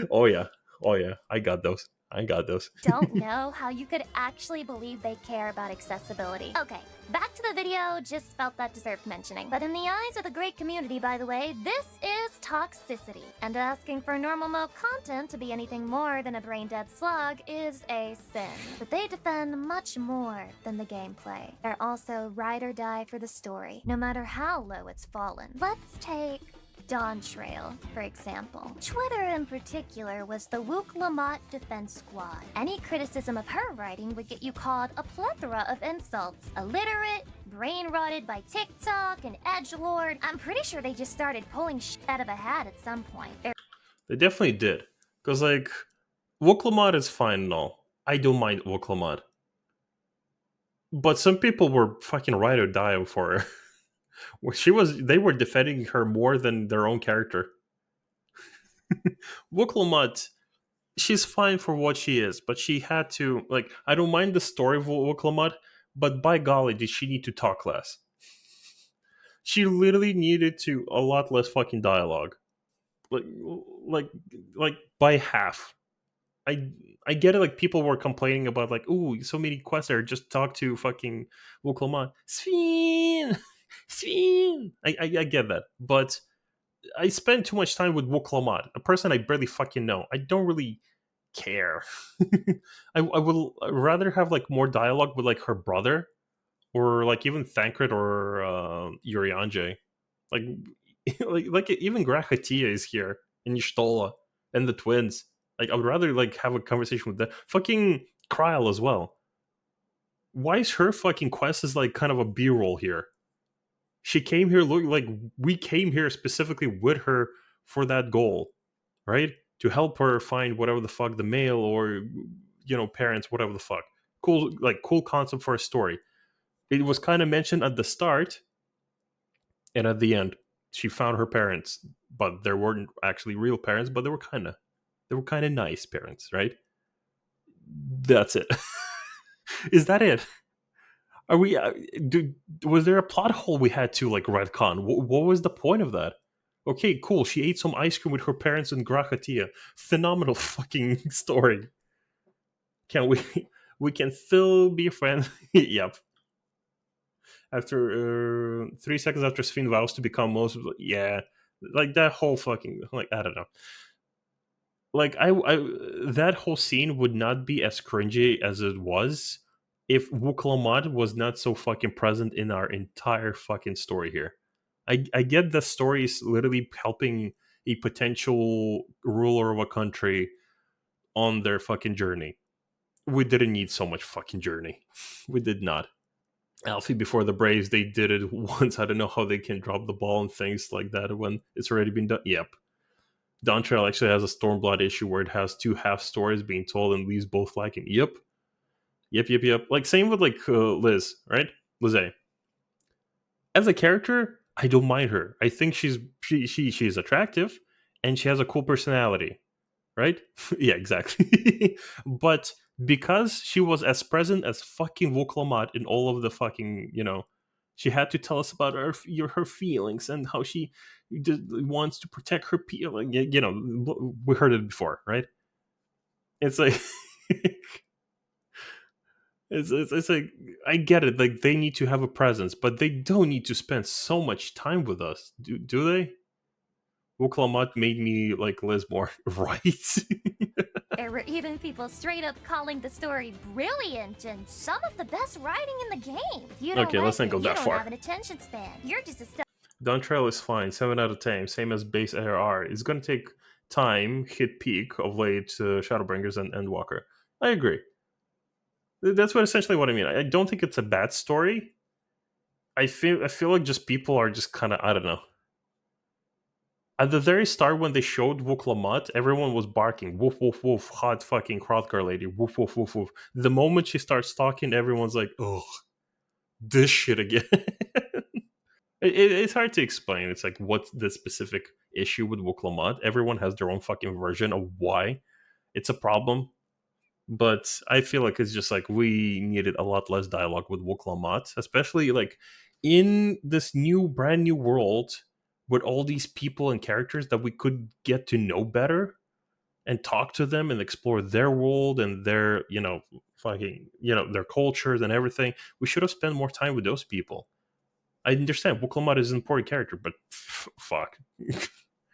Speaker 1: Oh yeah, oh yeah, I got those. I got those.
Speaker 2: Don't know how you could actually believe they care about accessibility. Okay, back to the video, just felt that deserved mentioning. But in the eyes of the great community, by the way, this is toxicity. And asking for normal mode content to be anything more than a brain-dead slug is a sin. But they defend much more than the gameplay. They're also ride or die for the story, no matter how low it's fallen. Let's take Dawn Trail, for example. Twitter in particular was the Wook Lamont Defense Squad. Any criticism of her writing would get you called a plethora of insults. Illiterate, brain-rotted by TikTok, and edgelord. I'm pretty sure they just started pulling shit out of a hat at some point.
Speaker 1: They definitely did. Because, like, Wook Lamont is fine and all. I don't mind Wook Lamont. But some people were fucking ride or die for her. They were defending her more than their own character. Wook Lamont, she's fine for what she is, but she had to, like, I don't mind the story of Wook Lamont, but by golly, did she need to talk less? She literally needed to a lot less fucking dialogue, like, like, like by half. I I get it. Like people were complaining about, like, ooh, so many quests there. Just talk to fucking Wook Lamont. Sven, Sven. I get that, but I spend too much time with Wook Lamont, a person I barely fucking know. I don't really care. I would rather have like more dialogue with like her brother, or like even Thancred or Urianger. Like, like even Grachatia is here and Y'shtola and the twins. Like I would rather like have a conversation with the fucking Kryl as well. Why is her fucking quest is like kind of a B-roll here? She came here look like we came here specifically with her for that goal, right? To help her find whatever the fuck the male or parents, whatever the fuck. Cool, like cool concept for a story. It was kind of mentioned at the start and at the end. She found her parents, but there weren't actually real parents, but they were kind of nice parents, right? That's it. Is that it? Are we? Was there a plot hole we had to like retcon? What was the point of that? Okay, cool. She ate some ice cream with her parents in Grachatia. Phenomenal fucking story. Can we? We can still be friends. Yep. After 3 seconds after Sven vows to become most, yeah, like that whole fucking like I don't know. Like I that whole scene would not be as cringy as it was if Wook Lamont was not so fucking present in our entire fucking story here. I get the story is literally helping a potential ruler of a country on their fucking journey. We didn't need so much fucking journey. We did not. Alfie before the Braves, they did it once. I don't know how they can drop the ball and things like that when it's already been done. Yep. Dawn Trail actually has a Stormblood issue where it has two half stories being told and leaves both liking. Yep. Yep, yep, yep. Like same with like Liz, right? Lizzie. As a character, I don't mind her. I think she's attractive and she has a cool personality, right? Yeah, exactly. But because she was as present as fucking Wook Lamont in all of the fucking, she had to tell us about her feelings and how she just wants to protect her people. We heard it before, right? It's like it's like I get it. Like they need to have a presence, but they don't need to spend so much time with us. Do they? Wook Lamont made me like Liz more, right?
Speaker 2: There were even people straight up calling the story brilliant and some of the best writing in the game. If you don't
Speaker 1: Okay, let's
Speaker 2: like
Speaker 1: not go
Speaker 2: it, you
Speaker 1: that
Speaker 2: don't
Speaker 1: far.
Speaker 2: have an attention span. You're just a
Speaker 1: Dawn Trail is fine, 7 out of 10, same as base ARR. It's going to take time, hit peak of late Shadowbringers and Endwalker. I agree. That's essentially what I mean. I don't think it's a bad story. I feel like just people are just kind of, I don't know. At the very start, when they showed Wook Lamont, everyone was barking, woof, woof, woof, hot fucking Hrothgar lady, woof, woof, woof, woof. The moment she starts talking, everyone's like, oh, this shit again. It's hard to explain. It's like, what's the specific issue with Wook Lamont? Everyone has their own fucking version of why. It's a problem, but I feel like it's just like we needed a lot less dialogue with Woklamat, especially like in this brand new world with all these people and characters that we could get to know better and talk to them and explore their world and their, fucking, their cultures and everything. We should have spent more time with those people. I understand Woklamat is an important character, but fuck,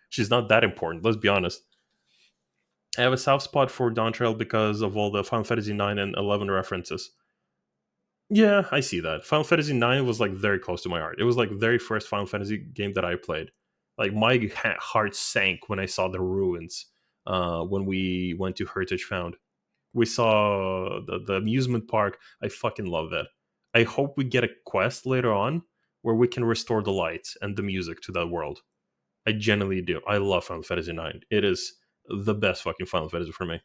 Speaker 1: she's not that important. Let's be honest. I have a soft spot for Dawntrail because of all the Final Fantasy 9 and 11 references. Yeah, I see that. Final Fantasy 9 was like very close to my heart. It was like very first Final Fantasy game that I played. Like my heart sank when I saw the ruins. When we went to Heritage Found, we saw the amusement park. I fucking love that. I hope we get a quest later on where we can restore the lights and the music to that world. I genuinely do. I love Final Fantasy 9. It is the best fucking Final Fantasy for me.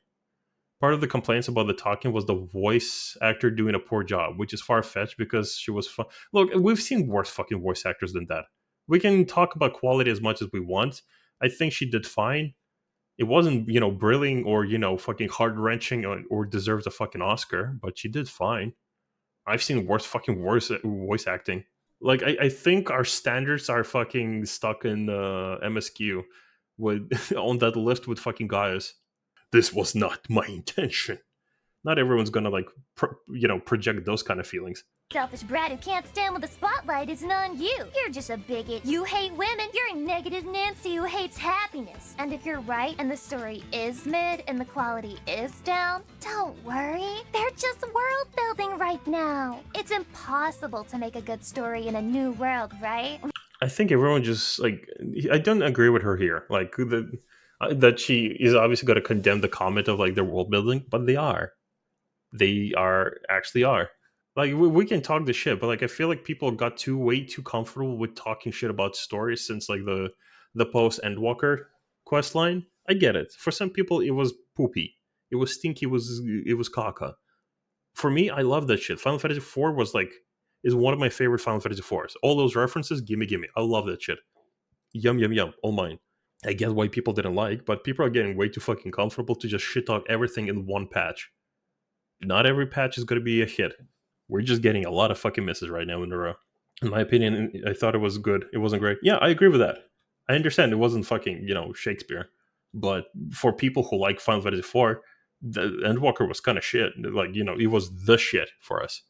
Speaker 1: Part of the complaints about the talking was the voice actor doing a poor job, which is far fetched because she was. Look, we've seen worse fucking voice actors than that. We can talk about quality as much as we want. I think she did fine. It wasn't, brilliant or, fucking heart wrenching or deserves a fucking Oscar, but she did fine. I've seen worse voice acting. Like, I think our standards are fucking stuck in MSQ with on that lift with fucking guys. This was not my intention. Not everyone's gonna like project those kind of feelings.
Speaker 2: Selfish brat who can't stand when the spotlight isn't on you. You're just a bigot. You hate women. You're a negative Nancy who hates happiness. And if you're right and the story is mid and the quality is down, don't worry. They're just world building right now. It's impossible to make a good story in a new world, right?
Speaker 1: I think everyone just like, I don't agree with her here. Like that she is obviously going to condemn the comment of like their world building, but they actually are. Like we can talk the shit, but like I feel like people got way too comfortable with talking shit about stories since like the post Endwalker quest line. I get it. For some people, it was poopy, it was stinky, it was caca. For me, I love that shit. Final Fantasy IV is one of my favorite Final Fantasy IVs. All those references, gimme. I love that shit. Yum yum yum. All mine. I get why people didn't like, but people are getting way too fucking comfortable to just shit talk everything in one patch. Not every patch is going to be a hit. We're just getting a lot of fucking misses right now in a row. In my opinion, I thought it was good. It wasn't great. Yeah, I agree with that. I understand it wasn't fucking, Shakespeare. But for people who like Final Fantasy IV, the Endwalker was kind of shit. Like, it was the shit for us.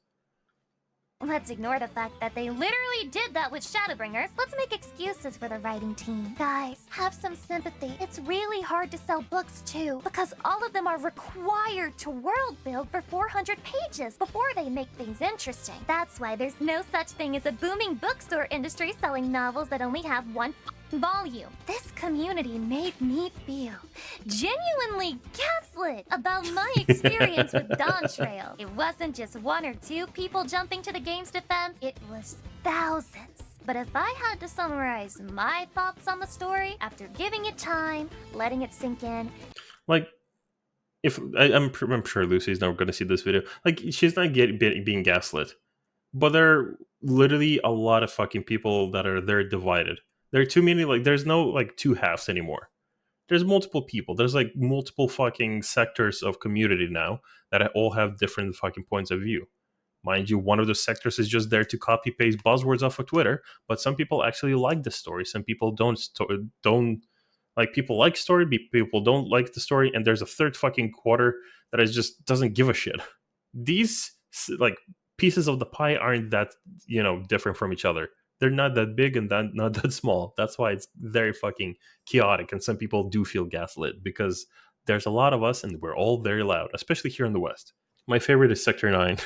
Speaker 2: Let's ignore the fact that they literally did that with Shadowbringers. Let's make excuses for the writing team. Guys, have some sympathy. It's really hard to sell books too, because all of them are required to world build for 400 pages before they make things interesting. That's why there's no such thing as a booming bookstore industry selling novels that only have one volume. This community made me feel genuinely gaslit about my experience with Dawntrail. It wasn't just one or two people jumping to the game's defense, it was thousands. But if I had to summarize my thoughts on the story after giving it time, letting it sink in,
Speaker 1: like, if I'm sure Lucy's never going to see this video. Like, she's not being gaslit, but there are literally a lot of fucking people that are there divided. There are too many. Like, there's no like two halves anymore. There's multiple people. There's like multiple fucking sectors of community now that all have different fucking points of view. Mind you, one of the sectors is just there to copy paste buzzwords off of Twitter, but some people actually like the story. Some people don't like. People like story, people don't like the story, and there's a third fucking quarter that is just doesn't give a shit. These like pieces of the pie aren't that different from each other. They're not that big and not that small. That's why it's very fucking chaotic, and some people do feel gaslit because there's a lot of us and we're all very loud, especially here in the West. My favorite is Sector 9.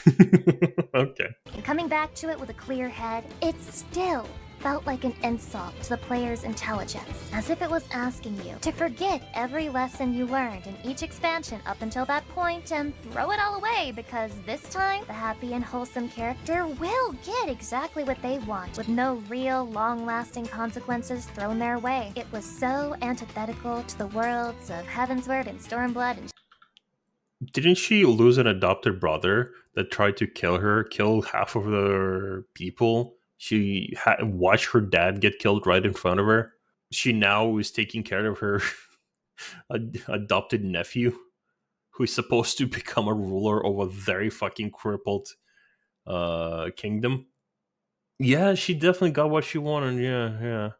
Speaker 1: Okay.
Speaker 2: and coming back to it with a clear head, it still felt like an insult to the player's intelligence, as if it was asking you to forget every lesson you learned in each expansion up until that point and throw it all away, because this time, the happy and wholesome character will get exactly what they want, with no real, long-lasting consequences thrown their way. It was so antithetical to the worlds of Heavensward and Stormblood and
Speaker 1: Didn't she lose an adopted brother that tried to kill half of the people? She watched her dad get killed right in front of her. She now is taking care of her adopted nephew. who is supposed to become a ruler of a very fucking crippled kingdom. Yeah, she definitely got what she wanted. Yeah, yeah.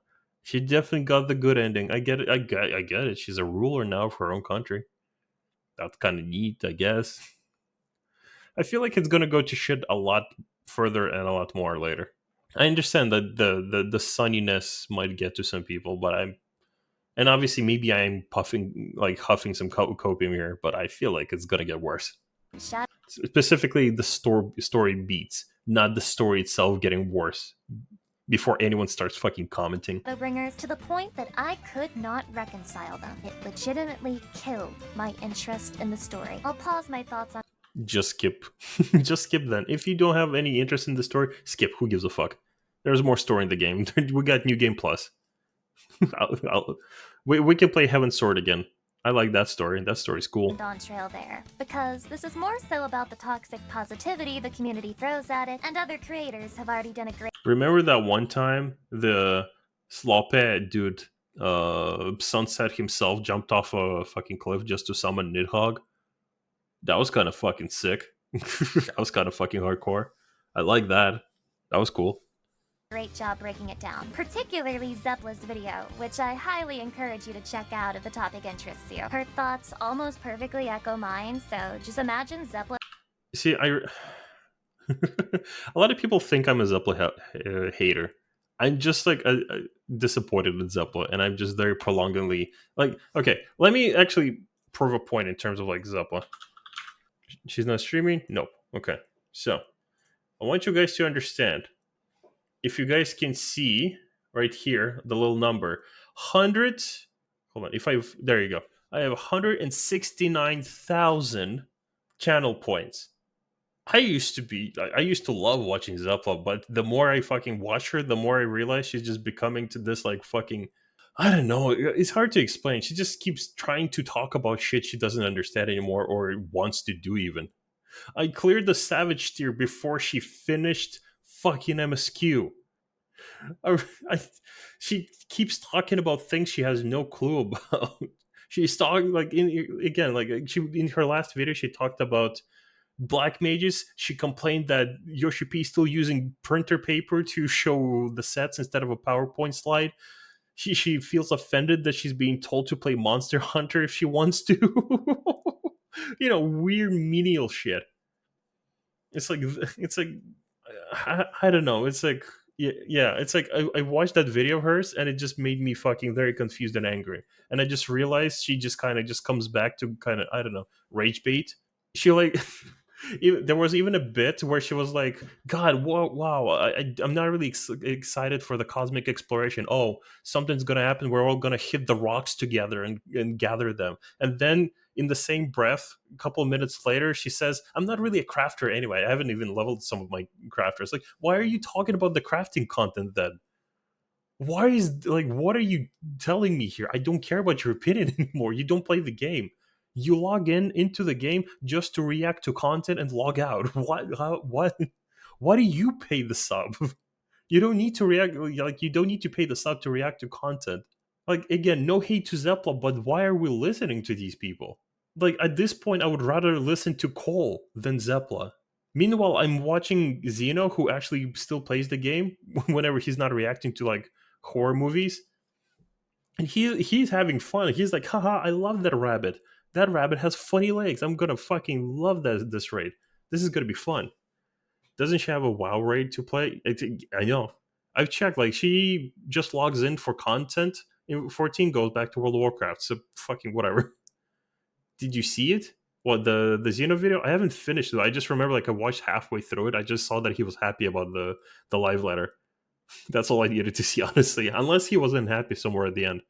Speaker 1: She definitely got the good ending. I get it. I get it. She's a ruler now of her own country. That's kind of neat, I guess. I feel like it's gonna go to shit a lot further and a lot more later. I understand that the sunniness might get to some people, but and obviously maybe I'm puffing like huffing some copium here, but I feel like it's gonna get worse. Specifically, the story beats, not the story itself getting worse before anyone starts fucking commenting.
Speaker 2: Shadowbringers to the point that I could not reconcile them. It legitimately killed my interest in the story. I'll pause my thoughts on.
Speaker 1: Just skip. Just skip then. If you don't have any interest in the story, skip. Who gives a fuck? There's more story in the game. We got New Game Plus. We can play Heaven's Sword again. I like that story. That story's cool.
Speaker 2: On trail there, because this is more so about the toxic positivity the community throws at it, and other creators have already done a great.
Speaker 1: Remember that one time the Slope dude, Sunset himself, jumped off a fucking cliff just to summon Nidhogg? That was kind of fucking sick. That was kind of fucking hardcore. I like that. That was cool.
Speaker 2: Great job breaking it down, particularly Zepla's video, which I highly encourage you to check out if the topic interests you. Her thoughts almost perfectly echo mine, so just imagine Zepla.
Speaker 1: See, a lot of people think I'm a Zepla hater. I'm just like disappointed with Zepla, and I'm just very prolongedly like. Okay, let me actually prove a point in terms of like Zepla. She's not streaming? Nope. Okay, so I want you guys to understand. If you guys can see right here, the little number, 100. Hold on. There you go. I have 169,000 channel points. I used to love watching Zepla, but the more I fucking watch her, the more I realize she's just becoming to this like fucking. I don't know. It's hard to explain. She just keeps trying to talk about shit she doesn't understand anymore or wants to do even. I cleared the Savage tier before she finished fucking MSQ. She keeps talking about things she has no clue about. She's talking like in her last video she talked about black mages. She complained that Yoshi P is still using printer paper to show the sets instead of a PowerPoint slide. She feels offended that she's being told to play Monster Hunter if she wants to. Weird menial shit. It's like I don't know. It's like yeah. It's like I watched that video of hers and it just made me fucking very confused and angry. And I just realized she just kind of just comes back to kind of I don't know rage bait. She like there was even a bit where she was like, God, wow, I'm not really excited for the cosmic exploration. Oh, something's gonna happen. We're all gonna hit the rocks together and gather them. And then in the same breath, a couple of minutes later, she says, I'm not really a crafter anyway. I haven't even leveled some of my crafters. Like, why are you talking about the crafting content then? What are you telling me here? I don't care about your opinion anymore. You don't play the game. You log into the game just to react to content and log out. Why do you pay the sub? You don't need to react. Like, you don't need to pay the sub to react to content. Like, again, no hate to Zepla, but why are we listening to these people? Like, at this point, I would rather listen to Cole than Zepla. Meanwhile, I'm watching Xeno, who actually still plays the game whenever he's not reacting to like horror movies, and he's having fun. He's like, haha, I love that rabbit. That rabbit has funny legs. I'm gonna fucking love this raid. This is gonna be fun. Doesn't she have a WoW raid to play? I know. I've checked. Like, she just logs in for content in 14, goes back to World of Warcraft. So fucking whatever. Did you see it? What, the Xeno video? I haven't finished it. I just remember like I watched halfway through it. I just saw that he was happy about the live letter. That's all I needed to see, honestly. Unless he wasn't happy somewhere at the end,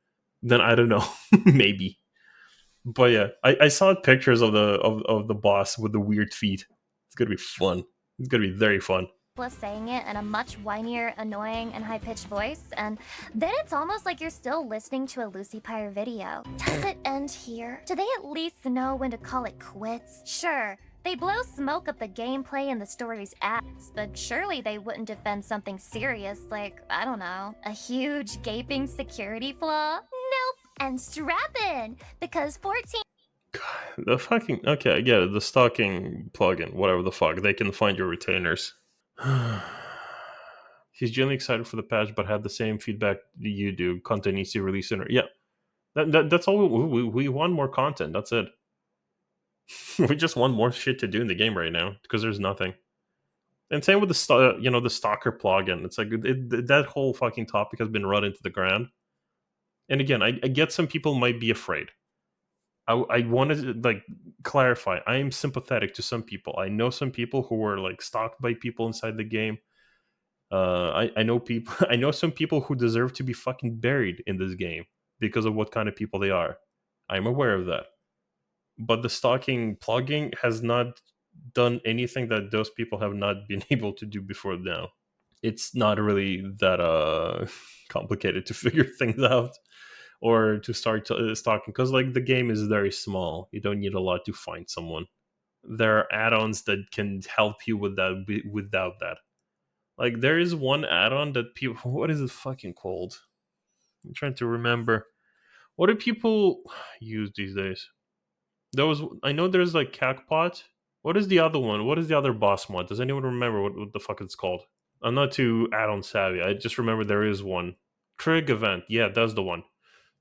Speaker 1: then I don't know. Maybe. But yeah, I saw pictures of the boss with the weird feet. It's gonna be fun. It's gonna be very fun.
Speaker 2: Saying it in a much whinier, annoying, and high-pitched voice, and then it's almost like you're still listening to a Lucy Pyre video. Does it end here? Do they at least know when to call it quits? Sure, they blow smoke up the gameplay and the story's ass, but surely they wouldn't defend something serious like, I don't know, a huge gaping security flaw? Nope. And strap in, because 14...
Speaker 1: God, the fucking okay, I get it. The stalking plugin, whatever the fuck, they can find your retainers. He's genuinely excited for the patch, but had the same feedback you do. Content needs to release sooner. Yeah, that's all. We want more content. That's it. We just want more shit to do in the game right now because there's nothing. And same with the the stalker plugin. It's like that whole fucking topic has been run into the ground. And again, I get some people might be afraid. I wanted to like clarify. I am sympathetic to some people. I know some people who were like stalked by people inside the game. I know people. I know some people who deserve to be fucking buried in this game because of what kind of people they are. I'm aware of that. But the stalking plugging has not done anything that those people have not been able to do before now. It's not really that complicated to figure things out or to start stalking because like the game is very small. You don't need a lot to find someone. There are add-ons that can help you with that without that. Like there is one add-on that people what is it fucking called? I'm trying to remember. What do people use these days? There was I know there's like Cacpot. What is the other one? What is the other boss mod? Does anyone remember what the fuck it's called? I'm not too add-on savvy. I just remember there is one. Trig event. Yeah, that's the one.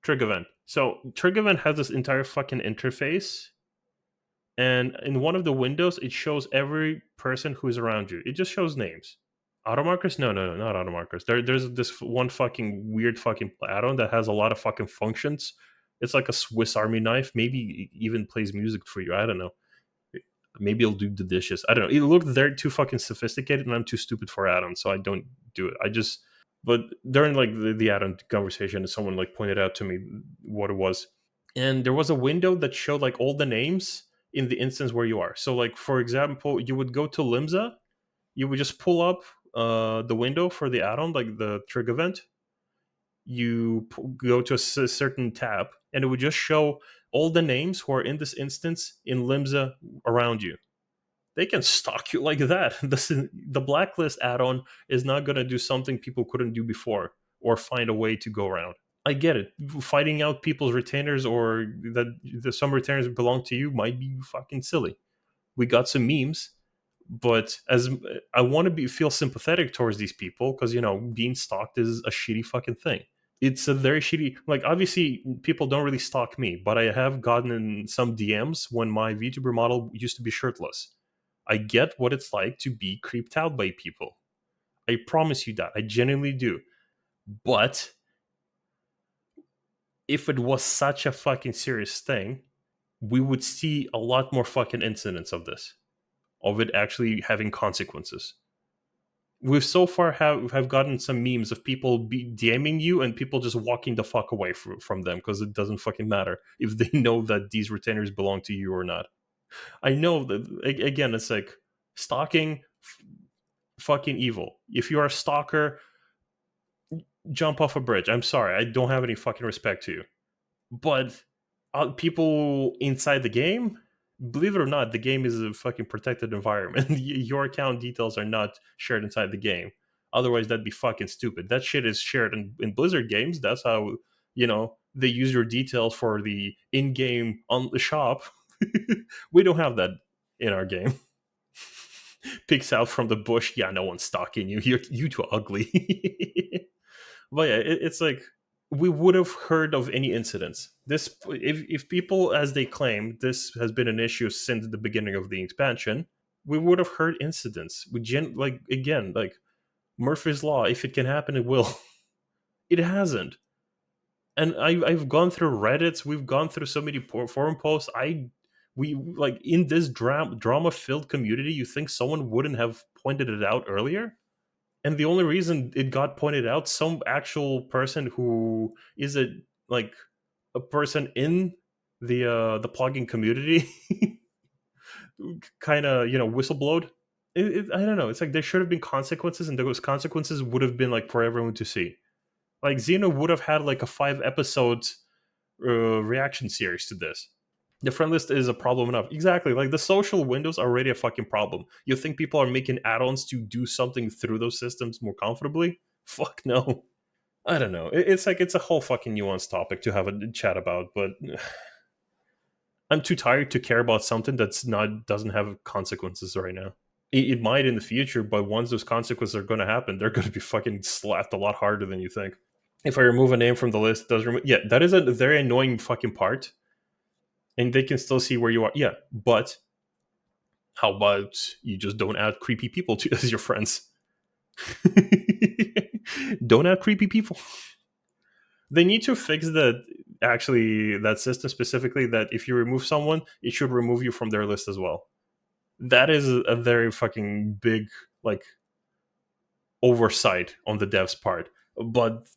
Speaker 1: Trig event. So Trig event has this entire fucking interface, and in one of the windows, it shows every person who's around you. It just shows names. Automarkers? No, no, no, not automarkers. There's this one fucking weird fucking add-on that has a lot of fucking functions. It's like a Swiss Army knife. Maybe it even plays music for you. I don't know. Maybe it'll do the dishes. I don't know. It looked very too fucking sophisticated, and I'm too stupid for add-ons, so I don't do it. I just. But during like the add-on conversation, someone like pointed out to me what it was, and there was a window that showed like all the names in the instance where you are. So like for example, you would go to Limsa, you would just pull up the window for the add-on, like the trig event. You go to a certain tab, and it would just show all the names who are in this instance in Limsa around you. They can stalk you like that. The blacklist add-on is not going to do something people couldn't do before or find a way to go around. I get it. Fighting out people's retainers or that some retainers belong to you might be fucking silly. We got some memes, but as I want to be feel sympathetic towards these people because being stalked is a shitty fucking thing. It's a very shitty. Like obviously, people don't really stalk me, but I have gotten in some DMs when my VTuber model used to be shirtless. I get what it's like to be creeped out by people. I promise you that. I genuinely do. But if it was such a fucking serious thing, we would see a lot more fucking incidents of this, of it actually having consequences. We've so far have gotten some memes of people be DMing you and people just walking the fuck away from them because it doesn't fucking matter if they know that these retainers belong to you or not. I know that again, it's like stalking, fucking evil. If you're a stalker, jump off a bridge. I'm sorry, I don't have any fucking respect to you. But people inside the game, believe it or not, the game is a fucking protected environment. Your account details are not shared inside the game. Otherwise, that'd be fucking stupid. That shit is shared in Blizzard games. That's how they use your details for the in-game on the shop. We don't have that in our game. Picks out from the bush. Yeah, no one's stalking you. You too ugly. But yeah, it's like we would have heard of any incidents. This, if people, as they claim, this has been an issue since the beginning of the expansion, we would have heard incidents. Like again, like Murphy's law. If it can happen, it will. It hasn't. And I've gone through Reddits. We've gone through so many forum posts. We like in this drama filled community. You think someone wouldn't have pointed it out earlier? And the only reason it got pointed out, some actual person who is like a person in the plugin community kind of whistleblowed. I don't know. It's like there should have been consequences, and those consequences would have been like for everyone to see. Like Xeno would have had like a 5 episodes reaction series to this. The friend list is a problem enough. Exactly. Like the social windows are already a fucking problem. You think people are making add-ons to do something through those systems more comfortably? Fuck no. I don't know. It's like it's a whole fucking nuanced topic to have a chat about, but I'm too tired to care about something that's not doesn't have consequences right now. It might in the future, but once those consequences are going to happen, they're going to be fucking slapped a lot harder than you think. If I remove a name from the list, does remove? Yeah, that is a very annoying fucking part, and they can still see where you are. Yeah, but how about you just don't add creepy people to as your friends? Don't add creepy people. They need to fix that. Actually, that system specifically, that if you remove someone, it should remove you from their list as well. That is a very fucking big like oversight on the devs part. But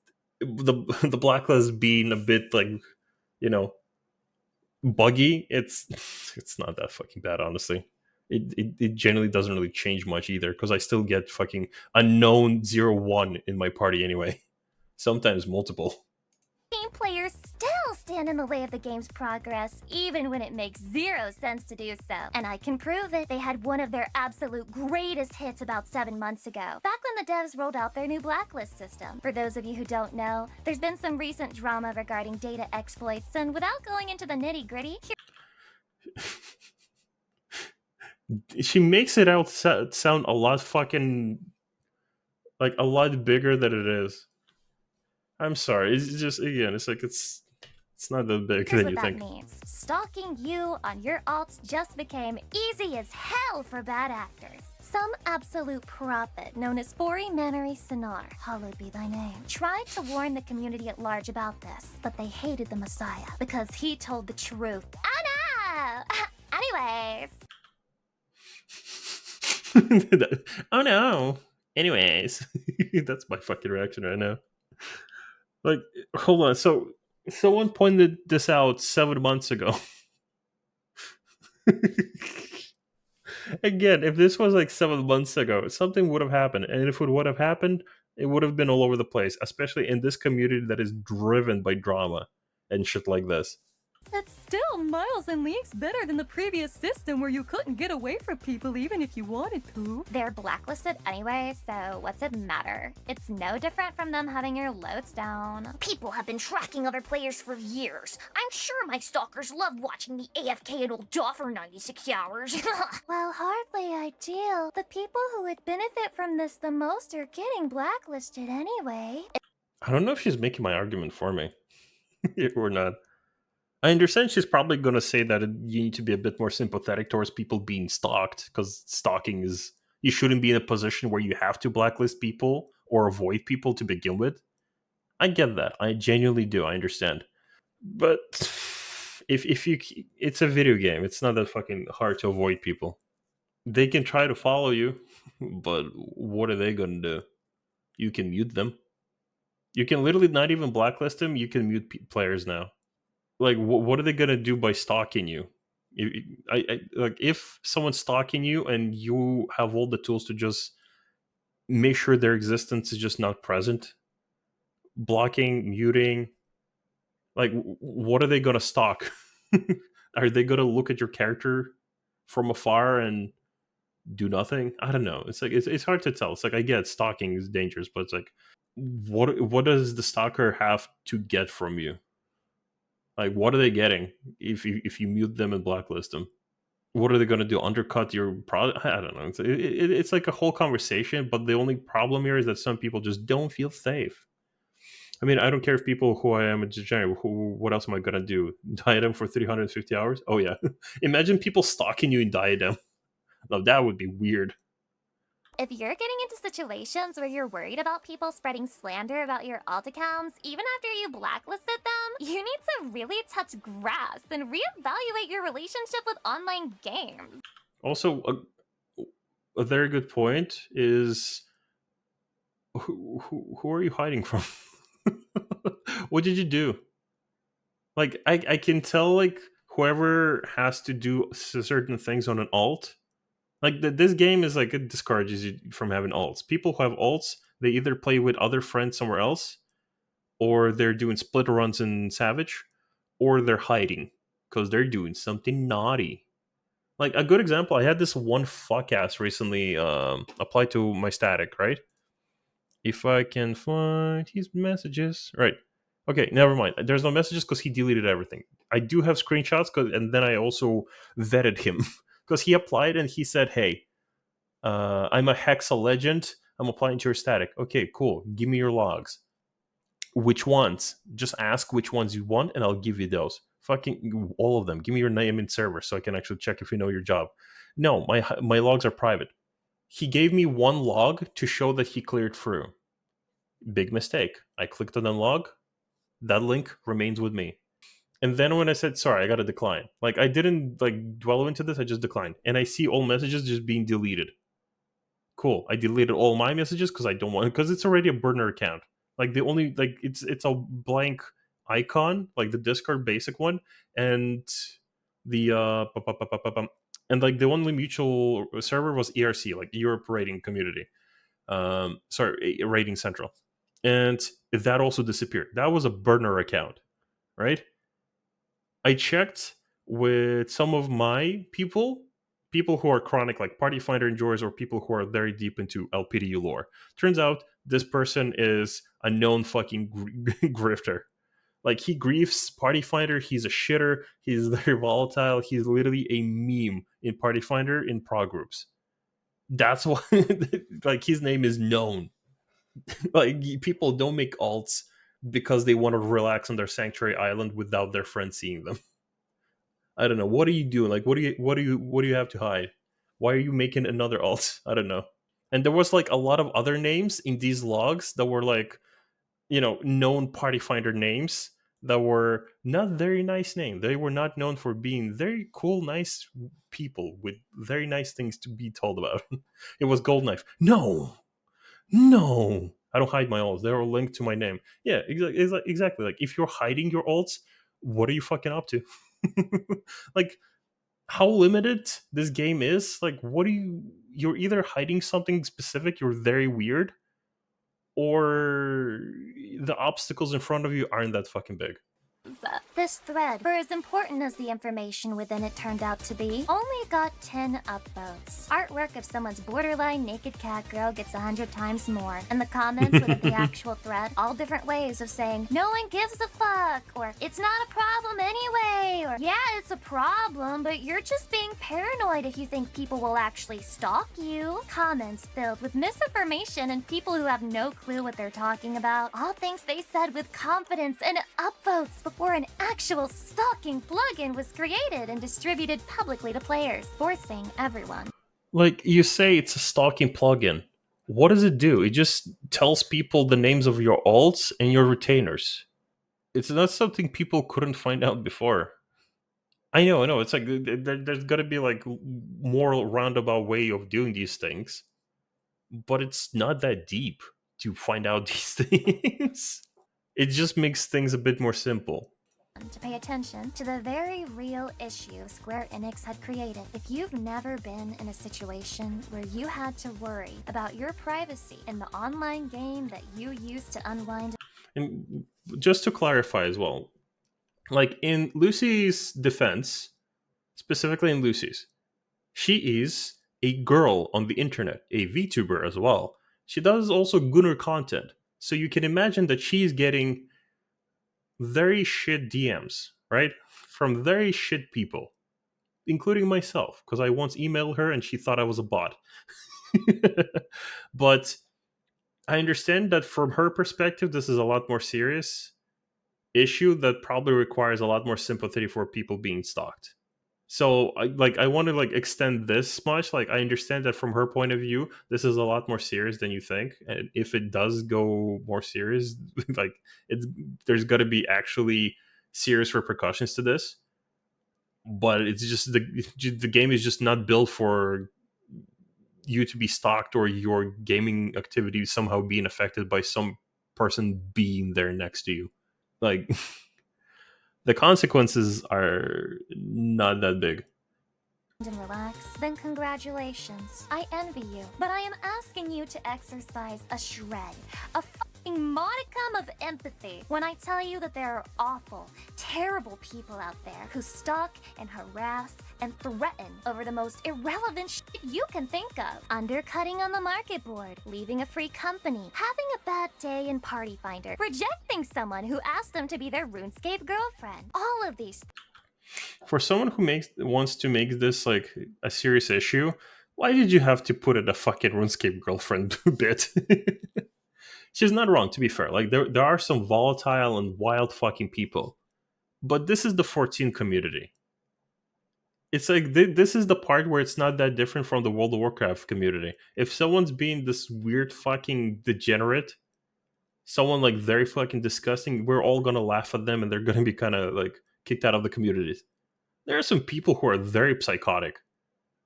Speaker 1: the blacklist being a bit like, you know, buggy, it's not that fucking bad, honestly. It generally doesn't really change much either, because I still get fucking unknown 01 in my party anyway. Sometimes multiple.
Speaker 2: Team players still stand in the way of the game's progress, even when it makes zero sense to do so. And I can prove it. They had one of their absolute greatest hits about 7 months ago, back when the devs rolled out their new blacklist system. For those of you who don't know, there's been some recent drama regarding data exploits, and without going into the nitty-gritty,
Speaker 1: She makes it out sound a lot fucking like a lot bigger than it is. I'm sorry. It's just, again, it's like it's not that big
Speaker 2: here's
Speaker 1: than
Speaker 2: what
Speaker 1: you
Speaker 2: that
Speaker 1: think.
Speaker 2: means. Stalking you on your alts just became easy as hell for bad actors. Some absolute prophet known as Fori Memory Sinar, hallowed be thy name, tried to warn the community at large about this, but they hated the Messiah because he told the truth. Oh no! Anyways.
Speaker 1: Oh no. Anyways, that's my fucking reaction right now. Like, hold on. So someone pointed this out 7 months ago. Again, if this was like 7 months ago, something would have happened. And if it would have happened, it would have been all over the place, especially in this community that is driven by drama and shit like this.
Speaker 3: It's still miles and leagues better than the previous system where you couldn't get away from people even if you wanted to.
Speaker 2: They're blacklisted anyway, so what's it matter? It's no different from them having your loads down. People have been tracking other players for years. I'm sure my stalkers love watching me AFK and old Daw for 96 hours. Well, hardly ideal. The people who would benefit from this the most are getting blacklisted anyway.
Speaker 1: I don't know if she's making my argument for me or not. I understand she's probably going to say that you need to be a bit more sympathetic towards people being stalked, because stalking is, you shouldn't be in a position where you have to blacklist people or avoid people to begin with. I get that. I genuinely do. I understand. But if you, it's a video game. It's not that fucking hard to avoid people. They can try to follow you, but what are they going to do? You can mute them. You can literally not even blacklist them. You can mute players now. Like, what are they gonna do by stalking you? Like, if someone's stalking you and you have all the tools to just make sure their existence is just not present, blocking, muting, like, what are they gonna stalk? Are they gonna look at your character from afar and do nothing? I don't know. It's like it's hard to tell. It's like, I get stalking is dangerous, but it's like, what does the stalker have to get from you? Like, what are they getting if you mute them and blacklist them? What are they going to do? Undercut your product? I don't know. It's like a whole conversation. But the only problem here is that some people just don't feel safe. I mean, I don't care if people who I am a degenerate. What else am I going to do? Diadem for 350 hours? Oh yeah. Imagine people stalking you in Diadem. Now that would be weird.
Speaker 2: If you're getting into situations where you're worried about people spreading slander about your alt accounts, even after you blacklisted them, you need to really touch grass and reevaluate your relationship with online games.
Speaker 1: Also, a very good point is, who are you hiding from? What did you do? Like, I can tell, like, whoever has to do certain things on an alt, like, this game is like, it discourages you from having alts. People who have alts, they either play with other friends somewhere else, or they're doing split runs in Savage, or they're hiding because they're doing something naughty. Like, a good example, I had this one fuck ass recently apply to my static, right? If I can find his messages, right? Okay, never mind. There's no messages because he deleted everything. I do have screenshots, and then I also vetted him because he applied and he said, "Hey, I'm a Hexa legend. I'm applying to your static." Okay, cool. Give me your logs. Which ones? Just ask which ones you want, and I'll give you those. Fucking all of them. Give me your name and server so I can actually check if you know your job. No, my logs are private. He gave me one log to show that he cleared through. Big mistake. I clicked on unlog. That link remains with me. And then when I said sorry, I got a decline. Like I didn't like dwell into this. I just declined, and I see all messages just being deleted. Cool. I deleted all my messages because I don't want, because it's already a burner account. Like the only like it's a blank icon, like the Discord basic one, and the and like the only mutual server was ERC, like Europe Rating Community. Sorry, Rating Central, and that also disappeared. That was a burner account, right? I checked with some of my people who are chronic, like Party Finder enjoyers, or people who are very deep into LPDU lore. Turns out this person is a known fucking grifter. Like he griefs Party Finder. He's a shitter. He's very volatile. He's literally a meme in Party Finder in prog groups. That's why, like, his name is known. Like people don't make alts because they want to relax on their sanctuary island without their friends seeing them. I don't know. What are you doing? Like, what do you have to hide? Why are you making another alt? I don't know. And there was like a lot of other names in these logs that were like, known party finder names that were not very nice names. They were not known for being very cool, nice people with very nice things to be told about. It was goldknyfe. No, no. I don't hide my alts. They're all linked to my name. Yeah, exactly. Like if you're hiding your alts, what are you fucking up to? Like how limited this game is. Like what do you're either hiding something specific, you're very weird, or the obstacles in front of you aren't that fucking big.
Speaker 2: This thread, for as important as the information within it turned out to be, only got 10 upvotes. Artwork of someone's borderline naked cat girl gets 100 times more. And the comments within the actual thread, all different ways of saying, no one gives a fuck, or it's not a problem anyway, or yeah, it's a problem, but you're just being paranoid if you think people will actually stalk you. Comments filled with misinformation and people who have no clue what they're talking about. All things they said with confidence and upvotes before an actual stalking plugin was created and distributed publicly to players, forcing everyone.
Speaker 1: Like you say, it's a stalking plugin. What does it do? It just tells people the names of your alts and your retainers. It's not something people couldn't find out before. I know. It's like there's got to be like more roundabout way of doing these things, but it's not that deep to find out these things. It just makes things a bit more simple.
Speaker 2: To pay attention to the very real issue Square Enix had created. If you've never been in a situation where you had to worry about your privacy in the online game that you used to unwind.
Speaker 1: And just to clarify as well, like in Lucy's defense, specifically in Lucy's, she is a girl on the internet, a VTuber as well. She does also Gunner content. So you can imagine that she's getting very shit DMs, right? From very shit people, including myself, because I once emailed her and she thought I was a bot. But I understand that from her perspective, this is a lot more serious issue that probably requires a lot more sympathy for people being stalked. So I want to like extend this much. Like I understand that from her point of view, this is a lot more serious than you think. And if it does go more serious, like it's there's got to be actually serious repercussions to this. But it's just the game is just not built for you to be stalked or your gaming activity somehow being affected by some person being there next to you. Like the consequences are not that big.
Speaker 2: And relax, then congratulations. I envy you, but I am asking you to exercise a shred, a A modicum of empathy when I tell you that there are awful, terrible people out there who stalk and harass and threaten over the most irrelevant shit you can think of. Undercutting on the market board, leaving a free company, having a bad day in Party Finder, rejecting someone who asked them to be their RuneScape girlfriend. All of these.
Speaker 1: For someone who wants to make this like a serious issue, why did you have to put in a fucking RuneScape girlfriend bit? She's not wrong, to be fair. Like there are some volatile and wild fucking people, but this is the 14 community. It's like this is the part where it's not that different from the World of Warcraft community. If someone's being this weird fucking degenerate, someone like very fucking disgusting, we're all gonna laugh at them and they're gonna be kind of like kicked out of the communities. There are some people who are very psychotic.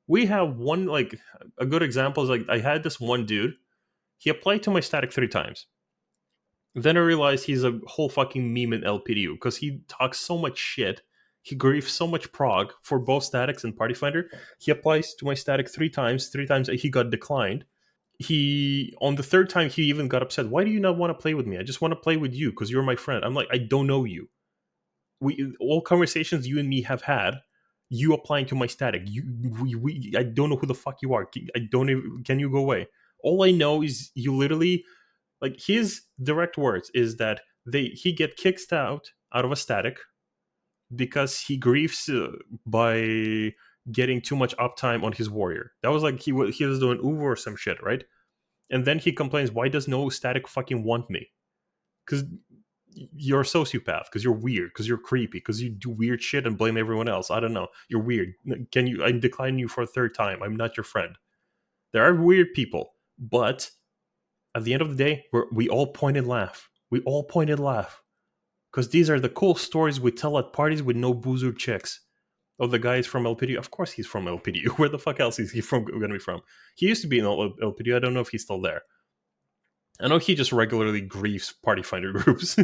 Speaker 1: We have one, like, a good example is like I had this one dude. He applied to my static 3 times. Then I realized he's a whole fucking meme in LPDU because he talks so much shit. He griefs so much prog for both statics and Party Finder. He applies to my static 3 times. 3 times he got declined. He on the third time he even got upset. Why do you not want to play with me? I just want to play with you because you're my friend. I'm like, I don't know you. We all conversations you and me have had. You applying to my static. I don't know who the fuck you are. I don't even, can you go away? All I know is you literally, like, his direct words is that he get kicked out of a static because he grieves by getting too much uptime on his warrior. That was like he was doing Uber or some shit, right? And then he complains, why does no static fucking want me? Because you're a sociopath, because you're weird, because you're creepy, because you do weird shit and blame everyone else. I don't know. You're weird. I'm declining you for a third time. I'm not your friend. There are weird people, but at the end of the day, we all point and laugh. We all point and laugh. Because these are the cool stories we tell at parties with no boozer chicks. Oh, the guy is from LPDU. Of course he's from LPDU. Where the fuck else is he going to be from? He used to be in LPDU. I don't know if he's still there. I know he just regularly grieves Party Finder groups.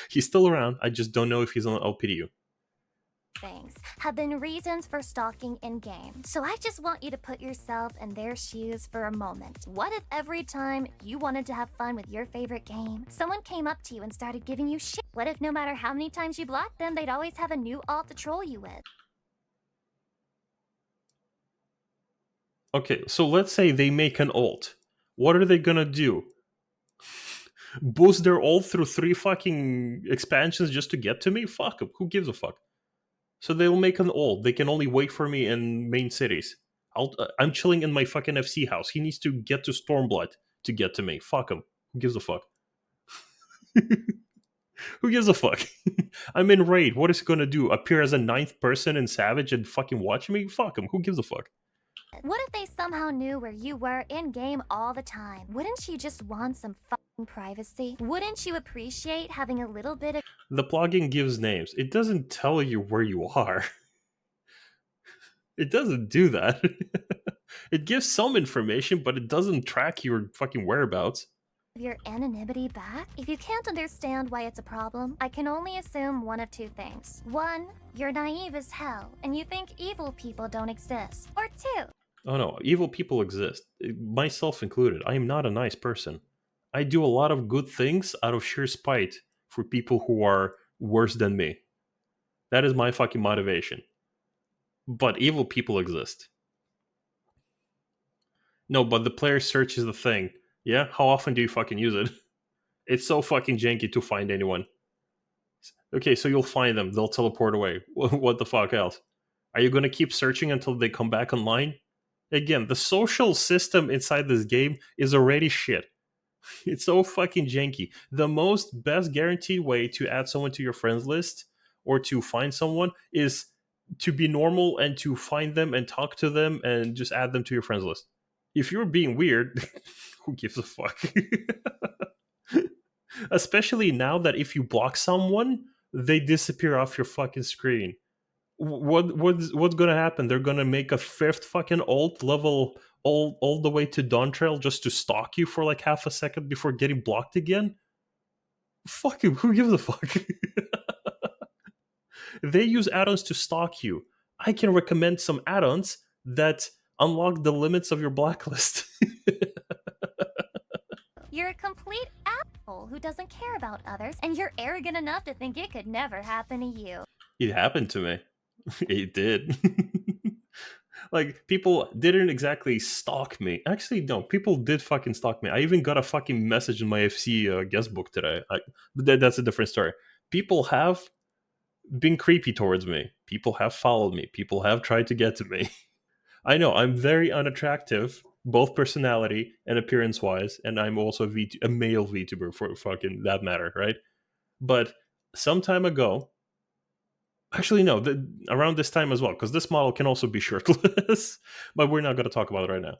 Speaker 1: He's still around. I just don't know if he's on LPDU.
Speaker 2: Things have been reasons for stalking in game. So I just want you to put yourself in their shoes for a moment. What if every time you wanted to have fun with your favorite game, someone came up to you and started giving you shit? What if no matter how many times you blocked them, they'd always have a new alt to troll you with?
Speaker 1: Okay, so let's say they make an alt. What are they gonna do? Boost their ult through 3 fucking expansions just to get to me? Fuck them. Who gives a fuck? So they'll make an ult. They can only wait for me in main cities. I'm chilling in my fucking FC house. He needs to get to Stormblood to get to me. Fuck him. Who gives a fuck? Who gives a fuck? I'm in raid. What is he gonna do? Appear as a 9th person in Savage and fucking watch me? Fuck him. Who gives a fuck?
Speaker 2: What if they somehow knew where you were in-game all the time? Wouldn't you just want some fucking privacy? Wouldn't you appreciate having a little bit of...
Speaker 1: The plugin gives names. It doesn't tell you where you are. It doesn't do that. It gives some information, but it doesn't track your fucking whereabouts.
Speaker 2: your anonymity back? If you can't understand why it's a problem, I can only assume one of two things. One, you're naive as hell, and you think evil people don't exist. Or two,
Speaker 1: Oh no, evil people exist, myself included. I am not a nice person. I do a lot of good things out of sheer spite for people who are worse than me. That is my fucking motivation. But evil people exist. No, but the player search is the thing. Yeah? How often do you fucking use it? It's so fucking janky to find anyone. Okay, so you'll find them. They'll teleport away. What the fuck else? Are you going to keep searching until they come back online? Again, the social system inside this game is already shit. It's so fucking janky. The most best guaranteed way to add someone to your friends list or to find someone is to be normal and to find them and talk to them and just add them to your friends list. If you're being weird, who gives a fuck? Especially now that if you block someone, they disappear off your fucking screen. What's gonna happen? They're gonna make a fifth fucking alt level all the way to Dawn Trail just to stalk you for like half a second before getting blocked again? Fuck you, who gives a fuck? They use add-ons to stalk you. I can recommend some add-ons that unlock the limits of your blacklist.
Speaker 2: you're complete asshole who doesn't care about others, and you're arrogant enough to think it could never happen to you.
Speaker 1: It happened to me. It did. Like, people didn't exactly stalk me. Actually, no, people did fucking stalk me. I even got a fucking message in my FC guest book today. But that's a different story. People have been creepy towards me. People have followed me. People have tried to get to me. I know I'm very unattractive, both personality and appearance wise, and I'm also a male VTuber for fucking that matter, right? But some time ago, actually no, around this time as well, because this model can also be shirtless, but we're not going to talk about it right now.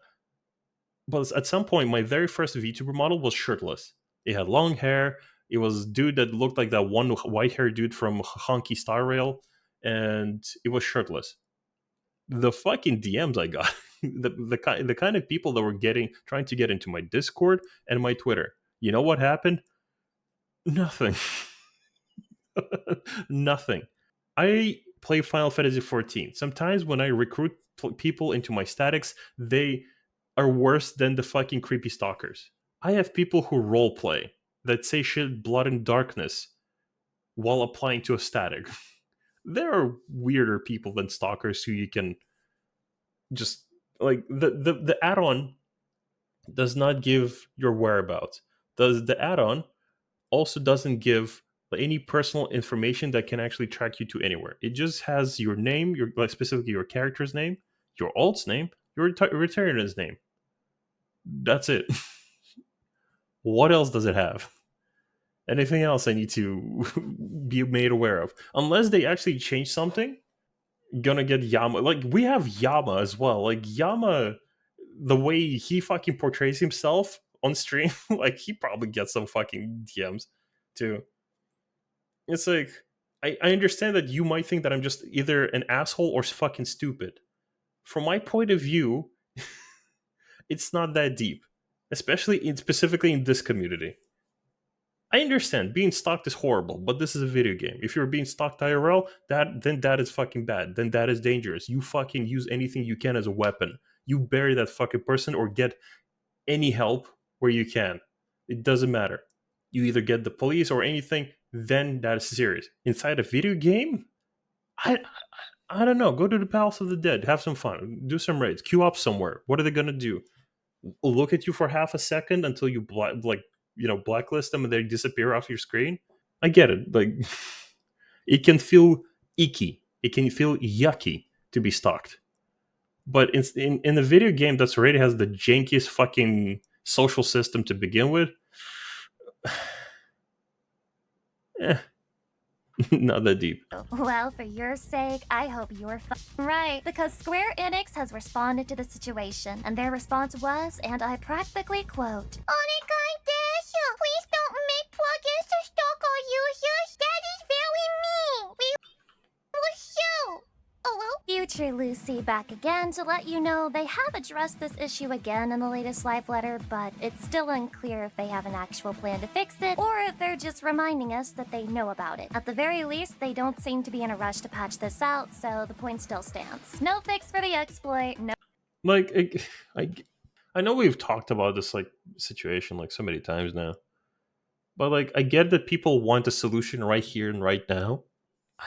Speaker 1: But at some point, my very first VTuber model was shirtless. It had long hair. It was a dude that looked like that one white haired dude from Honky Star Rail, and it was shirtless. The fucking DMs I got, the kind of people that were trying to get into my Discord and my Twitter. You know what happened? Nothing. Nothing. I play Final Fantasy 14. Sometimes when I recruit people into my statics, they are worse than the fucking creepy stalkers. I have people who role play that say shit blood and darkness while applying to a static. There are weirder people than stalkers who you can just like the add-on does not give your whereabouts. Does the add-on also doesn't give any personal information that can actually track you to anywhere. It just has your name, your like specifically your character's name, your alt's name, your returner's name. That's it. What else does it have? Anything else I need to be made aware of? Unless they actually change something, gonna get Yama. Like, we have Yama as well. Like, Yama, the way he fucking portrays himself on stream, like, he probably gets some fucking DMs too. It's like, I understand that you might think that I'm just either an asshole or fucking stupid. From my point of view, it's not that deep, especially specifically in this community. I understand being stalked is horrible, but this is a video game. If you're being stalked IRL, then that is fucking bad. Then that is dangerous. You fucking use anything you can as a weapon. You bury that fucking person or get any help where you can. It doesn't matter. You either get the police or anything, then that is serious. Inside a video game, I I don't know. Go to the Palace of the Dead, have some fun, do some raids, queue up somewhere. What are they gonna do? Look at you for half a second until you blacklist them and they disappear off your screen? I get it. Like, it can feel icky. It can feel yucky to be stalked. But in a video game that's already has the jankiest fucking social system to begin with, eh, not that deep.
Speaker 2: Well, for your sake, I hope you're right, because Square Enix has responded to the situation, and their response was, and I practically quote, please don't make plugins to stalk our users. That is very mean. We will sue. Oh well. Future Lucy back again to let you know they have addressed this issue again in the latest live letter, but it's still unclear if they have an actual plan to fix it, or if they're just reminding us that they know about it. At the very least, they don't seem to be in a rush to patch this out, so the point still stands. No fix for the exploit, no.
Speaker 1: Like, I know we've talked about this like situation like so many times now, but like, I get that people want a solution right here and right now.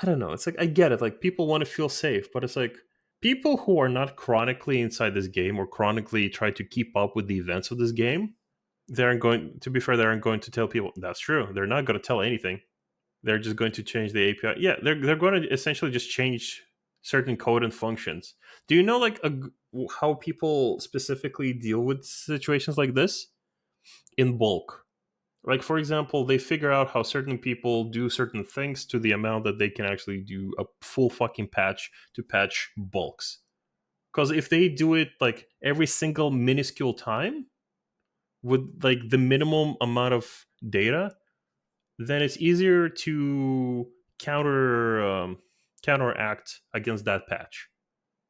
Speaker 1: I don't know. It's like, I get it. Like, people want to feel safe, but it's like, people who are not chronically inside this game or chronically try to keep up with the events of this game, they aren't going to be fair. They aren't going to tell people that's true. They're not going to tell anything. They're just going to change the API. Yeah, they're going to essentially just change certain code and functions. Do you know like how people specifically deal with situations like this in bulk? Like, for example, they figure out how certain people do certain things to the amount that they can actually do a full fucking patch to patch bulks. Because if they do it like every single minuscule time with like the minimum amount of data, then it's easier to counteract against that patch.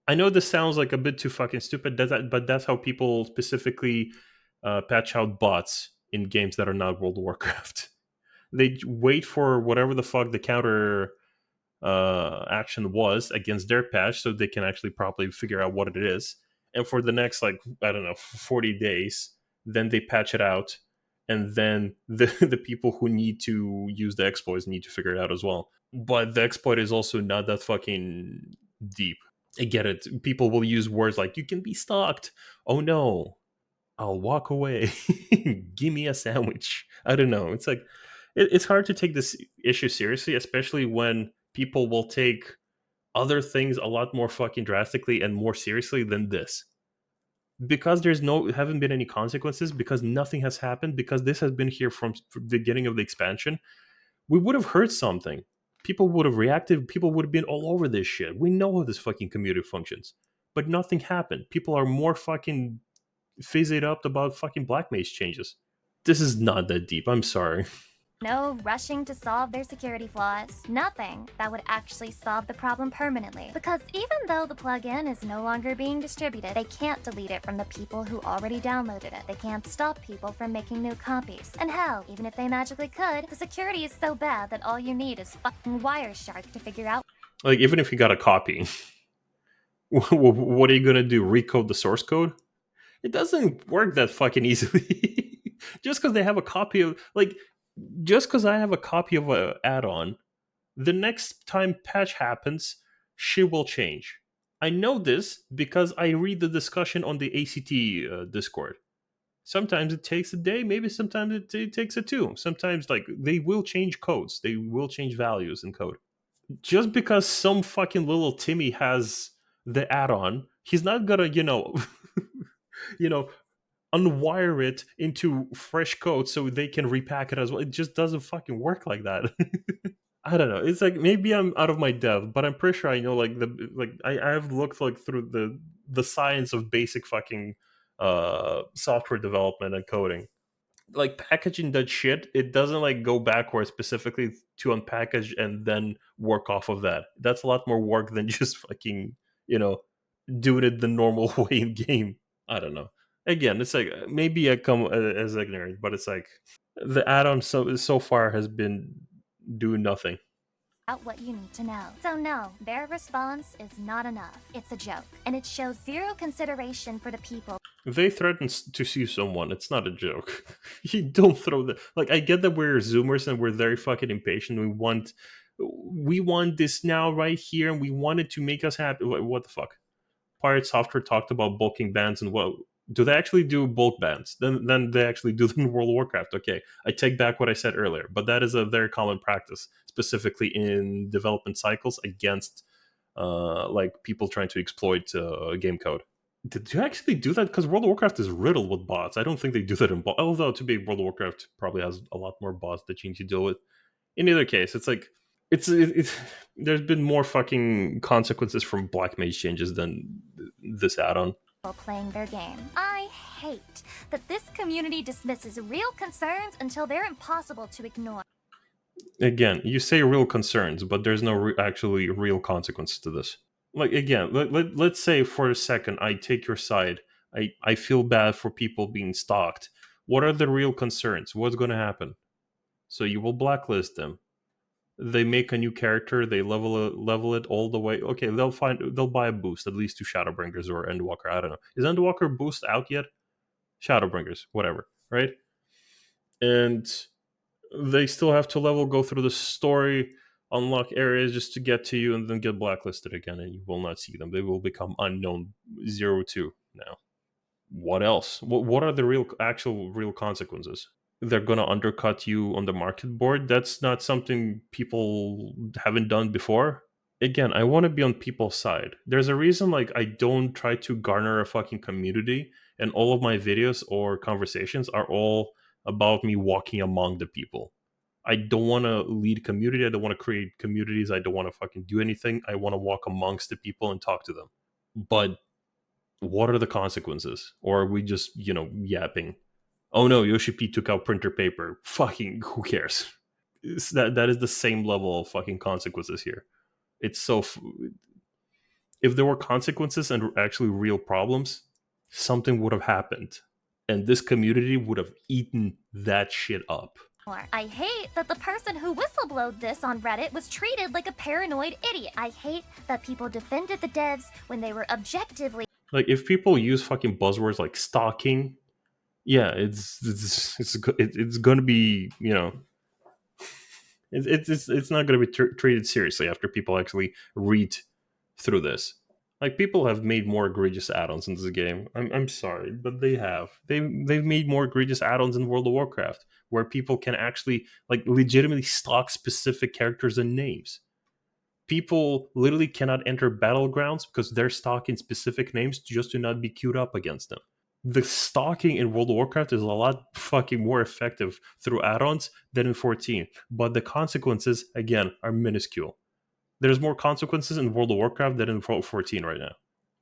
Speaker 1: I know this sounds like a bit too fucking stupid, but that's how people specifically patch out bots in games that are not World of Warcraft. They wait for whatever the fuck the counter action was against their patch so they can actually properly figure out what it is. And for the next, like, I don't know, 40 days, then they patch it out and then the people who need to use the exploits need to figure it out as well. But the exploit is also not that fucking deep. I get it. People will use words like "you can be stalked." Oh no, I'll walk away. Give me a sandwich. I don't know. It's like it's hard to take this issue seriously, especially when people will take other things a lot more fucking drastically and more seriously than this. Because there's no haven't been any consequences, because nothing has happened, because this has been here from the beginning of the expansion, we would have heard something. People would have reacted. People would have been all over this shit. We know how this fucking community functions, but nothing happened. People are more fucking fizzed up about fucking black mage changes. This is not that deep. I'm sorry.
Speaker 2: No rushing to solve their security flaws. Nothing that would actually solve the problem permanently. Because even though the plugin is no longer being distributed, they can't delete it from the people who already downloaded it. They can't stop people from making new copies. And hell, even if they magically could, the security is so bad that all you need is fucking Wireshark to figure out.
Speaker 1: Like, even if you got a copy, what are you gonna do? Recode the source code? It doesn't work that fucking easily. Just because they have a copy of, like, just because I have a copy of an add-on, the next time patch happens, shit will change. I know this because I read the discussion on the ACT Discord. Sometimes it takes a day, maybe sometimes it takes a two. Sometimes, like, they will change codes, they will change values in code. Just because some fucking little Timmy has the add-on, he's not gonna, you know, unwire it into fresh code so they can repack it as well. It just doesn't fucking work like that. I don't know. It's like, maybe I'm out of my depth, but I'm pretty sure I know, like, I've looked like through the science of basic fucking software development and coding. Like, packaging that shit, it doesn't like go backwards specifically to unpackage and then work off of that. That's a lot more work than just fucking, doing it the normal way in game. I don't know. Again, it's like, maybe I come as ignorant, but it's like the add-on so far has been doing nothing.
Speaker 2: Out what you need to know. So no, their response is not enough. It's a joke, and it shows zero consideration for the people.
Speaker 1: They threatened to sue someone. It's not a joke. You don't throw the, like. I get that we're Zoomers and we're very fucking impatient. We want this now, right here, and we want it to make us happy. What the fuck? Pirate Software talked about bulking bans, and what do they actually do? Bulk bans? Then they actually do them in World of Warcraft. Okay, I take back what I said earlier, but that is a very common practice, specifically in development cycles against like people trying to exploit game code. Did you actually do that? Because World of Warcraft is riddled with bots. I don't think they do that in bots. Although, to be, World of Warcraft probably has a lot more bots that you need to deal with. In either case, it's like it's there's been more fucking consequences from black mage changes than this add-on.
Speaker 2: Playing their game. I hate that this community dismisses real concerns until they're impossible to ignore.
Speaker 1: Again, you say real concerns, but there's no actually real consequences to this. Like, again, let's say for a second I take your side. I feel bad for people being stalked. What are the real concerns? What's going to happen? So you will blacklist them. They make a new character. They level it all the way. Okay, they'll buy a boost, at least to Shadowbringers or Endwalker. I don't know. Is Endwalker boost out yet? Shadowbringers, whatever, right? And they still have to level, go through the story, unlock areas just to get to you, and then get blacklisted again, and you will not see them. They will become unknown 0-2 now. What else? What are the real consequences? They're going to undercut you on the market board. That's not something people haven't done before. Again, I want to be on people's side. There's a reason, like, I don't try to garner a fucking community, and all of my videos or conversations are all about me walking among the people. I don't want to lead community. I don't want to create communities. I don't want to fucking do anything. I want to walk amongst the people and talk to them. But what are the consequences? Or are we just, yapping? Oh no, Yoshi P took out printer paper. Fucking, who cares? That is the same level of fucking consequences here. It's so. If there were consequences and actually real problems, something would have happened. And this community would have eaten that shit up.
Speaker 2: I hate that the person who whistleblowed this on Reddit was treated like a paranoid idiot. I hate that people defended the devs when they were objectively.
Speaker 1: Like, if people use fucking buzzwords like stalking, Yeah, it's going to be, it's not going to be treated seriously after people actually read through this. Like, people have made more egregious add-ons in this game. I'm sorry, but they've made more egregious add-ons in World of Warcraft, where people can actually like legitimately stalk specific characters and names. People literally cannot enter battlegrounds because they're stalking specific names just to not be queued up against them. The stalking in World of Warcraft is a lot fucking more effective through add-ons than in 14, but the consequences again are minuscule. There's more consequences in World of Warcraft than in 14 right now.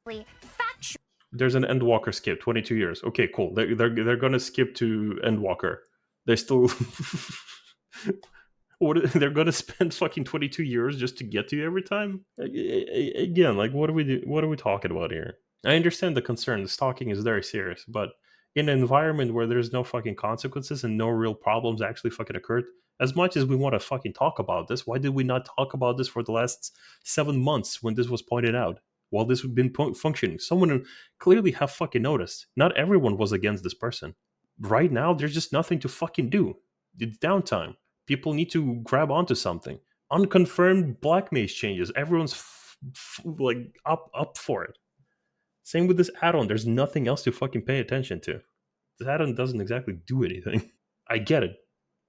Speaker 2: Factually.
Speaker 1: There's an Endwalker skip, 22 years. Okay, cool. They're gonna skip to Endwalker. They still they're gonna spend fucking 22 years just to get to you every time. Again, like, what are we talking about here? I understand the concern. The stalking is very serious, but in an environment where there's no fucking consequences and no real problems actually fucking occurred, as much as we want to fucking talk about this, why did we not talk about this for the last 7 months when this was pointed out? While this had been functioning, someone clearly have fucking noticed. Not everyone was against this person. Right now, there's just nothing to fucking do. It's downtime. People need to grab onto something. Unconfirmed black mage changes. Everyone's like up for it. Same with this add-on. There's nothing else to fucking pay attention to. This add-on doesn't exactly do anything. I get it.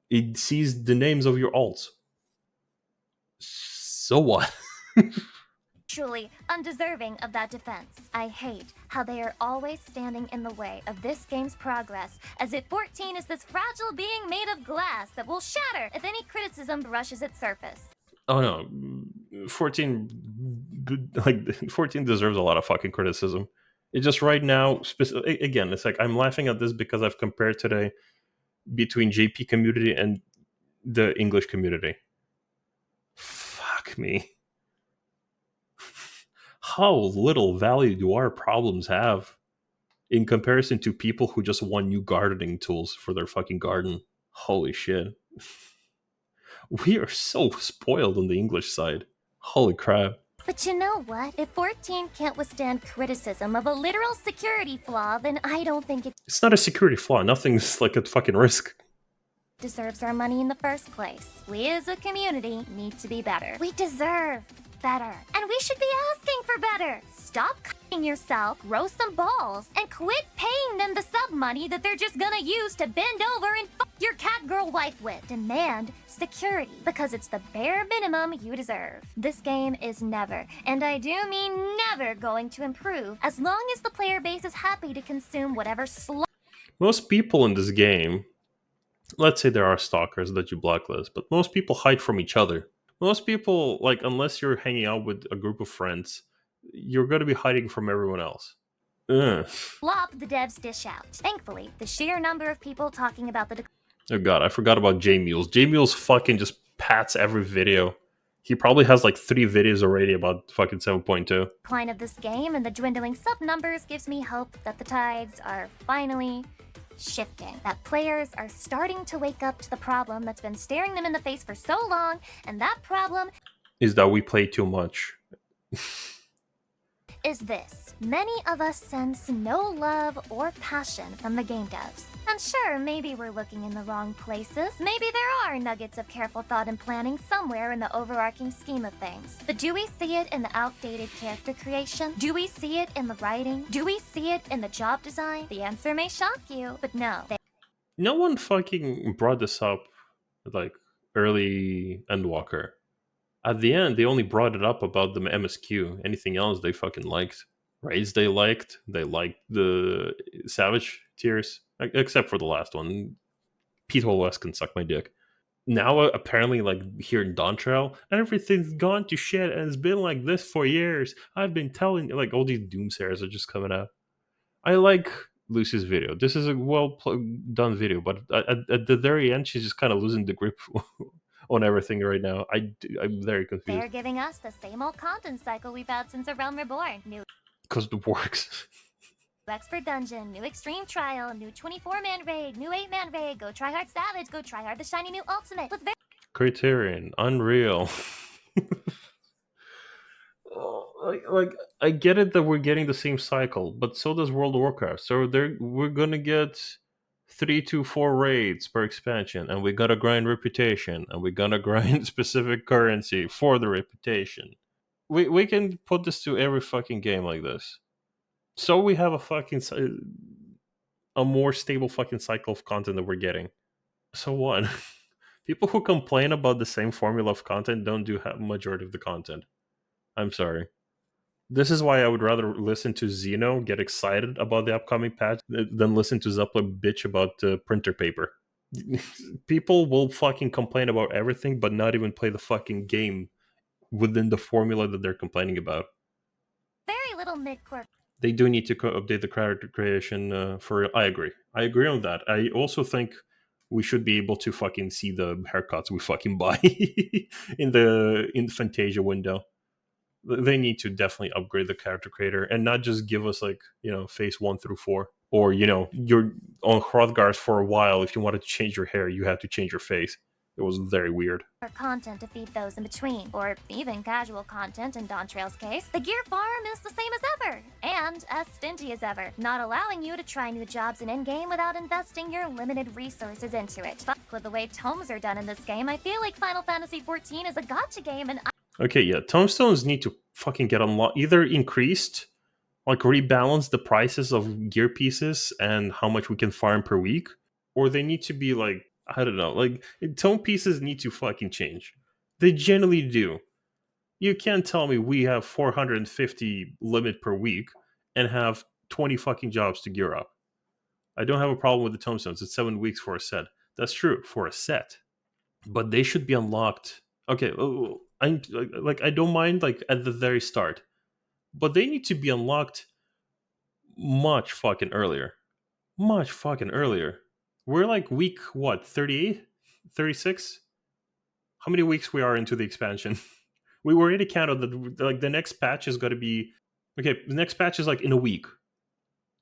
Speaker 1: It sees the names of your alts. So what?
Speaker 2: Truly undeserving of that defense. I hate how they are always standing in the way of this game's progress, as if 14 is this fragile being made of glass that will shatter if any criticism brushes its surface.
Speaker 1: Oh no, 14, like 14 deserves a lot of fucking criticism. It just right now, again, it's like I'm laughing at this because I've compared today between JP community and the English community. Fuck me. How little value do our problems have in comparison to people who just want new gardening tools for their fucking garden? Holy shit. We are so spoiled on the English side. Holy crap.
Speaker 2: But you know what? If 14 can't withstand criticism of a literal security flaw, then I don't think it
Speaker 1: It's not a security flaw. Nothing's like a fucking risk.
Speaker 2: deserves our money in the first place. We as a community need to be better. We deserve better. And we should be asking for better. Stop cutting yourself, grow some balls, and quit paying them the sub money that they're just gonna use to bend over and fuck your cat girl wife with. Demand security, because it's the bare minimum you deserve. This game is never, and I do mean never, going to improve as long as the player base is happy to consume whatever
Speaker 1: Most people in this game, let's say there are stalkers that you blacklist, but most people hide from each other. Most people, like, unless you're hanging out with a group of friends, you're going to be hiding from everyone else. Ugh.
Speaker 2: slop the devs dish out. Thankfully, the sheer number of people talking about the
Speaker 1: Oh god, I forgot about J Mules. J Mules fucking just pats every video. He probably has like 3 videos already about fucking 7.2.
Speaker 2: decline of this game and the dwindling sub numbers gives me hope that the tides are finally shifting. That players are starting to wake up to the problem that's been staring them in the face for so long, and that problem
Speaker 1: Is that we play too much.
Speaker 2: is this. Many of us sense no love or passion from the game devs. And sure, maybe we're looking in the wrong places. Maybe there are nuggets of careful thought and planning somewhere in the overarching scheme of things. But do we see it in the outdated character creation? Do we see it in the writing? Do we see it in the job design? The answer may shock you, but no.
Speaker 1: No one fucking brought this up like early Endwalker. At the end, they only brought it up about the MSQ. Anything else they fucking liked. Raids they liked. They liked the Savage tiers, except for the last one. Pete Hole West can suck my dick. Now, apparently, like here in Dontrell, everything's gone to shit, and it's been like this for years. I've been telling, like, all these doomsayers are just coming out. I like Lucy's video. This is a done video, but at the very end, she's just kind of losing the grip on everything right now. I'm very confused.
Speaker 2: They're giving us the same old content cycle we've had since A Realm Reborn. New
Speaker 1: Because it works.
Speaker 2: Expert Dungeon, new Extreme Trial, new 24-man raid, new 8-man raid, go try hard Savage, go try hard the shiny new Ultimate. With
Speaker 1: Criterion, Unreal. like I get it that we're getting the same cycle, but so does World of Warcraft. So we're gonna get 3 to 4 raids per expansion, and we gotta grind reputation, and we gotta grind specific currency for the reputation. We can put this to every fucking game like this. So we have a more stable fucking cycle of content that we're getting. So what? People who complain about the same formula of content don't do majority of the content. I'm sorry. This is why I would rather listen to Zeno get excited about the upcoming patch than listen to Zepler bitch about printer paper. People will fucking complain about everything, but not even play the fucking game within the formula that they're complaining about.
Speaker 2: Very little mid-core.
Speaker 1: They do need to update the character creation for. I agree on that. I also think we should be able to fucking see the haircuts we fucking buy in the Fantasia window. They need to definitely upgrade the character creator and not just give us like, phase 1 through 4, or you're on Hrothgar's for a while. If you wanted to change your hair, you have to change your face. It was very weird.
Speaker 2: Content to feed those in between, or even casual content in Dawntrail's case. The gear farm is the same as ever, and as stingy as ever, not allowing you to try new jobs in in-game without investing your limited resources into it. Fuck with the way tomes are done in this game, I feel like Final Fantasy XIV is a gacha game, and
Speaker 1: Okay, yeah, tomestones need to fucking get unlocked, either increased, like rebalance the prices of gear pieces and how much we can farm per week, or they need to be like, I don't know, like tome pieces need to fucking change. They generally do. You can't tell me we have 450 limit per week and have 20 fucking jobs to gear up. I don't have a problem with the tomestones. It's 7 weeks for a set. That's true for a set, but they should be unlocked. Okay, I don't mind like at the very start, but they need to be unlocked much fucking earlier. Much fucking earlier. We're like week what, 38? 36? How many weeks we are into the expansion? We already counted that like the next patch is gonna be okay, the next patch is like in a week.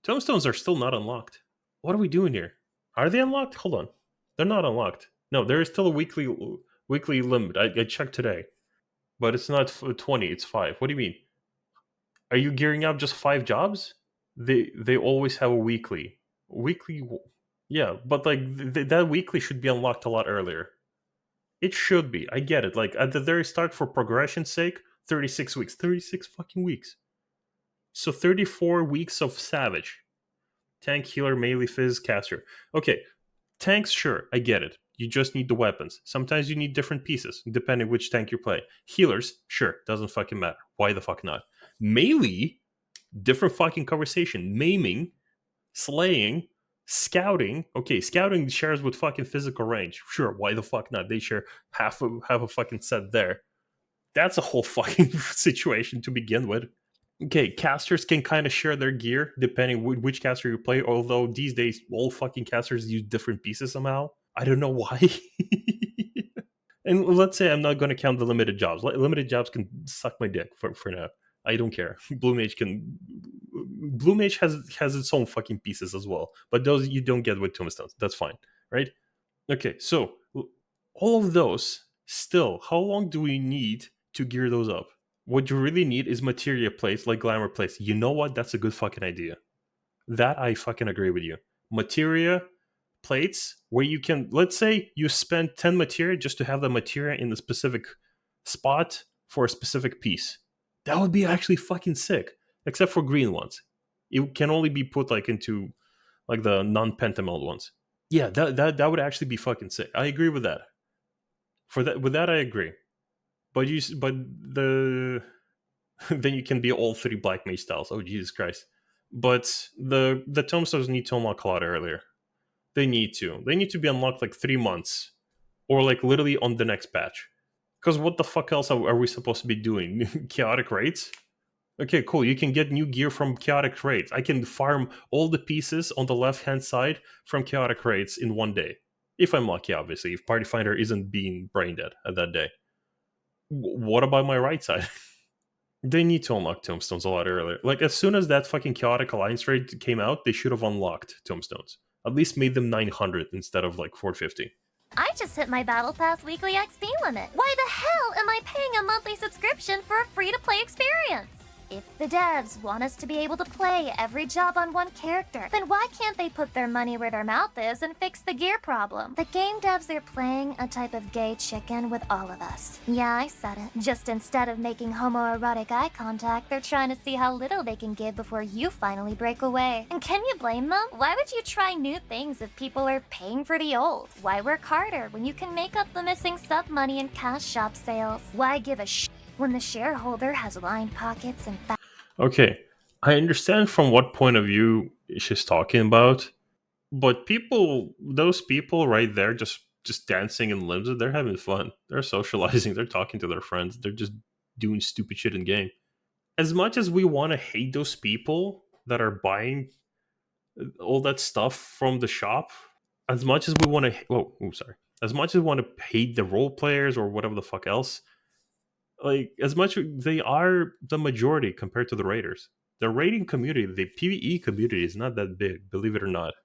Speaker 1: Tomestones are still not unlocked. What are we doing here? Are they unlocked? Hold on. They're not unlocked. No, there is still a weekly limit. I checked today. But it's not 20, it's 5. What do you mean? Are you gearing up just 5 jobs? They always have a weekly. Yeah, but like that weekly should be unlocked a lot earlier. It should be. I get it. Like at the very start, for progression's sake, 36 weeks. 36 fucking weeks. So 34 weeks of Savage. Tank, healer, melee, fizz, caster. Okay, tanks, sure, I get it. You just need the weapons. Sometimes you need different pieces, depending which tank you play. Healers, sure, doesn't fucking matter. Why the fuck not? Melee, different fucking conversation. Maiming, slaying, scouting. Okay, scouting shares with fucking physical range. Sure, why the fuck not? They share half a fucking set there. That's a whole fucking situation to begin with. Okay, casters can kind of share their gear depending which caster you play, although these days all fucking casters use different pieces somehow. I don't know why. And let's say I'm not going to count the limited jobs. Limited jobs can suck my dick for now. I don't care. Blue Mage has its own fucking pieces as well, but those you don't get with tombstones. That's fine, right? Okay, so all of those still, how long do we need to gear those up? What you really need is materia plates, like glamour plates. You know what? That's a good fucking idea. That I fucking agree with you. Materia plates where you can, let's say you spend 10 materia just to have the materia in the specific spot for a specific piece. That would be actually fucking sick. Except for green ones. It can only be put like into like the non-pentameld ones. Yeah, that would actually be fucking sick. I agree with that. With that I agree. But the then you can be all 3 black mage styles. Oh Jesus Christ! But the tombstones need to unlock a lot earlier. They need to. They need to be unlocked like 3 months, or like literally on the next patch. Because what the fuck else are we supposed to be doing? Chaotic raids? Okay, cool. You can get new gear from chaotic raids. I can farm all the pieces on the left hand side from chaotic raids in one day, if I'm lucky. Obviously, if Party Finder isn't being brain dead at that day. What about my right side? They need to unlock tombstones a lot earlier. Like, as soon as that fucking chaotic alliance raid came out, they should have unlocked tombstones. At least made them 900 instead of like 450.
Speaker 2: I just hit my Battle Pass weekly XP limit. Why the hell am I paying a monthly subscription for a free-to-play experience? If the devs want us to be able to play every job on one character, then why can't they put their money where their mouth is and fix the gear problem? The game devs are playing a type of gay chicken with all of us. Yeah, I said it. Just instead of making homoerotic eye contact, they're trying to see how little they can give before you finally break away. And can you blame them? Why would you try new things if people are paying for the old? Why work harder when you can make up the missing sub money in cash shop sales? Why give a when the shareholder has lined pockets and
Speaker 1: Okay, I understand from what point of view she's talking about, but those people right there, just dancing in limbs, they're having fun. They're socializing. They're talking to their friends. They're just doing stupid shit in game. As much as we want to hate those people that are buying all that stuff from the shop, as much as we want to, sorry, as much as we want to hate the role players or whatever the fuck else, like as much they are the majority compared to the raiders. The raiding community, the PvE community, is not that big, believe it or not.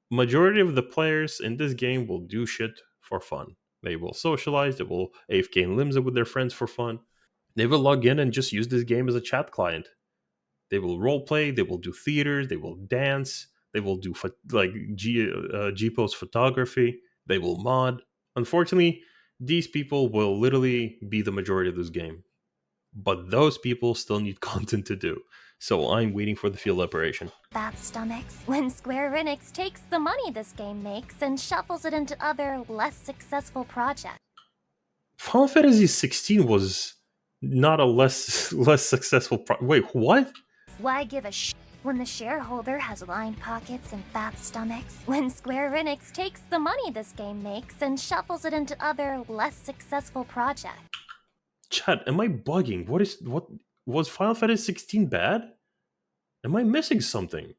Speaker 1: Majority of the players in this game will do shit for fun. They will socialize. They will AFK and Limsa with their friends for fun. They will log in and just use this game as a chat client. They will roleplay. They will do theaters. They will dance. They will do G post photography. They will mod. Unfortunately, these people will literally be the majority of this game. But those people still need content to do. So I'm waiting for the field operation.
Speaker 2: fat stomachs. When Square Enix takes the money this game makes and shuffles it into other, less successful projects.
Speaker 1: Final Fantasy 16 was not a less successful. Wait, what?
Speaker 2: Why give a when the shareholder has lined pockets and fat stomachs? When Square Enix takes the money this game makes and shuffles it into other, less successful projects.
Speaker 1: Chat, am I bugging? What was Final Fantasy 16 bad? Am I missing something?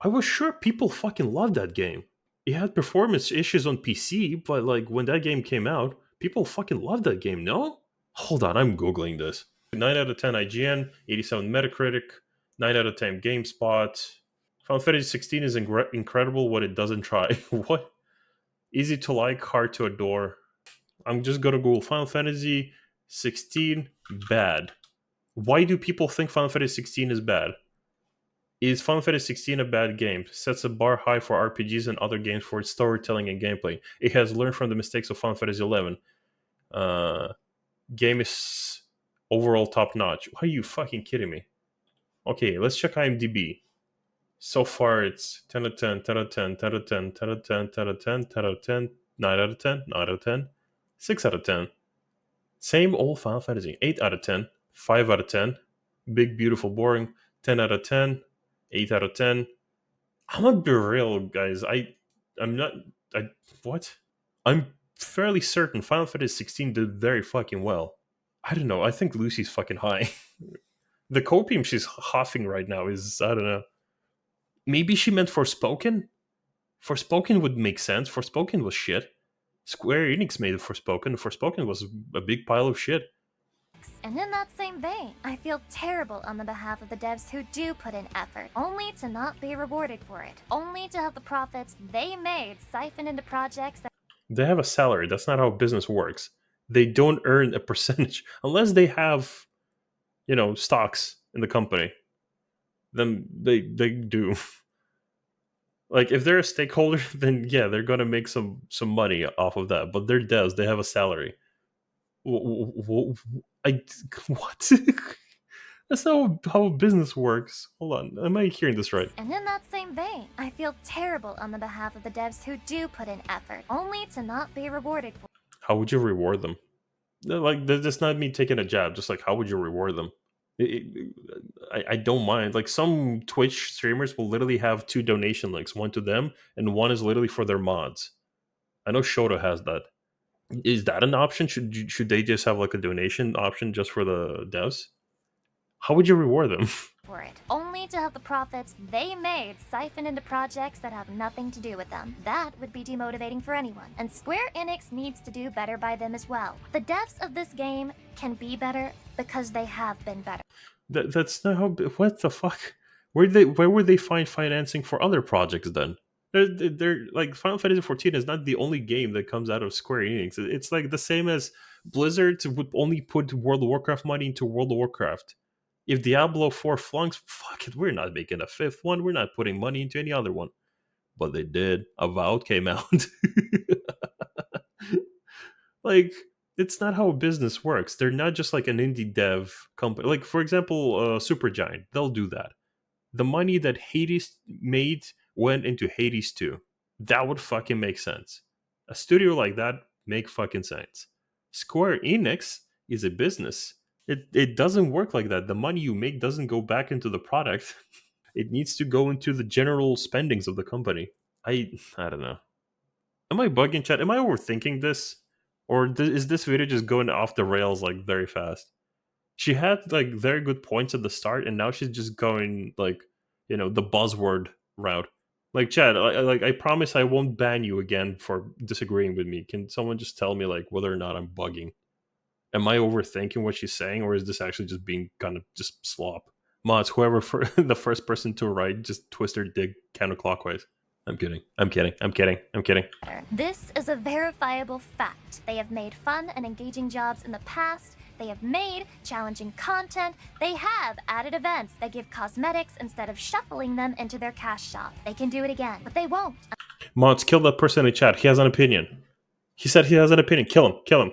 Speaker 1: I was sure people fucking loved that game. It had performance issues on PC, but like when that game came out, people fucking loved that game, no? Hold on, I'm googling this. 9 out of 10 IGN, 87 Metacritic, 9 out of 10 GameSpot. Final Fantasy 16 is incredible what it doesn't try. What? Easy to like, hard to adore. I'm just gonna Google Final Fantasy 16 bad. Why do people think Final Fantasy 16 is bad? Is Final Fantasy 16 a bad game? Sets a bar high for RPGs and other games for its storytelling and gameplay. It has learned from the mistakes of Final Fantasy 11. Game is overall top notch. Are you fucking kidding me? Okay, let's check IMDb. So far, it's 10 out of 10, 10 out of 10, 10 out of 10, 10 out of 10, 10 out of 10, 10 out of 10, 9 out of 10, 9 out of 10, 6 out of 10. Same old Final Fantasy. 8 out of 10, 5 out of 10. Big, beautiful, boring. 10 out of 10, 8 out of 10. I'm gonna be real, guys. I'm not. What? I'm fairly certain Final Fantasy 16 did very fucking well. I don't know. I think Lucy's fucking high. The copium she's huffing right now is, I don't know. Maybe she meant Forspoken? Forspoken would make sense. Forspoken was shit. Square Enix made Forspoken. Forspoken was a big pile of shit.
Speaker 2: And in that same vein, I feel terrible on the behalf of the devs who do put in effort, only to not be rewarded for it, only to have the profits they made siphoned into projects that
Speaker 1: They have a salary. That's not how business works. They don't earn a percentage unless they have, stocks in the company. Then they do. Like if they're a stakeholder, then yeah, they're gonna make some money off of that. But they're devs; they have a salary. I what? That's not how business works. Hold on, am I hearing this right?
Speaker 2: And in that same vein, I feel terrible on the behalf of the devs who do put in effort, only to not be rewarded for.
Speaker 1: How would you reward them? Like that's not me taking a jab. Just like how would you reward them? I don't mind. Like some Twitch streamers will literally have two donation links, one to them and one is literally for their mods. I know Shota has that. Is that an option? Should they just have like a donation option just for the devs? How would you reward them?
Speaker 2: For it, only to have the profits they made siphoned into projects that have nothing to do with them. That would be demotivating for anyone, and Square Enix needs to do better by them as well. The devs of this game can be better because they have been better.
Speaker 1: That's not how. What the fuck? Where would they find financing for other projects then? They're like Final Fantasy 14 is not the only game that comes out of Square Enix. It's like the same as Blizzard would only put World of Warcraft money into World of Warcraft. If Diablo 4 flunks, fuck it, we're not making a fifth one. We're not putting money into any other one. But they did. Avowed came out. Like, it's not how business works. They're not just like an indie dev company. Like, for example, Supergiant, they'll do that. The money that Hades made went into Hades 2. That would fucking make sense. A studio like that make fucking sense. Square Enix is a business. It doesn't work like that. The money you make doesn't go back into the product. It needs to go into the general spendings of the company. I don't know. Am I bugging, chat? Am I overthinking this, or is this video just going off the rails like very fast? She had like very good points at the start, and now she's just going like, the buzzword route. Like, Chad, I promise I won't ban you again for disagreeing with me. Can someone just tell me like whether or not I'm bugging? Am I overthinking what she's saying, or is this actually just being kind of just slop? Mods, whoever for the first person to write, just twist their dick counterclockwise. I'm kidding. I'm kidding. I'm kidding. I'm kidding.
Speaker 2: This is a verifiable fact. They have made fun and engaging jobs in the past. They have made challenging content. They have added events that give cosmetics instead of shuffling them into their cash shop. They can do it again, but they won't.
Speaker 1: Mods, kill that person in the chat. He has an opinion. He said he has an opinion. Kill him. Kill him.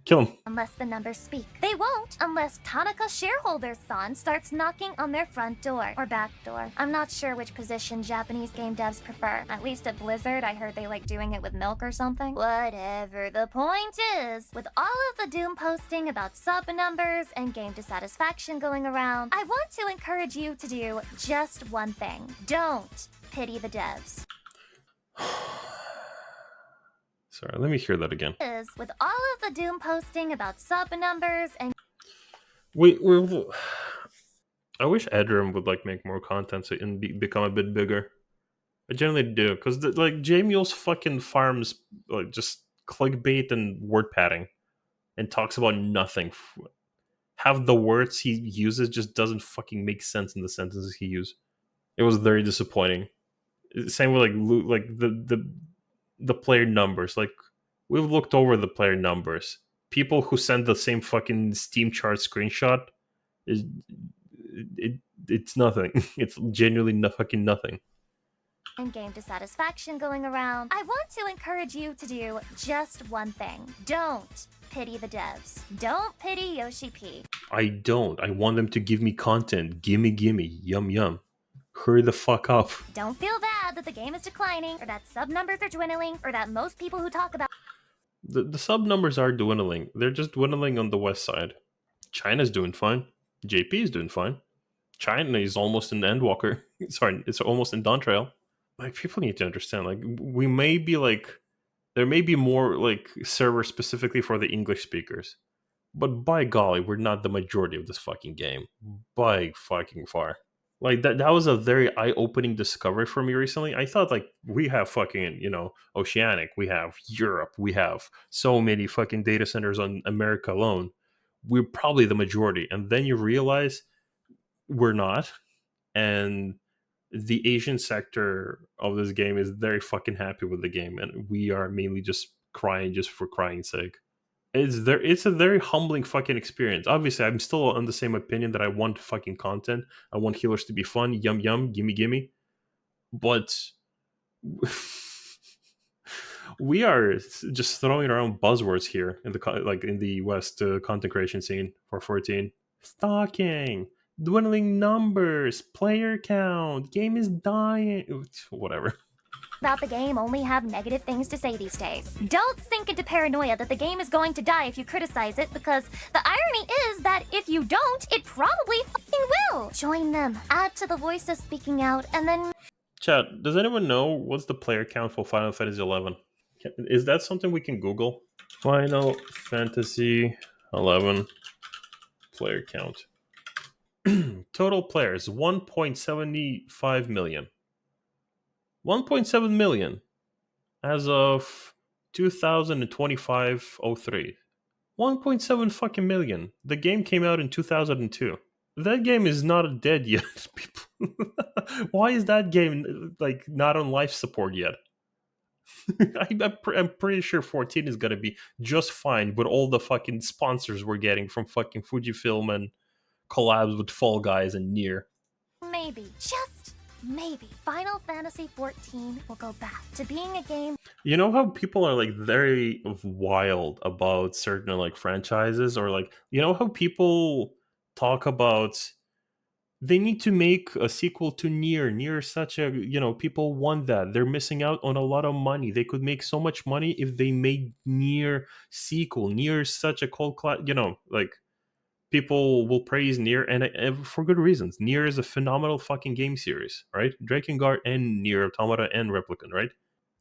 Speaker 1: Kill him.
Speaker 2: Unless the numbers speak. They won't unless Tanaka shareholder's son starts knocking on their front door or back door. I'm not sure which position Japanese game devs prefer. At least at Blizzard, I heard they like doing it with milk or something. Whatever, the point is, with all of the doom posting about sub numbers and game dissatisfaction going around, I want to encourage you to do just one thing. Don't pity the devs.
Speaker 1: Sorry, let me hear that again.
Speaker 2: With all of the doom posting about sub numbers and
Speaker 1: I wish Edram would like make more content so and become a bit bigger. I generally do, because like J-Mule's fucking farms like just clickbait and word padding, and talks about nothing. Half the words he uses just doesn't fucking make sense in the sentences he uses. It was very disappointing. Same with like the player numbers. Like, we've looked over the player numbers. People who send the same fucking Steam chart screenshot is it's nothing. It's genuinely fucking nothing.
Speaker 2: And game dissatisfaction going around, I want to encourage you to do just one thing. Don't pity the devs. Don't pity Yoshi P.
Speaker 1: I don't. I want them to give me content. Gimme, yum yum. Hurry the fuck up.
Speaker 2: Don't feel bad that the game is declining, or that sub numbers are dwindling, or that most people who talk about
Speaker 1: The sub numbers are dwindling. They're just dwindling on the west side. China's doing fine. JP is doing fine. China is almost in Endwalker. Sorry, it's almost in Dawn Trail. Like, people need to understand. Like, we may be like, there may be more like servers specifically for the English speakers, but by golly, we're not the majority of this fucking game by fucking far. Like, that was a very eye-opening discovery for me recently. I thought like we have fucking, Oceanic, we have Europe, we have so many fucking data centers on America alone. We're probably the majority, and then you realize we're not. And the Asian sector of this game is very fucking happy with the game, and we are mainly just crying just for crying's sake. It's a very humbling fucking experience. Obviously, I'm still on the same opinion that I want fucking content. I want healers to be fun, yum yum, gimme. But we are just throwing around buzzwords here in the West content creation scene for 14. Stalking, dwindling numbers, player count, game is dying, whatever.
Speaker 2: about the game only have negative things to say these days. Don't sink into paranoia that the game is going to die if you criticize it, because the irony is that if you don't, it probably fucking will. Join them, add to the voices speaking out, and then...
Speaker 1: Chat, does anyone know what's the player count for Final Fantasy 11? Is that something we can Google? Final Fantasy 11 player count. Total players 1.75 million. 1.7 million as of 2025-03. 1.7 fucking million. The game came out in 2002. That game is not dead yet, people. Why is that game like not on life support yet? I'm pretty sure 14 is gonna be just fine with all the fucking sponsors we're getting from fucking Fujifilm and collabs with Fall Guys and Nier.
Speaker 2: Maybe, just maybe, Final Fantasy XIV will go back to being a game.
Speaker 1: You know how people are like very wild about certain like franchises, or like you know how people talk about they need to make a sequel to Nier. Nier is such a, people want that. They're missing out on a lot of money. They could make so much money if they made Nier sequel. Nier is such a cult class, like people will praise Nier, and for good reasons. Nier is a phenomenal fucking game series, right? Drakengard and Nier Automata and Replicant, right?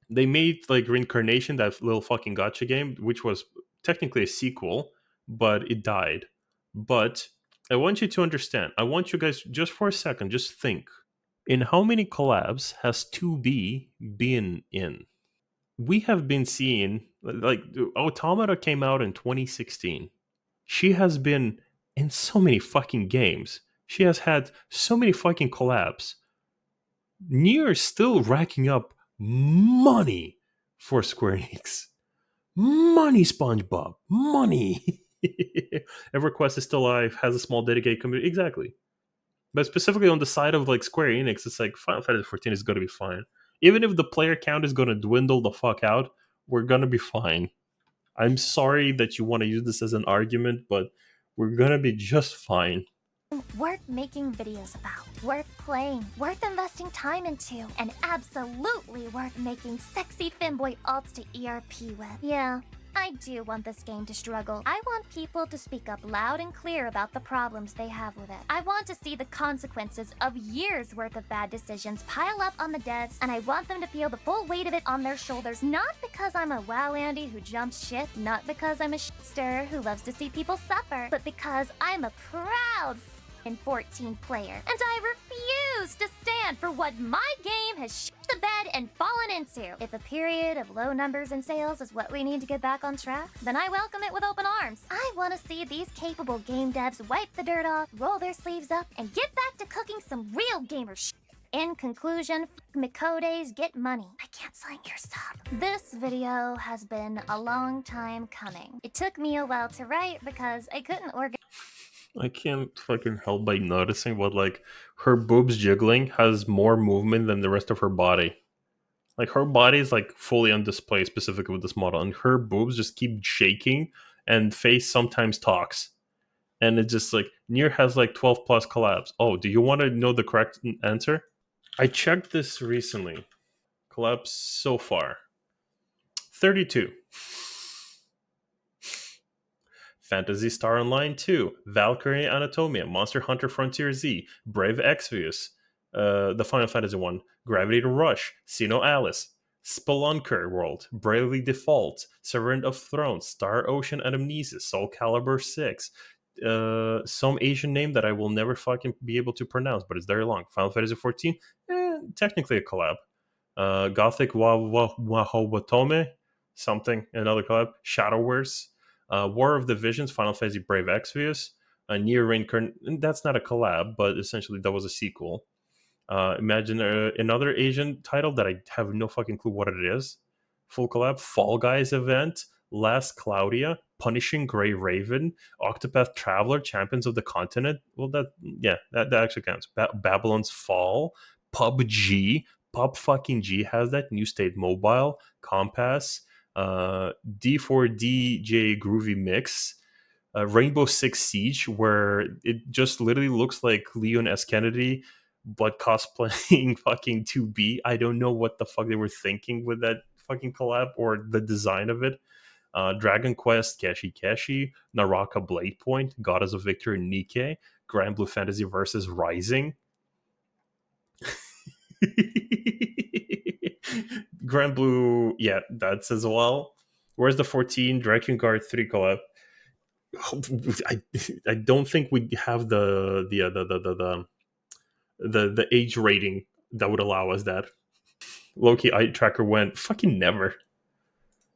Speaker 1: They made like Reincarnation, that little fucking gotcha game, which was technically a sequel, but it died. But I want you to understand. I want you guys just for a second, just think. In how many collabs has 2B been in? We have been seeing like Automata came out in 2016. She has been in so many fucking games. She has had so many fucking collabs. Nier is still racking up money for Square Enix. Money, SpongeBob. Money. EverQuest is still alive, has a small dedicated community. Exactly. But specifically on the side of like Square Enix, it's like Final Fantasy 14 is going to be fine. Even if the player count is going to dwindle the fuck out, we're going to be fine. I'm sorry that you want to use this as an argument, but we're going to be just fine.
Speaker 2: Worth making videos about, worth playing, worth investing time into, and absolutely worth making sexy femboy alts to ERP with. Yeah, I do want this game to struggle. I want people to speak up loud and clear about the problems they have with it. I want to see the consequences of years worth of bad decisions pile up on the devs, and I want them to feel the full weight of it on their shoulders, not because I'm a wow Andy who jumps shit, not because I'm a shit-stirrer who loves to see people suffer, but because I'm a proud and 14 player, and I refuse to stand for what my game has shit the bed and fallen into. If a period of low numbers in sales is what we need to get back on track, then I welcome it with open arms. I want to see these capable game devs wipe the dirt off, roll their sleeves up, and get back to cooking some real gamer shit. In conclusion, Mikodes, get money. I can't sign your sub. This video has been a long time coming. It took me a while to write because I couldn't organize.
Speaker 1: I can't fucking help by noticing what like her boobs jiggling has more movement than the rest of her body. Like her body is like fully on display specifically with this model, and her boobs just keep shaking, and face sometimes talks. And it's just like Nier has like 12 plus collabs. Oh, do you want to know the correct answer? I checked this recently. Collabs so far 32. Phantasy Star Online 2, Valkyrie Anatomia, Monster Hunter Frontier Z, Brave Exvius, the Final Fantasy one, Gravity Rush, Sino Alice, Spelunker World, Bravely Default, Servant of Thrones, Star Ocean and Amnesia, Soul Calibur 6, some Asian name that I will never fucking be able to pronounce, but it's very long. Final Fantasy 14, technically a collab. Gothic Wahowatome, something, another collab. Shadowverse, War of the Visions, Final Fantasy Brave Exvius, Near Reincarnation. That's not a collab, but essentially that was a sequel. Imagine another Asian title that I have no fucking clue what it is. Full collab. Fall Guys event. Last Claudia, Punishing Grey Raven, Octopath Traveler, Champions of the Continent. Well, that actually counts. Babylon's Fall, PUBG, Pub fucking G has that. New State Mobile, Compass, D4DJ Groovy Mix, Rainbow Six Siege, where it just literally looks like Leon S. Kennedy, but cosplaying fucking 2B. I don't know what the fuck they were thinking with that fucking collab or the design of it. Dragon Quest, Keshi Keshi, Naraka Blade Point, Goddess of Victory Nike, Grand Blue Fantasy versus Rising. Grand Blue, yeah, that's as well. Where's the 14 Drakengard 3 collab? I don't think we have the age rating that would allow us that. Loki Eye Tracker went fucking never.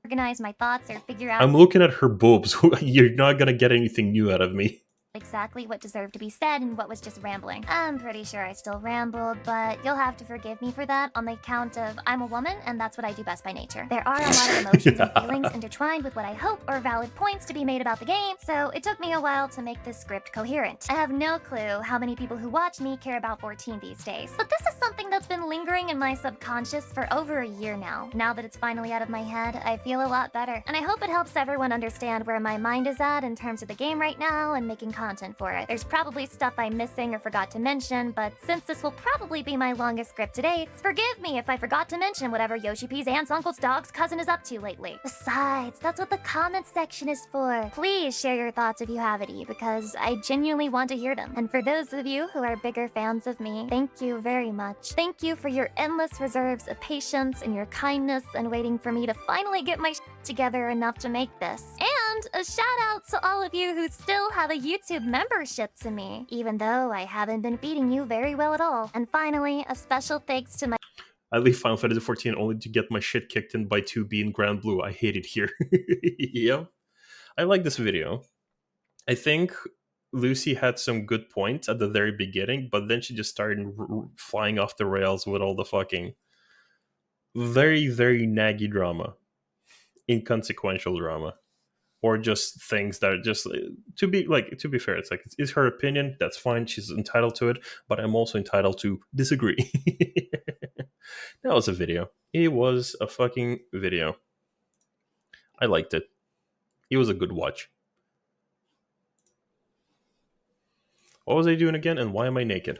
Speaker 2: Organize my thoughts or figure out.
Speaker 1: I'm looking at her boobs. You're not gonna get anything new out of me.
Speaker 2: exactly what deserved to be said and what was just rambling. I'm pretty sure I still rambled, but you'll have to forgive me for that on the account of I'm a woman and that's what I do best by nature. There are a lot of emotions and feelings
Speaker 1: Yeah.
Speaker 2: intertwined with what I hope are valid points to be made about the game, so it took me a while to make this script coherent. I have no clue how many people who watch me care about 14 these days, but this is something that's been lingering in my subconscious for over a year now. Now that it's finally out of my head, I feel a lot better, and I hope it helps everyone understand where my mind is at in terms of the game right now and making content for it. There's probably stuff I'm missing or forgot to mention, but since this will probably be my longest script to date, forgive me if I forgot to mention whatever Yoshi P's aunt's uncle's dog's cousin is up to lately. Besides, that's what the comment section is for. Please share your thoughts if you have any, because I genuinely want to hear them. And for those of you who are bigger fans of me, thank you very much. Thank you for your endless reserves of patience and your kindness and waiting for me to finally get my together enough to make this. And a shout out to all of you who still have a YouTube membership to me, even though I haven't been feeding you very well at all. And finally, a special thanks to my
Speaker 1: I leave Final Fantasy 14 only to get my shit kicked in by 2B and Grand Blue. I hate it here. Yep. I like this video. I think Lucy had some good points at the very beginning, but then she just started flying off the rails with all the fucking very, very naggy drama, inconsequential drama, or just things that are just to be fair, it's like it's her opinion. That's fine. She's entitled to it, but I'm also entitled to disagree. That was a video. It was a fucking video. I liked it. It was a good watch. What was I doing again, and why am I naked?